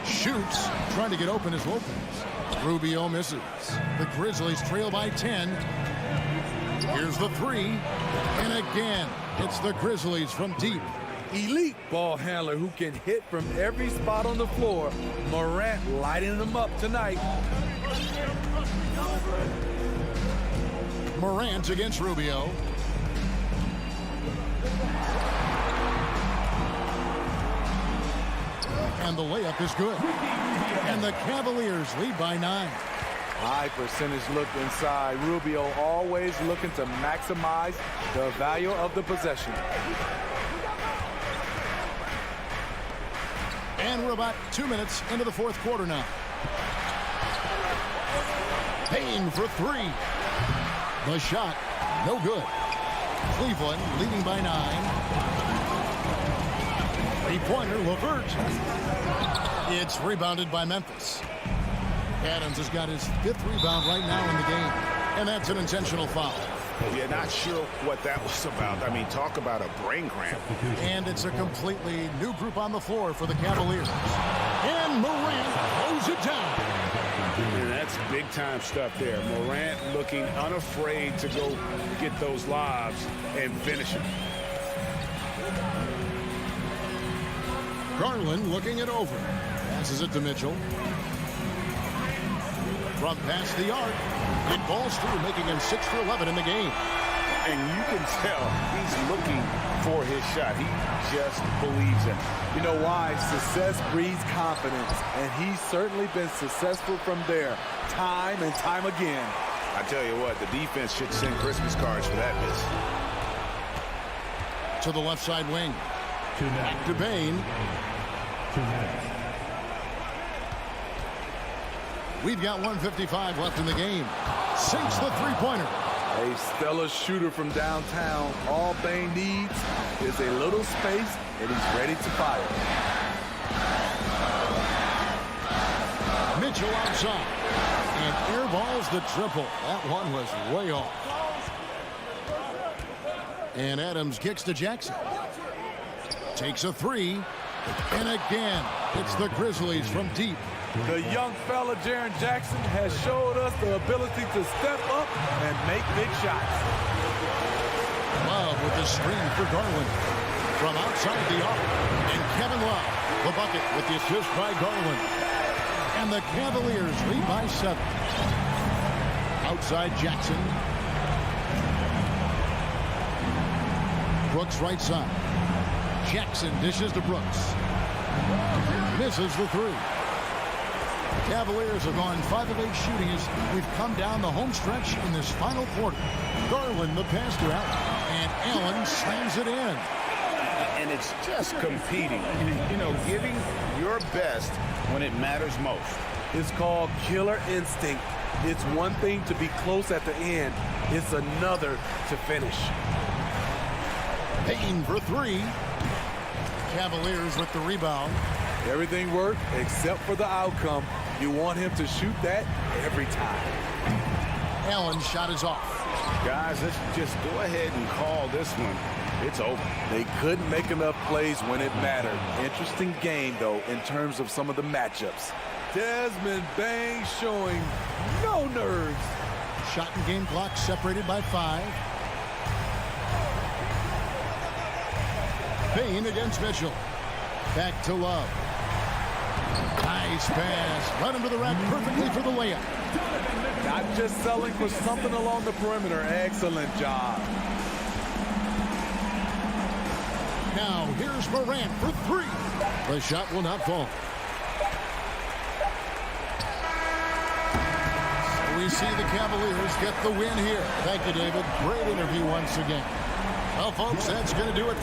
Shoots, trying to get open as Lopez. Rubio misses. The Grizzlies trail by 10. Here's the 3. And again, it's the Grizzlies from deep. Elite ball handler who can hit from every spot on the floor. Morant lighting them up tonight. Morant against Rubio. And the layup is good. And the Cavaliers lead by 9. High percentage look inside. Rubio always looking to maximize the value of the possession. And we're about 2 minutes into the 4th quarter now. Payne for 3. The shot, no good. Cleveland leading by 9. Three-pointer, Levert. It's rebounded by Memphis. Adams has got his 5th rebound right now in the game. And that's an intentional foul. Yeah, not sure what that was about. I mean, talk about a brain cramp. And it's a completely new group on the floor for the Cavaliers. And Morant throws it down. And that's big-time stuff there. Morant looking unafraid to go get those lobs and finish them. Garland looking it over. Passes it to Mitchell. From past the arc, it balls through, making him 6 for 11 in the game. And you can tell he's looking for his shot. He just believes in it. You know why? Success breeds confidence, and he's certainly been successful from there, time and time again. I tell you what, the defense should send Christmas cards for that miss. To the left side wing. Back to Bain. We've got 1:55 left in the game. Sinks the three-pointer. A stellar shooter from downtown. All Bain needs is a little space, and he's ready to fire. Mitchell outside. And airballs the triple. That one was way off. And Adams kicks to Jackson. Takes a three. And again, it's the Grizzlies from deep. The young fella, Jaren Jackson, has showed us the ability to step up and make big shots. Love with the screen for Garland. From outside the arc. And Kevin Love, the bucket with the assist by Garland. And the Cavaliers lead by 7. Outside Jackson. Brooks right side. Jackson dishes to Brooks. Misses the three. Cavaliers have gone 5 of 8 shooting as we've come down the home stretch in this final quarter. Garland the pass to Allen. And Allen slams it in. And it's just competing. You know, giving your best when it matters most. It's called killer instinct. It's one thing to be close at the end. It's another to finish. Payne for 3. Cavaliers with the rebound. Everything worked except for the outcome. You want him to shoot that every time. Allen's shot is off. Guys, let's just go ahead and call this one. It's over. They couldn't make enough plays when it mattered. Interesting game, though, in terms of some of the matchups. Desmond Bain showing no nerves. Shot and game clock separated by 5. Bain against Mitchell. Back to Love. Nice pass. Right under the rack perfectly for the layup. Not just selling for something along the perimeter. Excellent job. Now here's Morant for 3. The shot will not fall. So we see the Cavaliers get the win here. Thank you, David. Great interview once again. Well, folks, that's going to do it.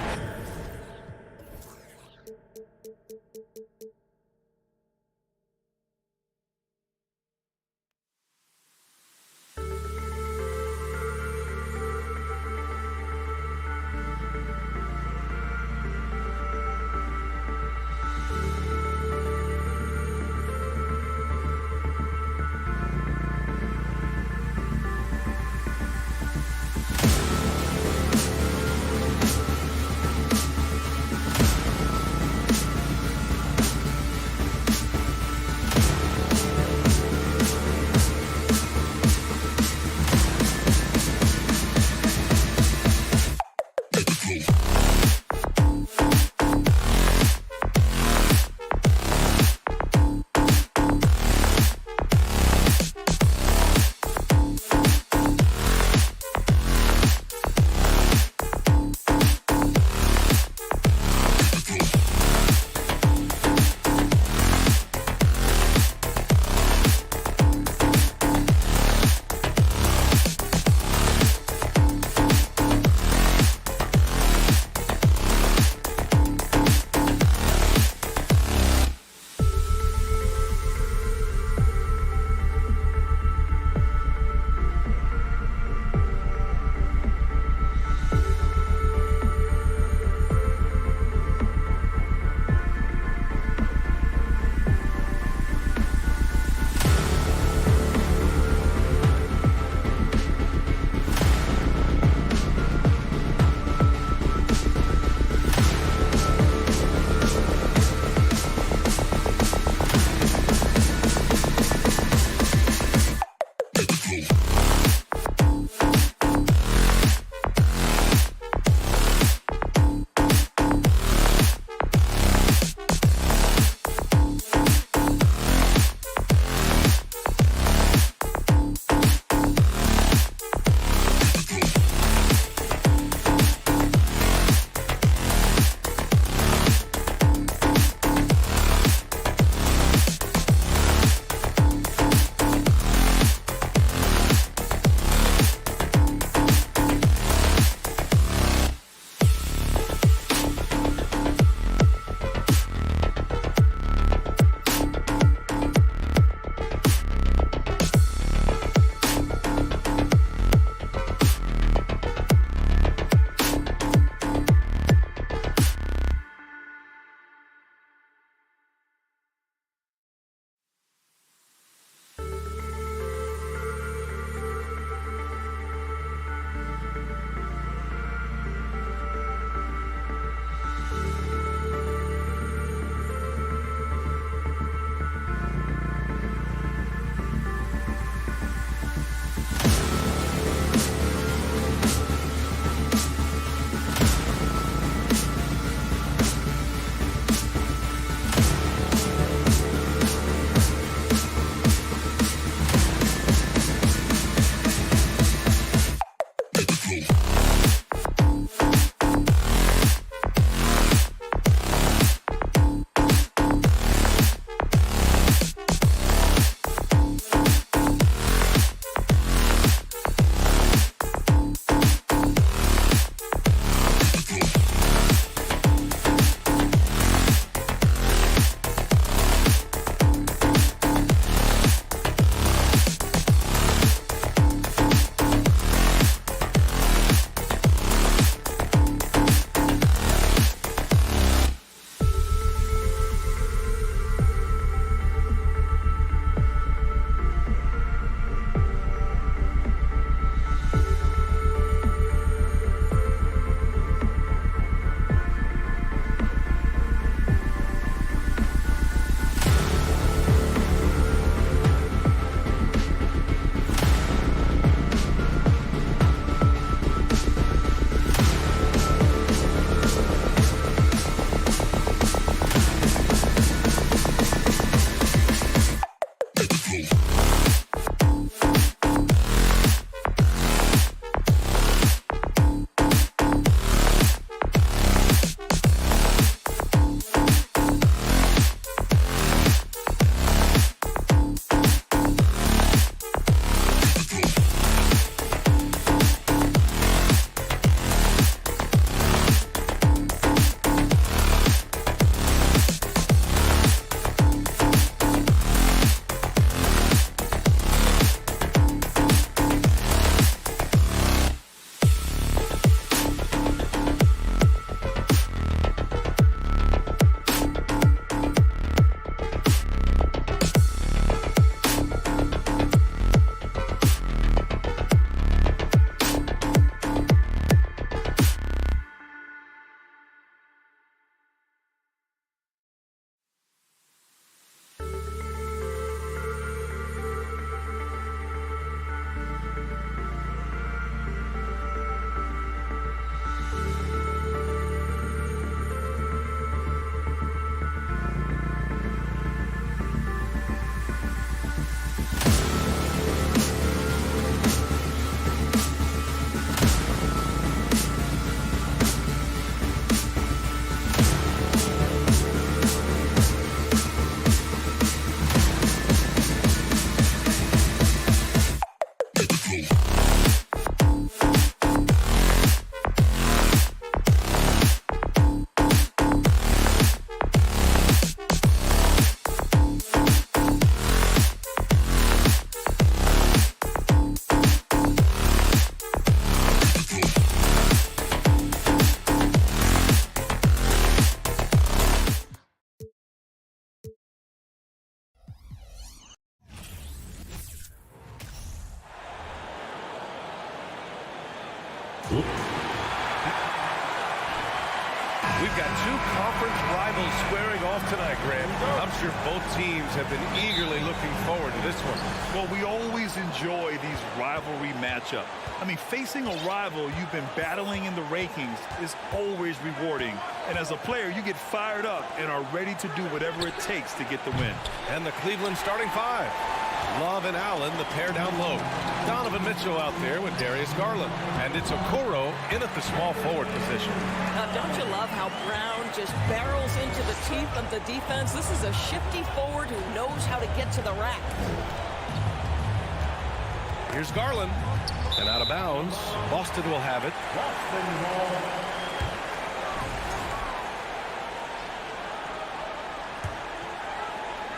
off tonight, Grant. I'm sure both teams have been eagerly looking forward to this one. Well, we always enjoy these rivalry matchups. I mean, facing a rival you've been battling in the rankings is always rewarding. And as a player, you get fired up and are ready to do whatever it takes to get the win. And the Cleveland starting five. Love and Allen, the pair down low. Donovan Mitchell out there with Darius Garland. And it's Okoro in at the small forward position. Now, don't you love how Brown just barrels into the teeth of the defense? This is a shifty forward who knows how to get to the rack. Here's Garland. And out of bounds. Boston will have it.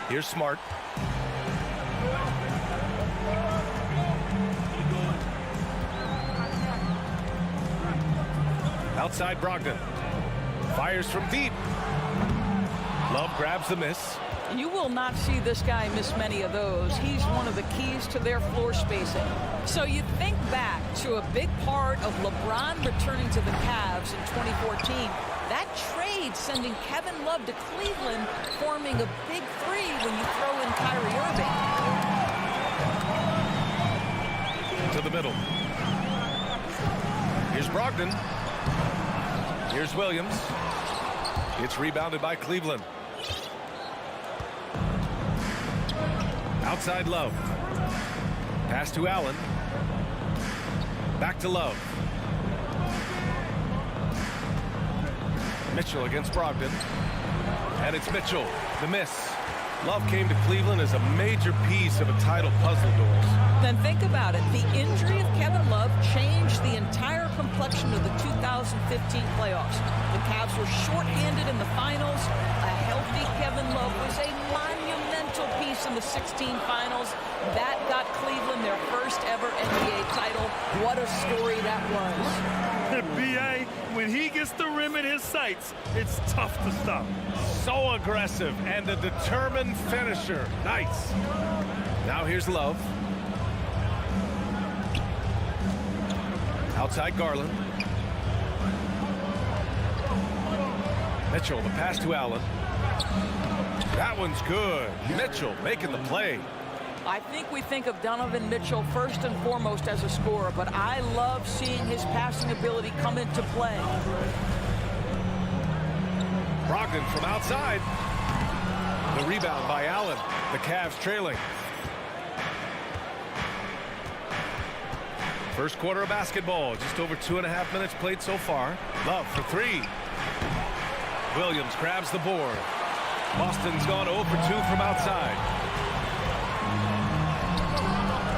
Here's Smart. Outside Brogdon. Fires from deep. Love grabs the miss. You will not see this guy miss many of those. He's one of the keys to their floor spacing. So you think back to a big part of LeBron returning to the Cavs in 2014. That trade sending Kevin Love to Cleveland, forming a big three when you throw in Kyrie Irving. To the middle. Here's Brogdon. Here's Williams. It's rebounded by Cleveland. Outside Love. Pass to Allen. Back to Love. Mitchell against Brogdon. And it's Mitchell. The miss. Love came to Cleveland as a major piece of a title puzzle, Doris. Then think about it. The injury of Kevin Love changed the entire complexion of the 2015 playoffs. The Cavs were shorthanded in the finals. A healthy Kevin Love was a monumental piece in the 16 finals. That got Cleveland their first ever NBA title. What a story that was. B.A., when he gets the rim in his sights, it's tough to stop. So aggressive and a determined finisher. Nice. Now here's Love. Outside Garland. Mitchell, the pass to Allen. That one's good. Mitchell making the play. I think we think of Donovan Mitchell first and foremost as a scorer, but I love seeing his passing ability come into play. Brogdon from outside. The rebound by Allen. The Cavs trailing. First quarter of basketball. Just over 2.5 minutes played so far. Love for three. Williams grabs the board. Boston's gone 0 for 2 from outside.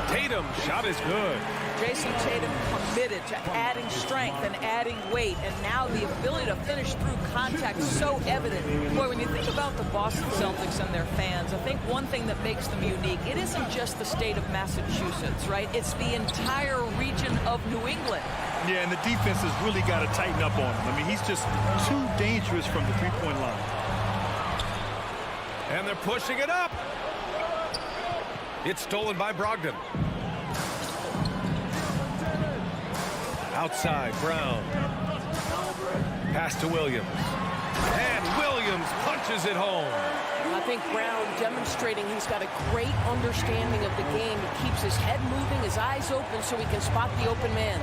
Tatum, shot is good. Jason Tatum committed to adding strength and adding weight, and now the ability to finish through contact is so evident. Boy, when you think about the Boston Celtics and their fans, I think one thing that makes them unique, it isn't just the state of Massachusetts, right? It's the entire region of New England. Yeah, and the defense has really got to tighten up on him. I mean, he's just too dangerous from the three-point line. And they're pushing it up. It's stolen by Brogdon. Outside, Brown. Pass to Williams. And Williams punches it home. I think Brown demonstrating he's got a great understanding of the game. He keeps his head moving, his eyes open so he can spot the open man.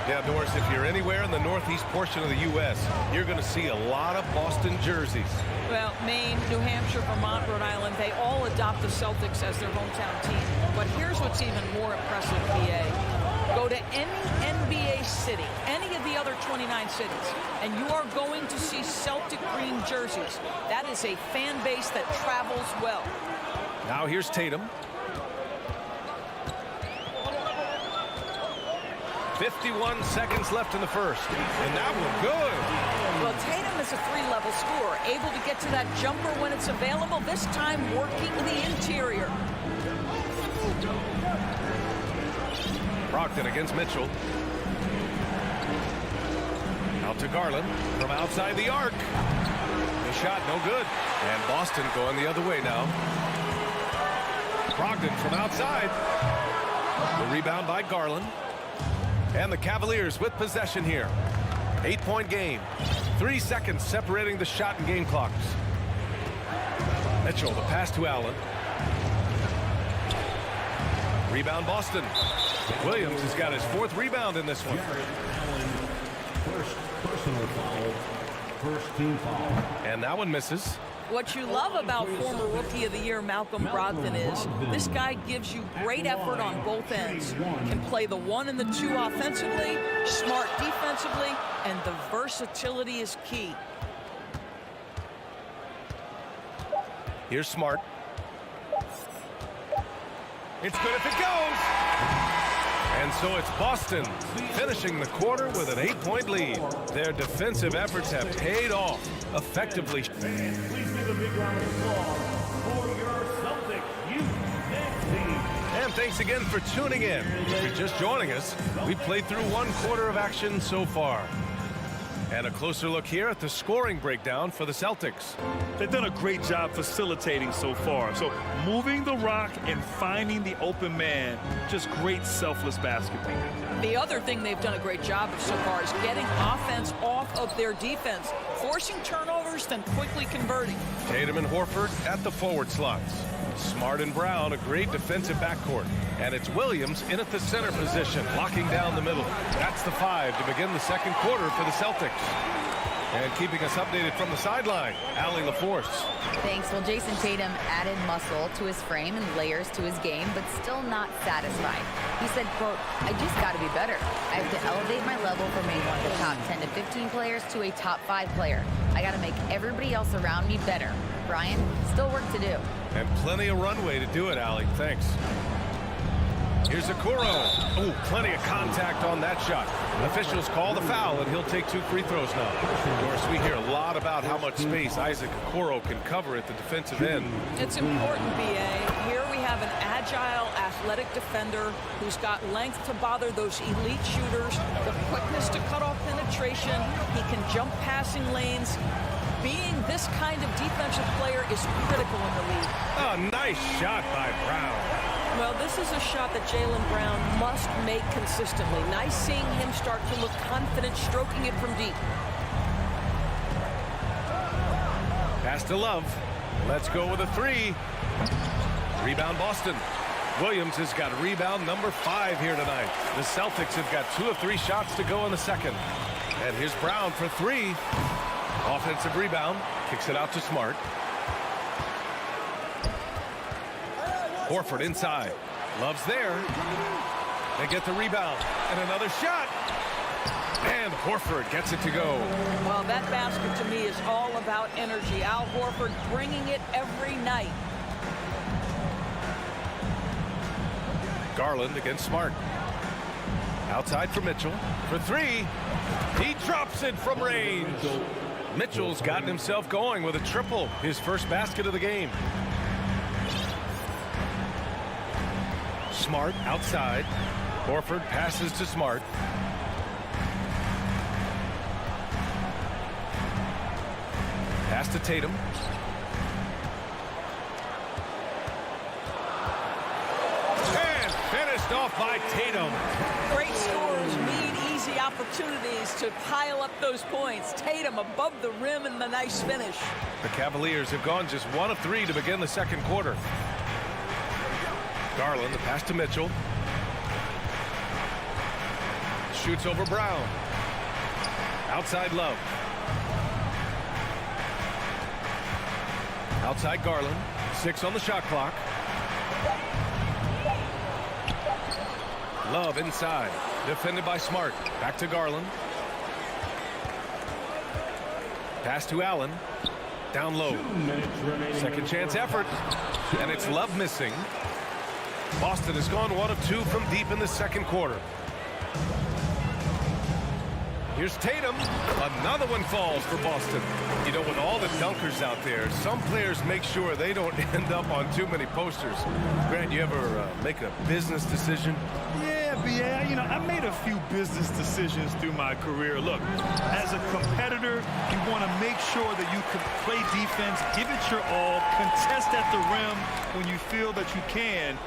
Yeah, Doris, if you're anywhere in the northeast portion of the U.S., you're going to see a lot of Boston jerseys. Well, Maine, New Hampshire, Vermont, Rhode Island, they all adopt the Celtics as their hometown team. But here's what's even more impressive, PA. Go to any NBA city, any of the other 29 cities, and you are going to see Celtic green jerseys. That is a fan base that travels well. Now here's Tatum. 51 seconds left in the first. And that one good. Well, Tatum is a three-level scorer, able to get to that jumper when it's available, this time working the interior. Brogdon against Mitchell. Out to Garland from outside the arc. The shot no good. And Boston going the other way now. Brogdon from outside. The rebound by Garland. And the Cavaliers with possession here. 8-point game. 3 seconds separating the shot and game clocks. Mitchell, the pass to Allen. Rebound Boston. Williams has got his 4th rebound in this one. First personal foul. First team foul. And that one misses. What you love about former Rookie of the Year Malcolm Brogdon is this guy gives you great effort on both ends. Can play the 1 and the 2 offensively, smart defensively, and the versatility is key. Here's Smart. It's good if it goes. And so it's Boston finishing the quarter with an 8-point lead. Their defensive efforts have paid off effectively. Please give a big round of applause for your Celtics youth next team. And thanks again for tuning in. If you're just joining us, we've played through 1 quarter of action so far. And a closer look here at the scoring breakdown for the Celtics. They've done a great job facilitating so far. So moving the rock and finding the open man, just great selfless basketball. The other thing they've done a great job of so far is getting offense off of their defense, forcing turnovers, then quickly converting. Tatum and Horford at the forward slots. Smart and Brown, a great defensive backcourt. And it's Williams in at the center position, locking down the middle. That's the 5 to begin the second quarter for the Celtics. And keeping us updated from the sideline, Allie LaForce. Thanks. Well, Jason Tatum added muscle to his frame and layers to his game, but still not satisfied. He said, quote, "I just got to be better. I have to elevate my level from being one of the top 10 to 15 players to a top 5 player. I got to make everybody else around me better." Brian, still work to do. And plenty of runway to do it, Allie. Thanks. Here's Okoro. Oh, plenty of contact on that shot. Officials call the foul, and he'll take 2 free throws now. Of course, we hear a lot about how much space Isaac Okoro can cover at the defensive end. It's important, B.A. Here we have an agile, athletic defender who's got length to bother those elite shooters, the quickness to cut off penetration. He can jump passing lanes. Being this kind of defensive player is critical in the league. Oh, nice shot by Brown. Well, this is a shot that Jaylen Brown must make consistently. Nice seeing him start to look confident, stroking it from deep. Pass to Love. Let's go with a 3. Rebound Boston. Williams has got rebound number 5 here tonight. The Celtics have got 2 of 3 shots to go in the second. And here's Brown for 3. Offensive rebound. Kicks it out to Smart. Horford inside. Love's there. They get the rebound. And another shot. And Horford gets it to go. Well, that basket to me is all about energy. Al Horford bringing it every night. Garland against Smart. Outside for Mitchell. For 3. He drops it from range. Mitchell's gotten himself going with a triple. His first basket of the game. Smart outside. Horford passes to Smart. Pass to Tatum. And finished off by Tatum. Great scores need easy opportunities to pile up those points. Tatum above the rim and the nice finish. The Cavaliers have gone just 1 of 3 to begin the second quarter. Garland, the pass to Mitchell. Shoots over Brown. Outside Love. Outside Garland. 6 on the shot clock. Love inside. Defended by Smart. Back to Garland. Pass to Allen. Down low. Second chance effort. And it's Love missing. Boston has gone 1 of 2 from deep in the second quarter. Here's Tatum. Another one falls for Boston. You know, with all the dunkers out there, some players make sure they don't end up on too many posters. Grant, you ever make a business decision? Yeah, B.A., I made a few business decisions through my career. Look, as a competitor, you want to make sure that you can play defense, give it your all, contest at the rim when you feel that you can.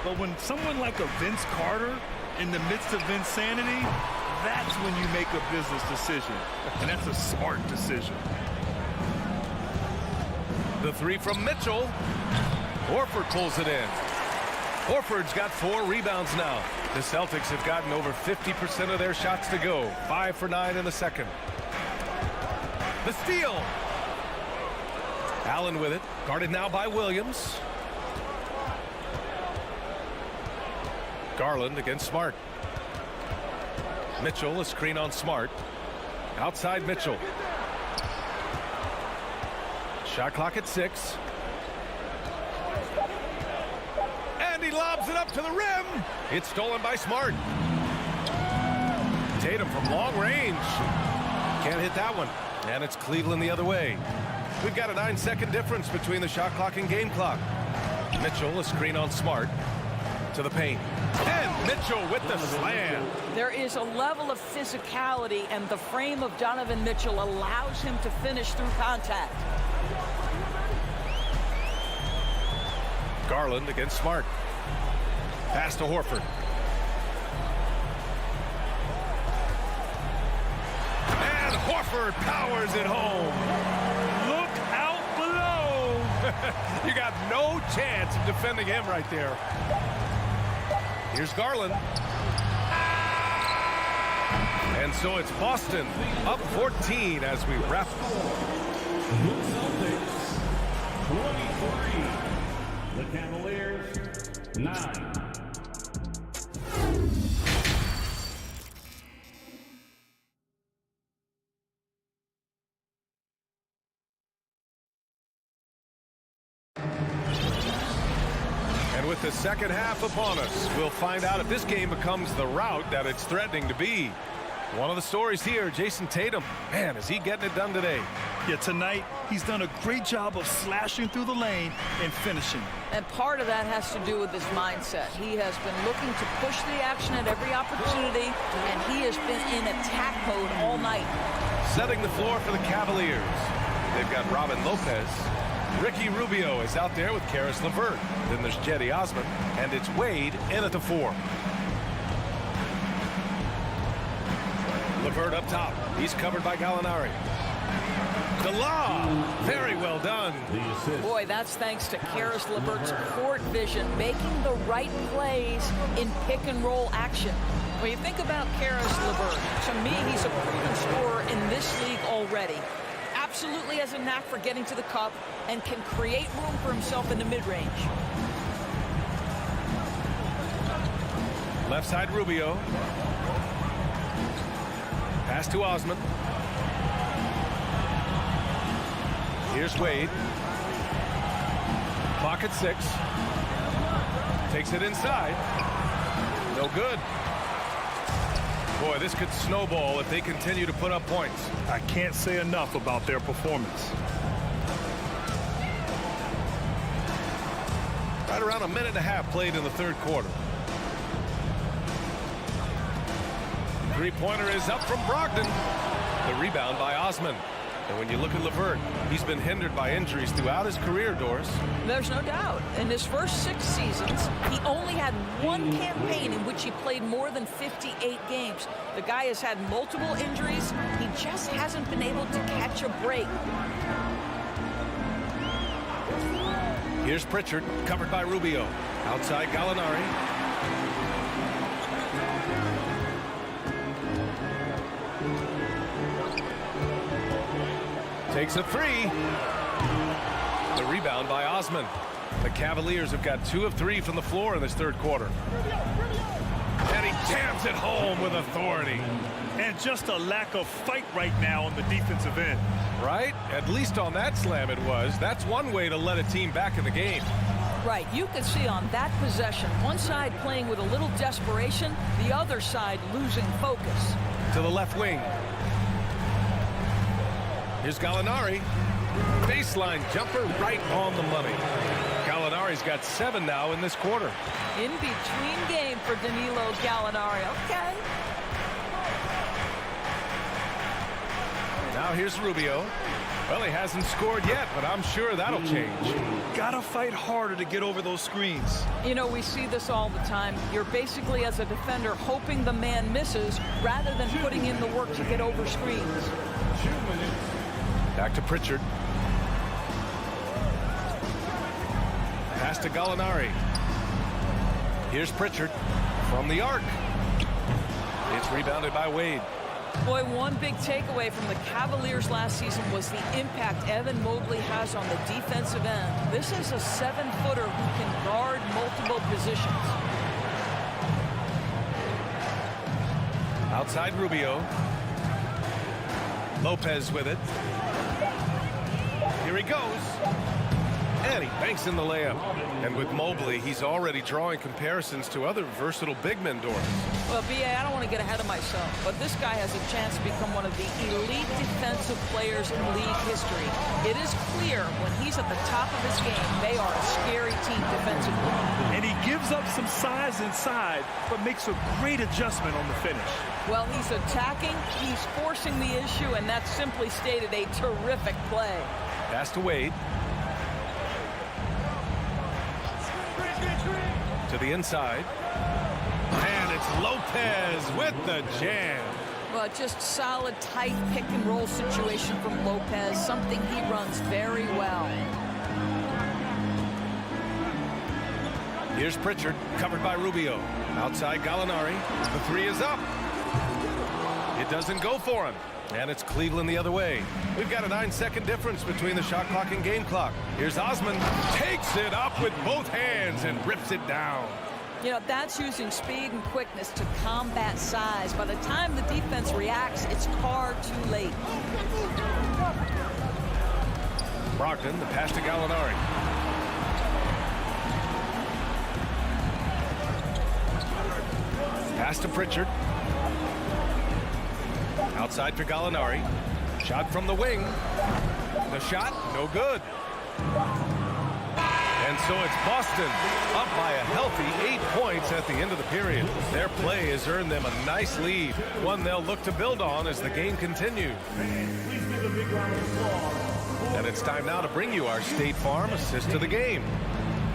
But when someone like a Vince Carter in the midst of insanity, that's when you make a business decision. And that's a smart decision. The The three from Mitchell. Horford pulls it in. Horford's got 4 rebounds now. The Celtics have gotten over 50% of their shots to go. 5 for 9 in the second. The steal. Allen with it. Guarded now by Williams. Garland against Smart. Mitchell, a screen on Smart. Outside Mitchell. Shot clock at 6. And he lobs it up to the rim. It's stolen by Smart. Tatum from long range. Can't hit that one. And it's Cleveland the other way. We've got a 9-second difference between the shot clock and game clock. Mitchell, a screen on Smart. To the paint. And Mitchell with the slam. There is a level of physicality, and the frame of Donovan Mitchell allows him to finish through contact. Garland against Smart. Pass to Horford. And Horford powers it home. Look out below. You got no chance of defending him right there. Here's Garland. And so it's Boston up 14 as we wrap. The Celtics 23. The Cavaliers 9. And with the second half upon us, we'll find out if this game becomes the rout that it's threatening to be. One of the stories here, Jason Tatum. Man, is he getting it done today? Yeah, tonight he's done a great job of slashing through the lane and finishing. And part of that has to do with his mindset. He has been looking to push the action at every opportunity, and he has been in attack mode all night. Setting the floor for the Cavaliers. They've got Robin Lopez. Ricky Rubio is out there with Karis LeVert. Then there's Cedi Osman, and it's Wade in at the 4. LeVert up top. He's covered by Gallinari. The lob. Very well done. Boy, that's thanks to Karis LeVert's court vision, making the right plays in pick-and-roll action. When you think about Karis LeVert, to me, he's a proven scorer in this league already. Absolutely has a knack for getting to the cup and can create room for himself in the mid-range. Left side Rubio. Pass to Osman. Here's Wade. Clock at 6. Takes it inside. No good. Boy, this could snowball if they continue to put up points. I can't say enough about their performance. Right around a minute and a half played in the third quarter. Three-pointer is up from Brogdon. The rebound by Osman. And when you look at LeVert, he's been hindered by injuries throughout his career, Doris. There's no doubt. In his first 6 seasons, he only had one campaign in which he played more than 58 games. The guy has had multiple injuries. He just hasn't been able to catch a break. Here's Pritchard, covered by Rubio. Outside Gallinari. Takes a 3. The rebound by Osman. The Cavaliers have got 2 of 3 from the floor in this third quarter. And he jams it home with authority. And just a lack of fight right now on the defensive end. Right? At least on that slam it was. That's one way to let a team back in the game. Right. You can see on that possession, one side playing with a little desperation, the other side losing focus. To the left wing. Here's Gallinari. Baseline jumper right on the money. Gallinari's got 7 now in this quarter. In between game for Danilo Gallinari. Okay. Now here's Rubio. Well, he hasn't scored yet, but I'm sure that'll change. Gotta fight harder to get over those screens. You know, we see this all the time. You're basically, as a defender, hoping the man misses rather than putting in the work to get over screens. Back to Pritchard. Pass to Gallinari. Here's Pritchard from the arc. It's rebounded by Wade. Boy, one big takeaway from the Cavaliers last season was the impact Evan Mobley has on the defensive end. This is a 7-footer who can guard multiple positions. Outside Rubio. Lopez with it. Here he goes. And he banks in the layup. And with Mobley, he's already drawing comparisons to other versatile big men, Doris. Well, B.A., I don't want to get ahead of myself, but this guy has a chance to become one of the elite defensive players in league history. It is clear when he's at the top of his game, they are a scary team defensively. And he gives up some size inside, but makes a great adjustment on the finish. Well, he's attacking, he's forcing the issue, and that's simply stated a terrific play. Pass to Wade. To the inside. And it's Lopez with the jam. Well, just solid, tight pick-and-roll situation from Lopez, something he runs very well. Here's Pritchard, covered by Rubio. Outside Gallinari. The three is up. It doesn't go for him. And it's Cleveland the other way. We've got a 9-second difference between the shot clock and game clock. Here's Osman. Takes it up with both hands and rips it down. You know, that's using speed and quickness to combat size. By the time the defense reacts, it's far too late. Brogdon, the pass to Gallinari. Pass to Pritchard. Outside for Gallinari. Shot from the wing. The shot, no good. And so it's Boston up by a healthy 8 points at the end of the period. Their play has earned them a nice lead, one they'll look to build on as the game continues. And it's time now to bring you our State Farm assist to the game.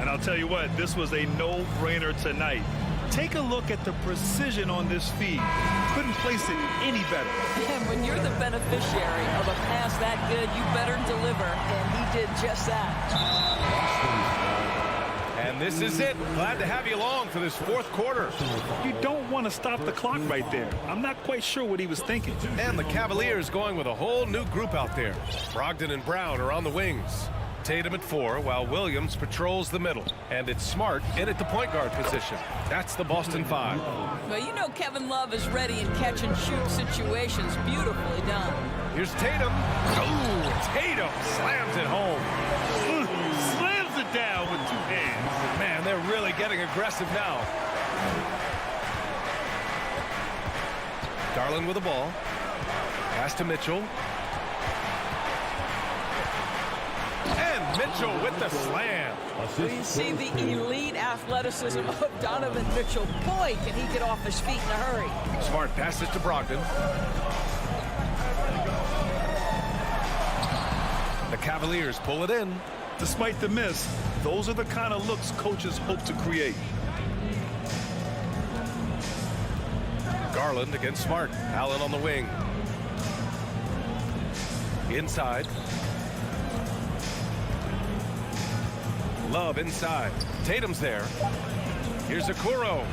And I'll tell you what, this was a no-brainer tonight. Take a look at the precision on this feed. Couldn't place it any better. And when you're the beneficiary of a pass that good, you better deliver, and he did just that. And this is it. Glad to have you along for this fourth quarter. You don't want to stop the clock right there. I'm not quite sure what he was thinking. And the Cavaliers going with a whole new group out there. Brogdon and Brown are on the wings. Tatum at 4, while Williams patrols the middle. And it's Smart in at the point guard position. That's the Boston 5. Well, you know Kevin Love is ready in catch-and-shoot situations. Beautifully done. Here's Tatum. Oh, Tatum slams it home. Slams it down with 2 hands. Man, they're really getting aggressive now. Garland with the ball. Pass to Mitchell. And Mitchell with the slam. You see the elite athleticism of Donovan Mitchell. Boy, can he get off his feet in a hurry. Smart passes to Brogdon. The Cavaliers pull it in. Despite the miss, those are the kind of looks coaches hope to create. Garland against Smart. Allen on the wing. Inside. Love inside. Tatum's there. Here's Okoro.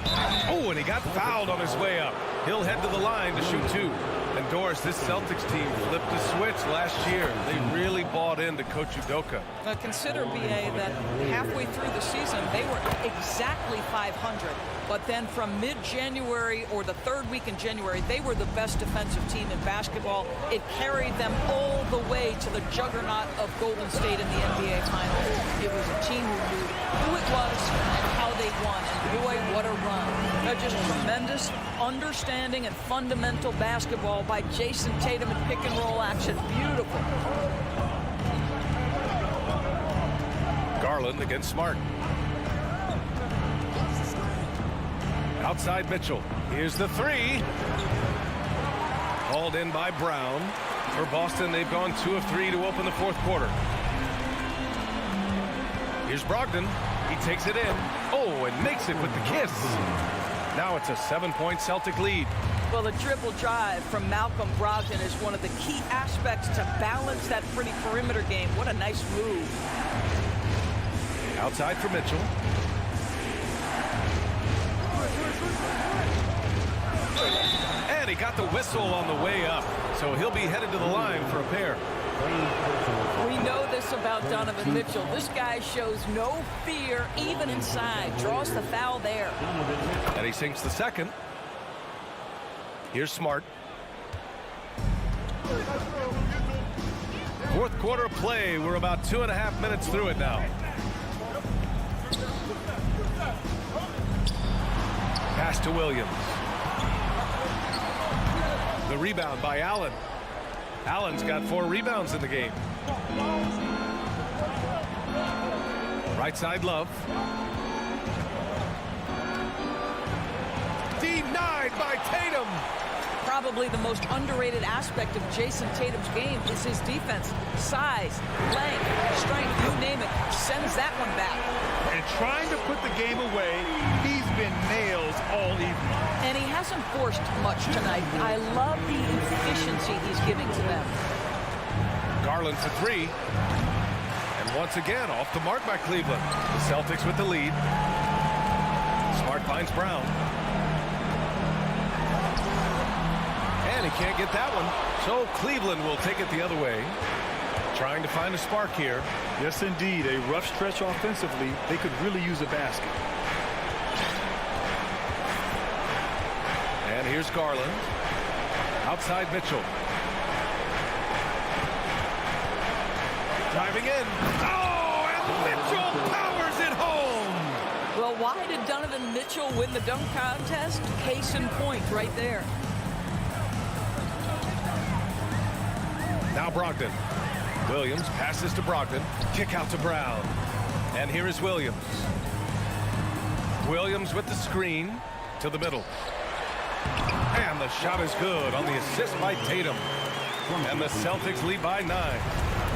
Oh, and he got fouled on his way up. He'll head to the line to shoot 2. And Doris, this Celtics team flipped the switch last year. They really bought into Coach Udoka. Consider, B.A., that halfway through the season, they were exactly 500. But then from mid-January or the third week in January, they were the best defensive team in basketball. It carried them all the way to the juggernaut of Golden State in the NBA Finals. It was a team who knew who it was and how they won. And boy, what a run. Just tremendous understanding and fundamental basketball by Jason Tatum and pick-and-roll action. Beautiful. Garland against Smart. Outside Mitchell. Here's the 3. Called in by Brown. For Boston, they've gone 2 of 3 to open the fourth quarter. Here's Brogdon. He takes it in. Oh, and makes it with the kiss. Now it's a 7-point Celtic lead. Well, the dribble drive from Malcolm Brogdon is one of the key aspects to balance that pretty perimeter game. What a nice move. Outside for Mitchell. And he got the whistle on the way up. So he'll be headed to the line for a pair. We know this about Donovan Mitchell. This guy shows no fear even inside. Draws the foul there. And he sinks the second. Here's Smart. Fourth quarter of play. We're about 2.5 minutes through it now. Pass to Williams. The rebound by Allen. Allen's got 4 rebounds in the game. Right side, Love. Denied by Tatum. Probably the most underrated aspect of Jason Tatum's game is his defense. Size, length, strength, you name it. Sends that one back. And trying to put the game away, he's been nails all evening. And he hasn't forced much tonight. I love the efficiency he's giving to them. Garland for 3. And once again, off the mark by Cleveland. The Celtics with the lead. Smart finds Brown. And he can't get that one. So Cleveland will take it the other way. Trying to find a spark here. Yes, indeed. A rough stretch offensively. They could really use a basket. And here's Garland. Outside Mitchell. Driving in. Oh, and Mitchell powers it home. Well, why did Donovan Mitchell win the dunk contest? Case in point right there. Now Brogdon. Williams passes to Brogdon. Kick out to Brown. And here is Williams. Williams with the screen to the middle. And the shot is good on the assist by Tatum. And the Celtics lead by 9.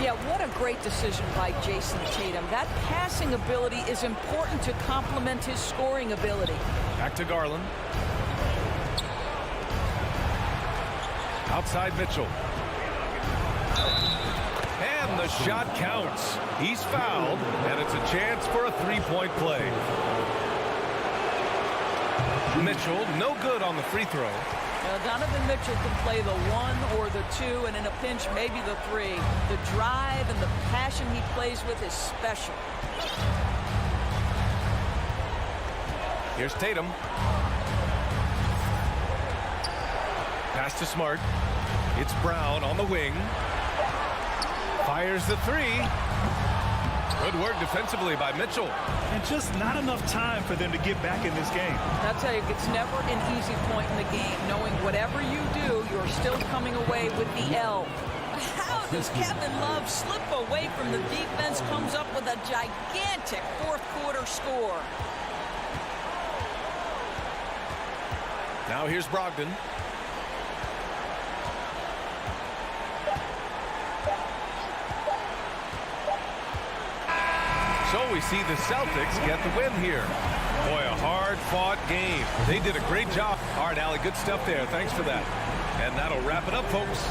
Yeah, what a great decision by Jason Tatum. That passing ability is important to complement his scoring ability. Back to Garland. Outside Mitchell. And the shot counts. He's fouled, and it's a chance for a 3-point play. Mitchell, no good on the free throw. Donovan Mitchell can play the 1 or the 2, and in a pinch, maybe the 3. The drive and the passion he plays with is special. Here's Tatum. Pass to Smart. It's Brown on the wing. Fires the 3. Good work defensively by Mitchell. And just not enough time for them to get back in this game. I'll tell you, it's never an easy point in the game, knowing whatever you do, you're still coming away with the L. How does Kevin Love slip away from the defense, comes up with a gigantic fourth quarter score? Now here's Brogdon. So we see the Celtics get the win here. Boy, a hard-fought game. They did a great job. All right, Allie, good stuff there. Thanks for that. And that'll wrap it up, folks.